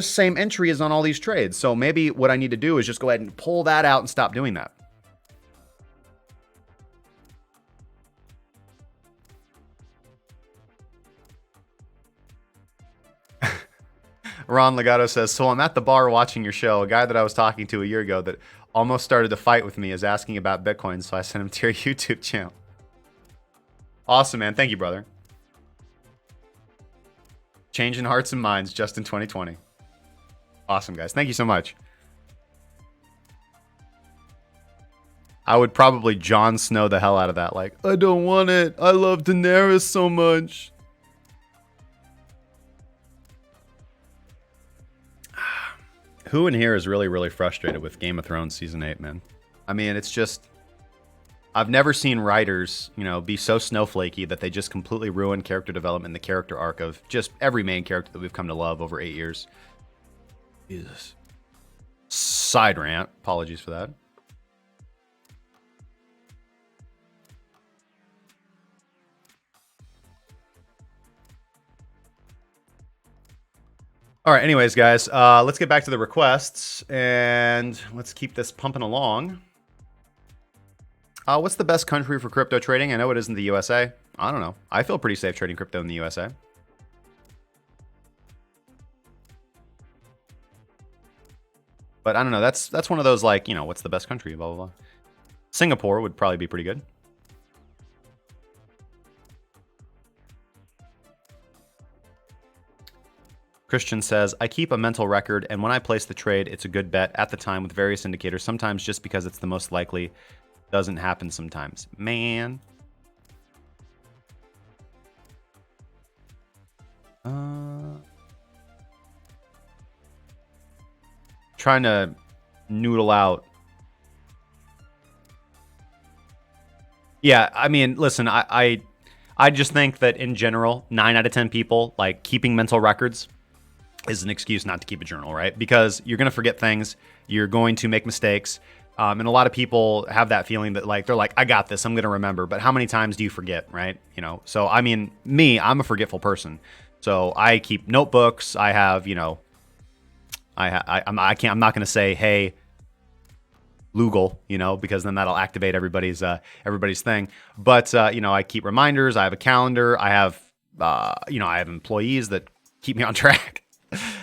same entry is on all these trades. So maybe what I need to do is just go ahead and pull that out and stop doing that. Ron Legato says, so I'm at the bar watching your show. A guy that I was talking to a year ago that almost started to fight with me is asking about Bitcoin, so I sent him to your YouTube channel. Awesome, man. Thank you, brother. Changing hearts and minds just in 2020. Awesome, guys. Thank you so much. I would probably Jon Snow the hell out of that. Like, I don't want it. I love Daenerys so much. Who in here is really, really frustrated with Game of Thrones Season 8, man? I mean, it's just... I've never seen writers, be so snowflakey that they just completely ruin character development and the character arc of just every main character that we've come to love over 8 years. Jesus. Side rant. Apologies for that. All right, anyways, guys, let's get back to the requests, and let's keep this pumping along. What's the best country for crypto trading? I know it isn't the USA. I don't know. I feel pretty safe trading crypto in the USA. But I don't know. That's one of those, like, what's the best country? Blah, blah, blah. Singapore would probably be pretty good. Christian says, I keep a mental record, and when I place the trade, it's a good bet at the time with various indicators, sometimes just because it's the most likely. Doesn't happen sometimes. Man. Trying to noodle out. Yeah, I mean, listen, I just think that in general, 9 out of 10 people, like, keeping mental records is an excuse not to keep a journal, right? Because you're going to forget things. You're going to make mistakes. And a lot of people have that feeling that, like, they're like, I got this, I'm going to remember. But how many times do you forget, right? So, I mean, I'm a forgetful person. So I keep notebooks. I have, I'm not going to say, hey, Lugal, because then that'll activate everybody's thing. But, I keep reminders. I have a calendar. I have, I have employees that keep me on track.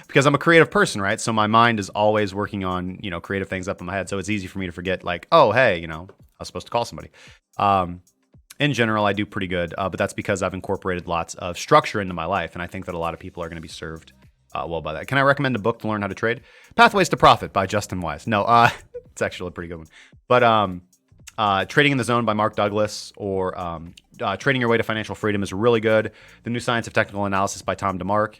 Because I'm a creative person, right? So my mind is always working on, creative things up in my head. So it's easy for me to forget, like, oh, hey, I was supposed to call somebody. in general, I do pretty good, but that's because I've incorporated lots of structure into my life, and I think that a lot of people are going to be served well by that. Can I recommend a book to learn how to trade? Pathways to Profit by Justin Wise. No, it's actually a pretty good one. But Trading in the Zone by Mark Douglas, or Trading Your Way to Financial Freedom is really good. The New Science of Technical Analysis by Tom DeMark.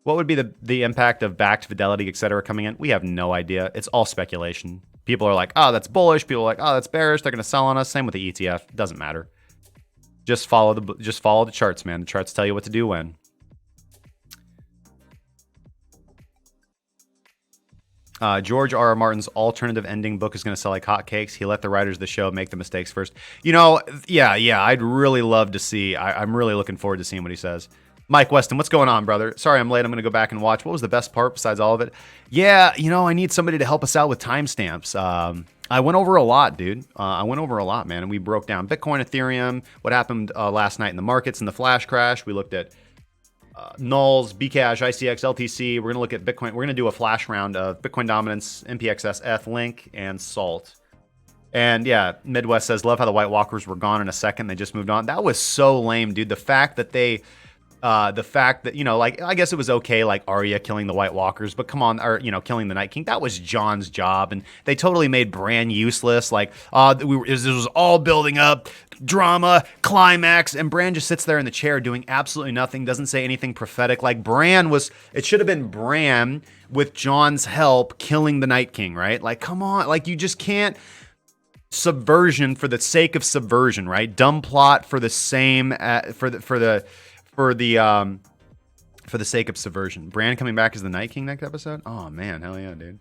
What would be the impact of backed Fidelity, et cetera, coming in? We have no idea. It's all speculation. People are like, oh, that's bullish. People are like, oh, that's bearish. They're going to sell on us. Same with the ETF. Doesn't matter. Just follow the charts, man. The charts tell you what to do when. George R.R. Martin's alternative ending book is going to sell like hotcakes. He let the writers of the show make the mistakes first. Yeah. I'd really love to see. I'm really looking forward to seeing what he says. Mike Weston, what's going on, brother? Sorry I'm late. I'm going to go back and watch. What was the best part besides all of it? Yeah, I need somebody to help us out with timestamps. I went over a lot, dude. I went over a lot, man. And we broke down Bitcoin, Ethereum, what happened last night in the markets and the flash crash. We looked at nulls, Bcash, ICX, LTC. We're going to look at Bitcoin. We're going to do a flash round of Bitcoin dominance, MPXS, ETH, Link, and Salt. And yeah, Midwest says, love how the White Walkers were gone in a second. They just moved on. That was so lame, dude. The fact that I guess it was okay, like Arya killing the White Walkers, but come on, or, killing the Night King. That was John's job. And they totally made Bran useless. Like, this was all building up, drama, climax, and Bran just sits there in the chair doing absolutely nothing, doesn't say anything prophetic. Like, it should have been Bran with John's help killing the Night King, right? Like, come on, like, you just can't. Subversion for the sake of subversion, right? Dumb plot for the same, for the sake of subversion. Bran coming back as the Night King next episode? Oh man, hell yeah, dude.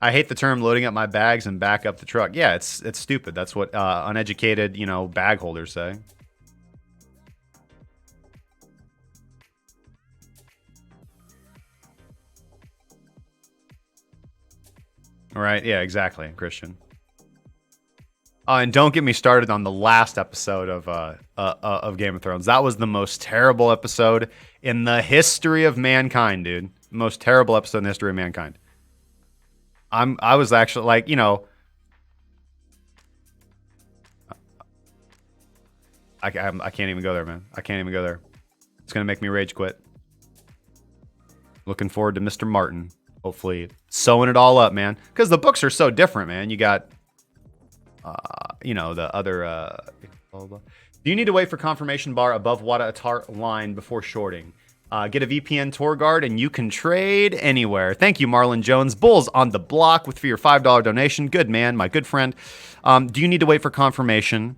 I hate the term loading up my bags and back up the truck. Yeah, it's stupid. That's what uneducated, bag holders say. All right, yeah, exactly, Christian. And don't get me started on the last episode of Game of Thrones. That was the most terrible episode in the history of mankind, dude. Most terrible episode in the history of mankind. I was actually like, I can't even go there, man. I can't even go there. It's gonna make me rage quit. Looking forward to Mr. Martin, hopefully sewing it all up, man. Because the books are so different, man. You got. The other. Blah, blah, blah. Do you need to wait for confirmation bar above Wada Atar line before shorting? Get a VPN Tor guard and you can trade anywhere. Thank you, Marlon Jones. Bulls on the block for your $5 donation. Good man, my good friend. Do you need to wait for confirmation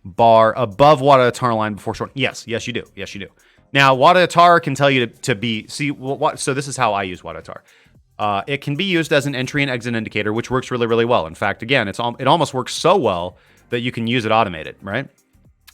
bar above Wada Atar line before shorting? Yes, you do. Yes, you do. Now, Wada Atar can tell you to be. See, so this is how I use Wada Atar. It can be used as an entry and exit indicator, which works really, really well. In fact, again, it almost works so well that you can use it automated, right?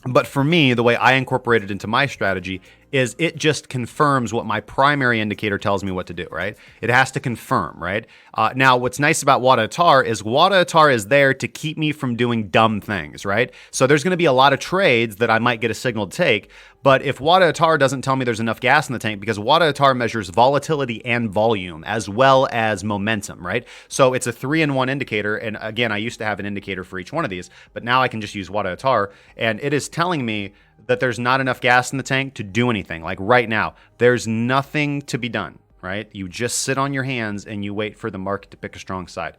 But for me, the way I incorporate it into my strategy is it just confirms what my primary indicator tells me what to do, right? It has to confirm, right? Now, what's nice about Wada Atar is there to keep me from doing dumb things, right? So there's going to be a lot of trades that I might get a signal to take. But if Wada Atar doesn't tell me there's enough gas in the tank, because Wada Atar measures volatility and volume as well as momentum, right? So it's a 3-in-1 indicator. And again, I used to have an indicator for each one of these, but now I can just use Wada Atar. And it is telling me that there's not enough gas in the tank to do anything. Like right now, there's nothing to be done, right? You just sit on your hands and you wait for the market to pick a strong side.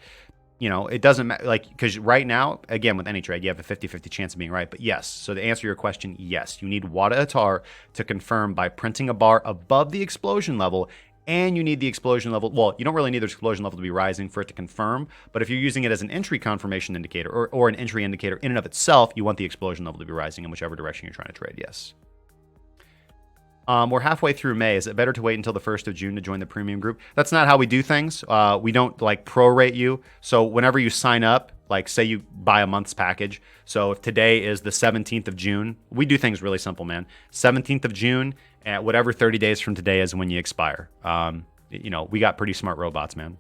It doesn't matter, like, because right now, again, with any trade, you have a 50-50 chance of being right. But yes, so to answer your question, yes, you need Wada Atar to confirm by printing a bar above the explosion level, and you need the explosion level. Well, you don't really need the explosion level to be rising for it to confirm, but if you're using it as an entry confirmation indicator or an entry indicator in and of itself, you want the explosion level to be rising in whichever direction you're trying to trade, yes. We're halfway through May. Is it better to wait until the 1st of June to join the premium group? That's not how we do things. We don't prorate you. So whenever you sign up, say you buy a month's package. So if today is the 17th of June, we do things really simple, man. 17th of June, at whatever 30 days from today is when you expire. We got pretty smart robots, man.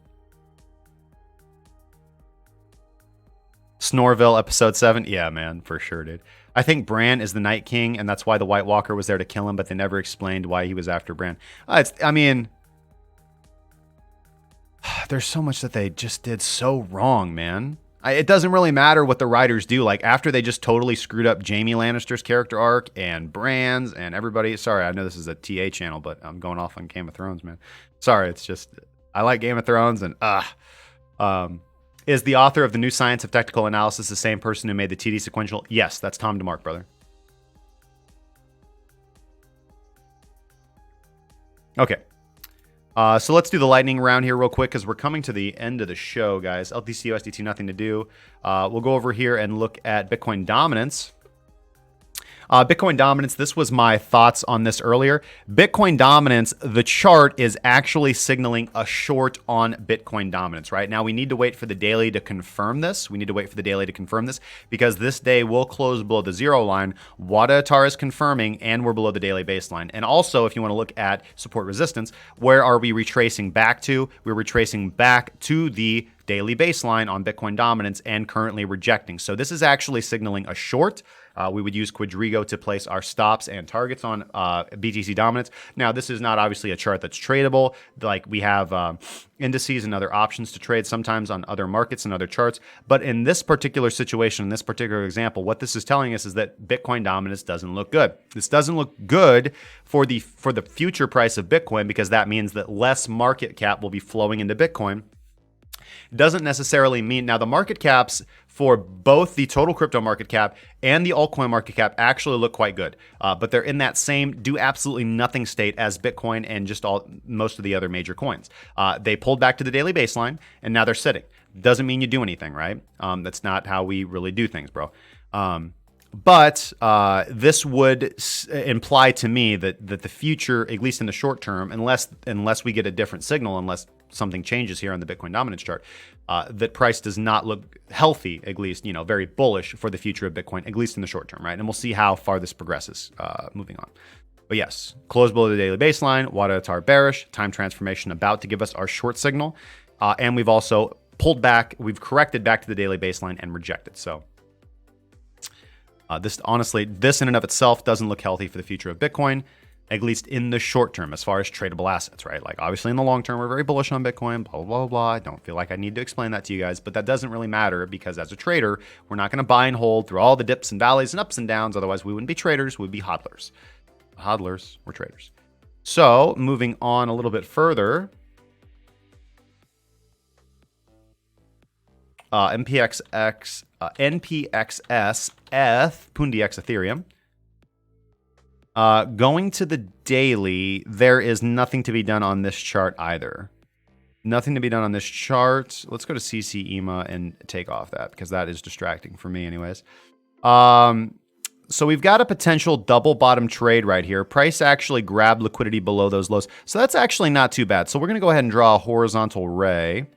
Snorville, episode 7. Yeah, man, for sure, dude. I think Bran is the Night King, and that's why the White Walker was there to kill him, but they never explained why he was after Bran. There's so much that they just did so wrong, man. It doesn't really matter what the writers do. Like after they just totally screwed up Jaime Lannister's character arc and Bran's and everybody. Sorry, I know this is a TA channel, but I'm going off on Game of Thrones, man. Sorry, it's just I like Game of Thrones and is the author of the New Science of Technical Analysis the same person who made the TD sequential? Yes, that's Tom DeMark, brother. Okay. So let's do the lightning round here real quick because we're coming to the end of the show, guys. LTC, USDT, nothing to do. We'll go over here and look at Bitcoin dominance. Bitcoin dominance, this was my thoughts on this earlier. Bitcoin dominance, the chart is actually signaling a short on Bitcoin dominance, right? Now we need to wait for the daily to confirm this. Because this day will close below the zero line. Wadatar is confirming and we're below the daily baseline. And also, if you want to look at support resistance, where are we retracing back to? We're retracing back to the daily baseline on Bitcoin dominance and currently rejecting. So this is actually signaling a short. We would use Quadriga to place our stops and targets on BTC dominance. Now, this is not obviously a chart that's tradable. Like we have indices and other options to trade sometimes on other markets and other charts. But in this particular situation, in this particular example, what this is telling us is that Bitcoin dominance doesn't look good. This doesn't look good for the future price of Bitcoin because that means that less market cap will be flowing into Bitcoin. Doesn't necessarily mean now the market caps for both the total crypto market cap and the altcoin market cap actually look quite good, but they're in that same do absolutely nothing state as Bitcoin and just most of the other major coins. They pulled back to the daily baseline and now they're sitting. Doesn't mean you do anything, right? That's not how we really do things, bro. But this would imply to me that the future, at least in the short term, unless we get a different signal, unless something changes here on the Bitcoin dominance chart, that price does not look healthy, at least, very bullish for the future of Bitcoin, at least in the short term, right? And we'll see how far this progresses moving on. But yes, close below the daily baseline, Wadatar bearish, time transformation about to give us our short signal. And we've also pulled back, we've corrected back to the daily baseline and rejected. So this in and of itself doesn't look healthy for the future of Bitcoin, at least in the short term, as far as tradable assets, right? Like obviously in the long term, we're very bullish on Bitcoin, blah, blah, blah, blah. I don't feel like I need to explain that to you guys, but that doesn't really matter because as a trader, we're not going to buy and hold through all the dips and valleys and ups and downs. Otherwise, we wouldn't be traders. We'd be hodlers. Hodlers, we're traders. So moving on a little bit further, NPXS, ETH, Pundi X Ethereum. Going to the daily, there is nothing to be done on this chart either. Nothing to be done on this chart. Let's go to CC EMA and take off that because that is distracting for me anyways. So we've got a potential double bottom trade right here. Price actually grabbed liquidity below those lows. So that's actually not too bad. So we're going to go ahead and draw a horizontal ray.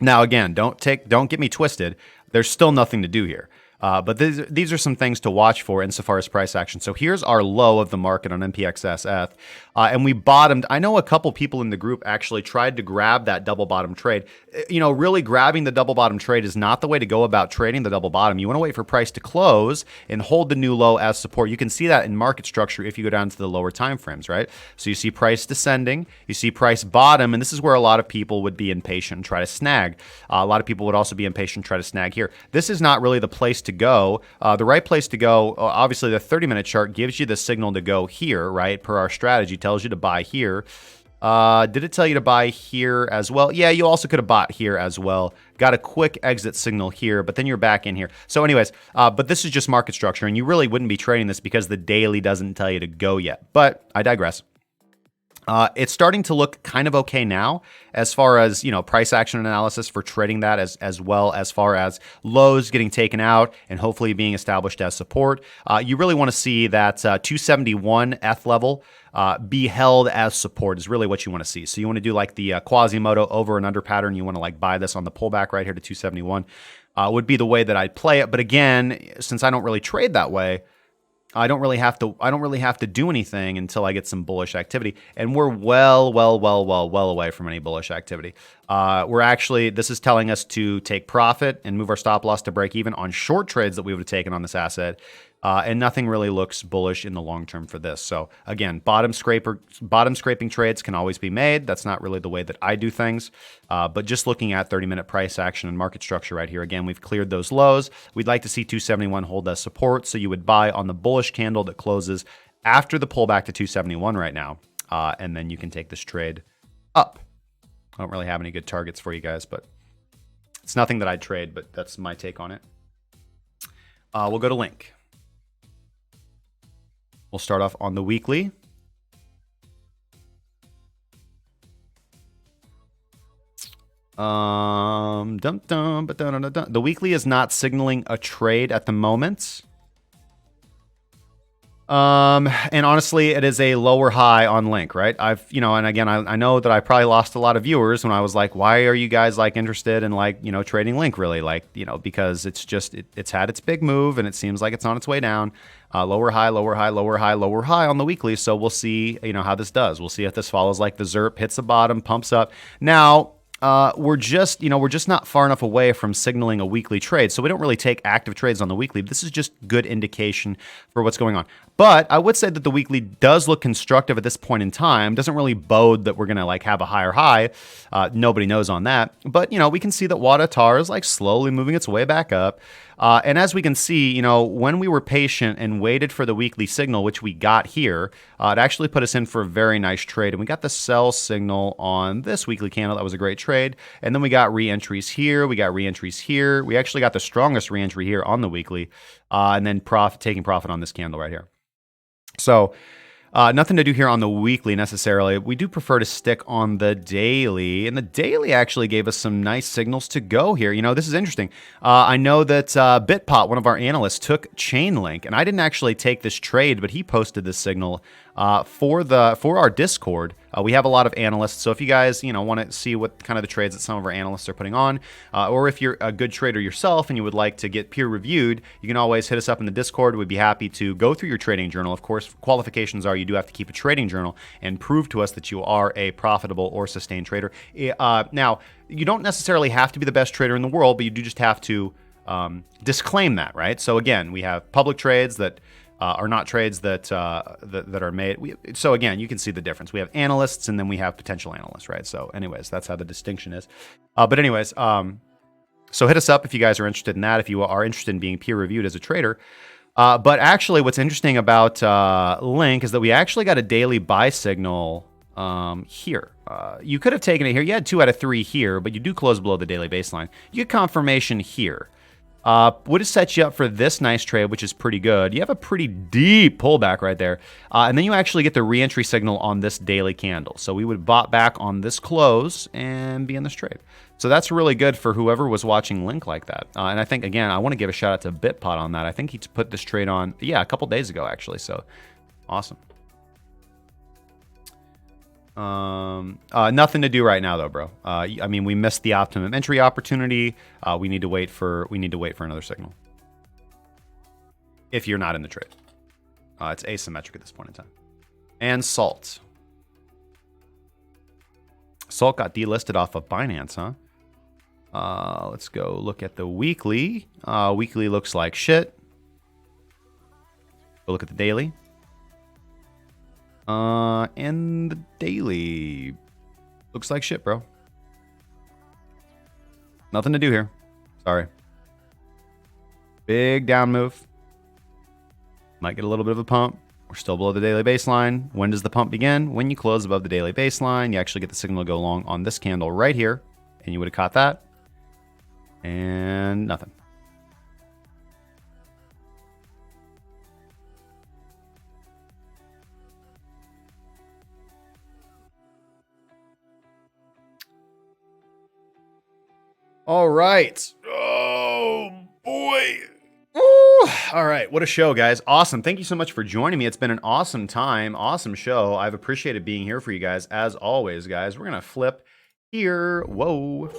Now, again, don't get me twisted. There's still nothing to do here. But these are some things to watch for insofar as price action. So here's our low of the market on NPXSF. And we bottomed. I know a couple people in the group actually tried to grab that double bottom trade. Really grabbing the double bottom trade is not the way to go about trading the double bottom. You want to wait for price to close and hold the new low as support. You can see that in market structure if you go down to the lower time frames, right? So you see price descending, you see price bottom, and this is where a lot of people would be impatient and try to snag. A lot of people would also be impatient and try to snag here. This is not really the place to go. The right place to go, obviously the 30-minute chart gives you the signal to go here, right? Per our strategy, tells you to buy here. Did it tell you to buy here as well? Yeah, you also could have bought here as well. Got a quick exit signal here, but then you're back in here. So anyways, but this is just market structure, and you really wouldn't be trading this because the daily doesn't tell you to go yet. But I digress. It's starting to look kind of okay now as far as, price action analysis for trading that as well as far as lows getting taken out and hopefully being established as support. You really want to see that 271 ETH level be held as support is really what you want to see. So you want to do like the Quasimodo over and under pattern. You want to like buy this on the pullback right here to 271 would be the way that I'd play it. But again, since I don't really trade that way, I don't really have to do anything until I get some bullish activity. And we're well away from any bullish activity. This is telling us to take profit and move our stop loss to break even on short trades that we would have taken on this asset. And nothing really looks bullish in the long term for this. So again, bottom scraping trades can always be made. That's not really the way that I do things. But just looking at 30-minute price action and market structure right here, again, we've cleared those lows. We'd like to see 271 hold as support. So you would buy on the bullish candle that closes after the pullback to 271 right now. And then you can take this trade up. I don't really have any good targets for you guys, but it's nothing that I'd trade, but that's my take on it. We'll go to Link. We'll start off on the weekly. The weekly is not signaling a trade at the moment. And honestly, it is a lower high on Link, right? And again, I know that I probably lost a lot of viewers when I was like, why are you guys like interested in like, trading Link really? Like, because it's just, it's had its big move and it seems like it's on its way down. Lower high, lower high, lower high, lower high on the weekly. So we'll see, how this does. We'll see if this follows like the ZERP, hits the bottom, pumps up. Now, we're just not far enough away from signaling a weekly trade. So we don't really take active trades on the weekly. This is just good indication for what's going on. But I would say that the weekly does look constructive at this point in time. Doesn't really bode that we're going to like have a higher high. Nobody knows on that. But, we can see that WADA TAR is like slowly moving its way back up. And as we can see, when we were patient and waited for the weekly signal, which we got here, it actually put us in for a very nice trade. And we got the sell signal on this weekly candle. That was a great trade. And then we got re-entries here. We got re-entries here. We actually got the strongest re-entry here on the weekly. And then taking profit on this candle right here. So nothing to do here on the weekly necessarily. We do prefer to stick on the daily, and the daily actually gave us some nice signals to go here. This is interesting. I know that BitPot, one of our analysts, took Chainlink, and I didn't actually take this trade, but he posted this signal for our Discord. We have a lot of analysts, so if you guys want to see what kind of the trades that some of our analysts are putting on, or if you're a good trader yourself and you would like to get peer reviewed, you can always hit us up in the Discord. We'd be happy to go through your trading journal. Of course, qualifications are you do have to keep a trading journal and prove to us that you are a profitable or sustained trader. Now, you don't necessarily have to be the best trader in the world, but you do just have to disclaim that, right? So again, we have public trades that are not trades that are made. So again, you can see the difference. We have analysts and then we have potential analysts, right? So anyways, that's how the distinction is. But anyways, so hit us up if you guys are interested in that, if you are interested in being peer reviewed as a trader. But actually what's interesting about Link is that we actually got a daily buy signal here. You could have taken it here. You had 2 out of 3 here, but you do close below the daily baseline. You get confirmation here. Would have set you up for this nice trade, which is pretty good. You have a pretty deep pullback right there. And then you actually get the re-entry signal on this daily candle. So we would have bought back on this close and be in this trade. So that's really good for whoever was watching Link like that. And I think, again, I want to give a shout out to BitPot on that. I think he put this trade on, a couple days ago, actually. So awesome. Nothing to do right now though, bro. I mean, we missed the optimum entry opportunity. We need to wait for another signal. If you're not in the trade, it's asymmetric at this point in time. And Salt. Salt got delisted off of Binance, huh? Let's go look at the weekly. Weekly looks like shit. Go look at the daily. And the daily looks like shit, bro. Nothing to do here. Sorry. Big down move. Might get a little bit of a pump. We're still below the daily baseline. When does the pump begin? When you close above the daily baseline, you actually get the signal to go long on this candle right here. And you would have caught that. And nothing. All right. Oh, boy. Ooh. All right. What a show, guys. Awesome. Thank you so much for joining me. It's been an awesome time. Awesome show. I've appreciated being here for you guys as always, guys. We're going to flip here. Whoa.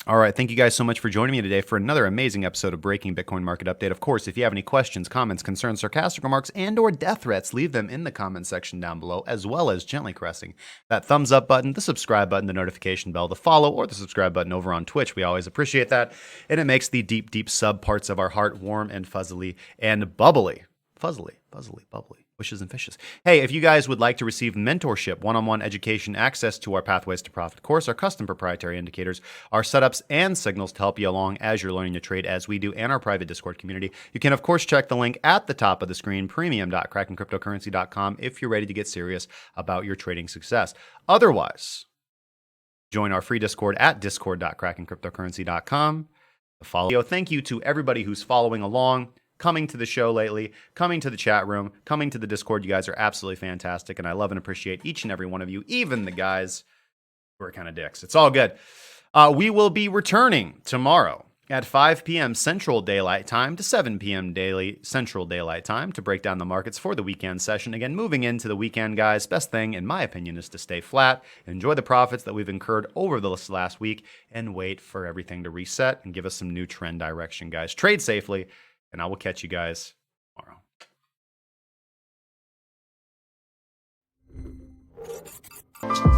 All right. Thank you guys so much for joining me today for another amazing episode of Breaking Bitcoin Market Update. Of course, if you have any questions, comments, concerns, sarcastic remarks, and or death threats, leave them in the comment section down below, as well as gently caressing that thumbs up button, the subscribe button, the notification bell, the follow, or the subscribe button over on Twitch. We always appreciate that. And it makes the deep, deep sub parts of our heart warm and fuzzily and bubbly. Fuzzily, bubbly. Wishes and fishes. Hey, if you guys would like to receive mentorship, one-on-one education, access to our Pathways to Profit course, our custom proprietary indicators, our setups and signals to help you along as you're learning to trade as we do, and our private Discord community, you can, of course, check the link at the top of the screen, premium.crackencryptocurrency.com, if you're ready to get serious about your trading success. Otherwise, join our free Discord at discord.crackencryptocurrency.com. Follow. Thank you to everybody who's following along, coming to the show lately, coming to the chat room, coming to the Discord. You guys are absolutely fantastic, and I love and appreciate each and every one of you, even the guys who are kind of dicks. It's all good. We will be returning tomorrow at 5 p.m. Central Daylight Time to 7 p.m. daily Central Daylight Time to break down the markets for the weekend session. Again, moving into the weekend, guys, best thing, in my opinion, is to stay flat, enjoy the profits that we've incurred over this last week, and wait for everything to reset and give us some new trend direction, guys. Trade safely, and I will catch you guys tomorrow.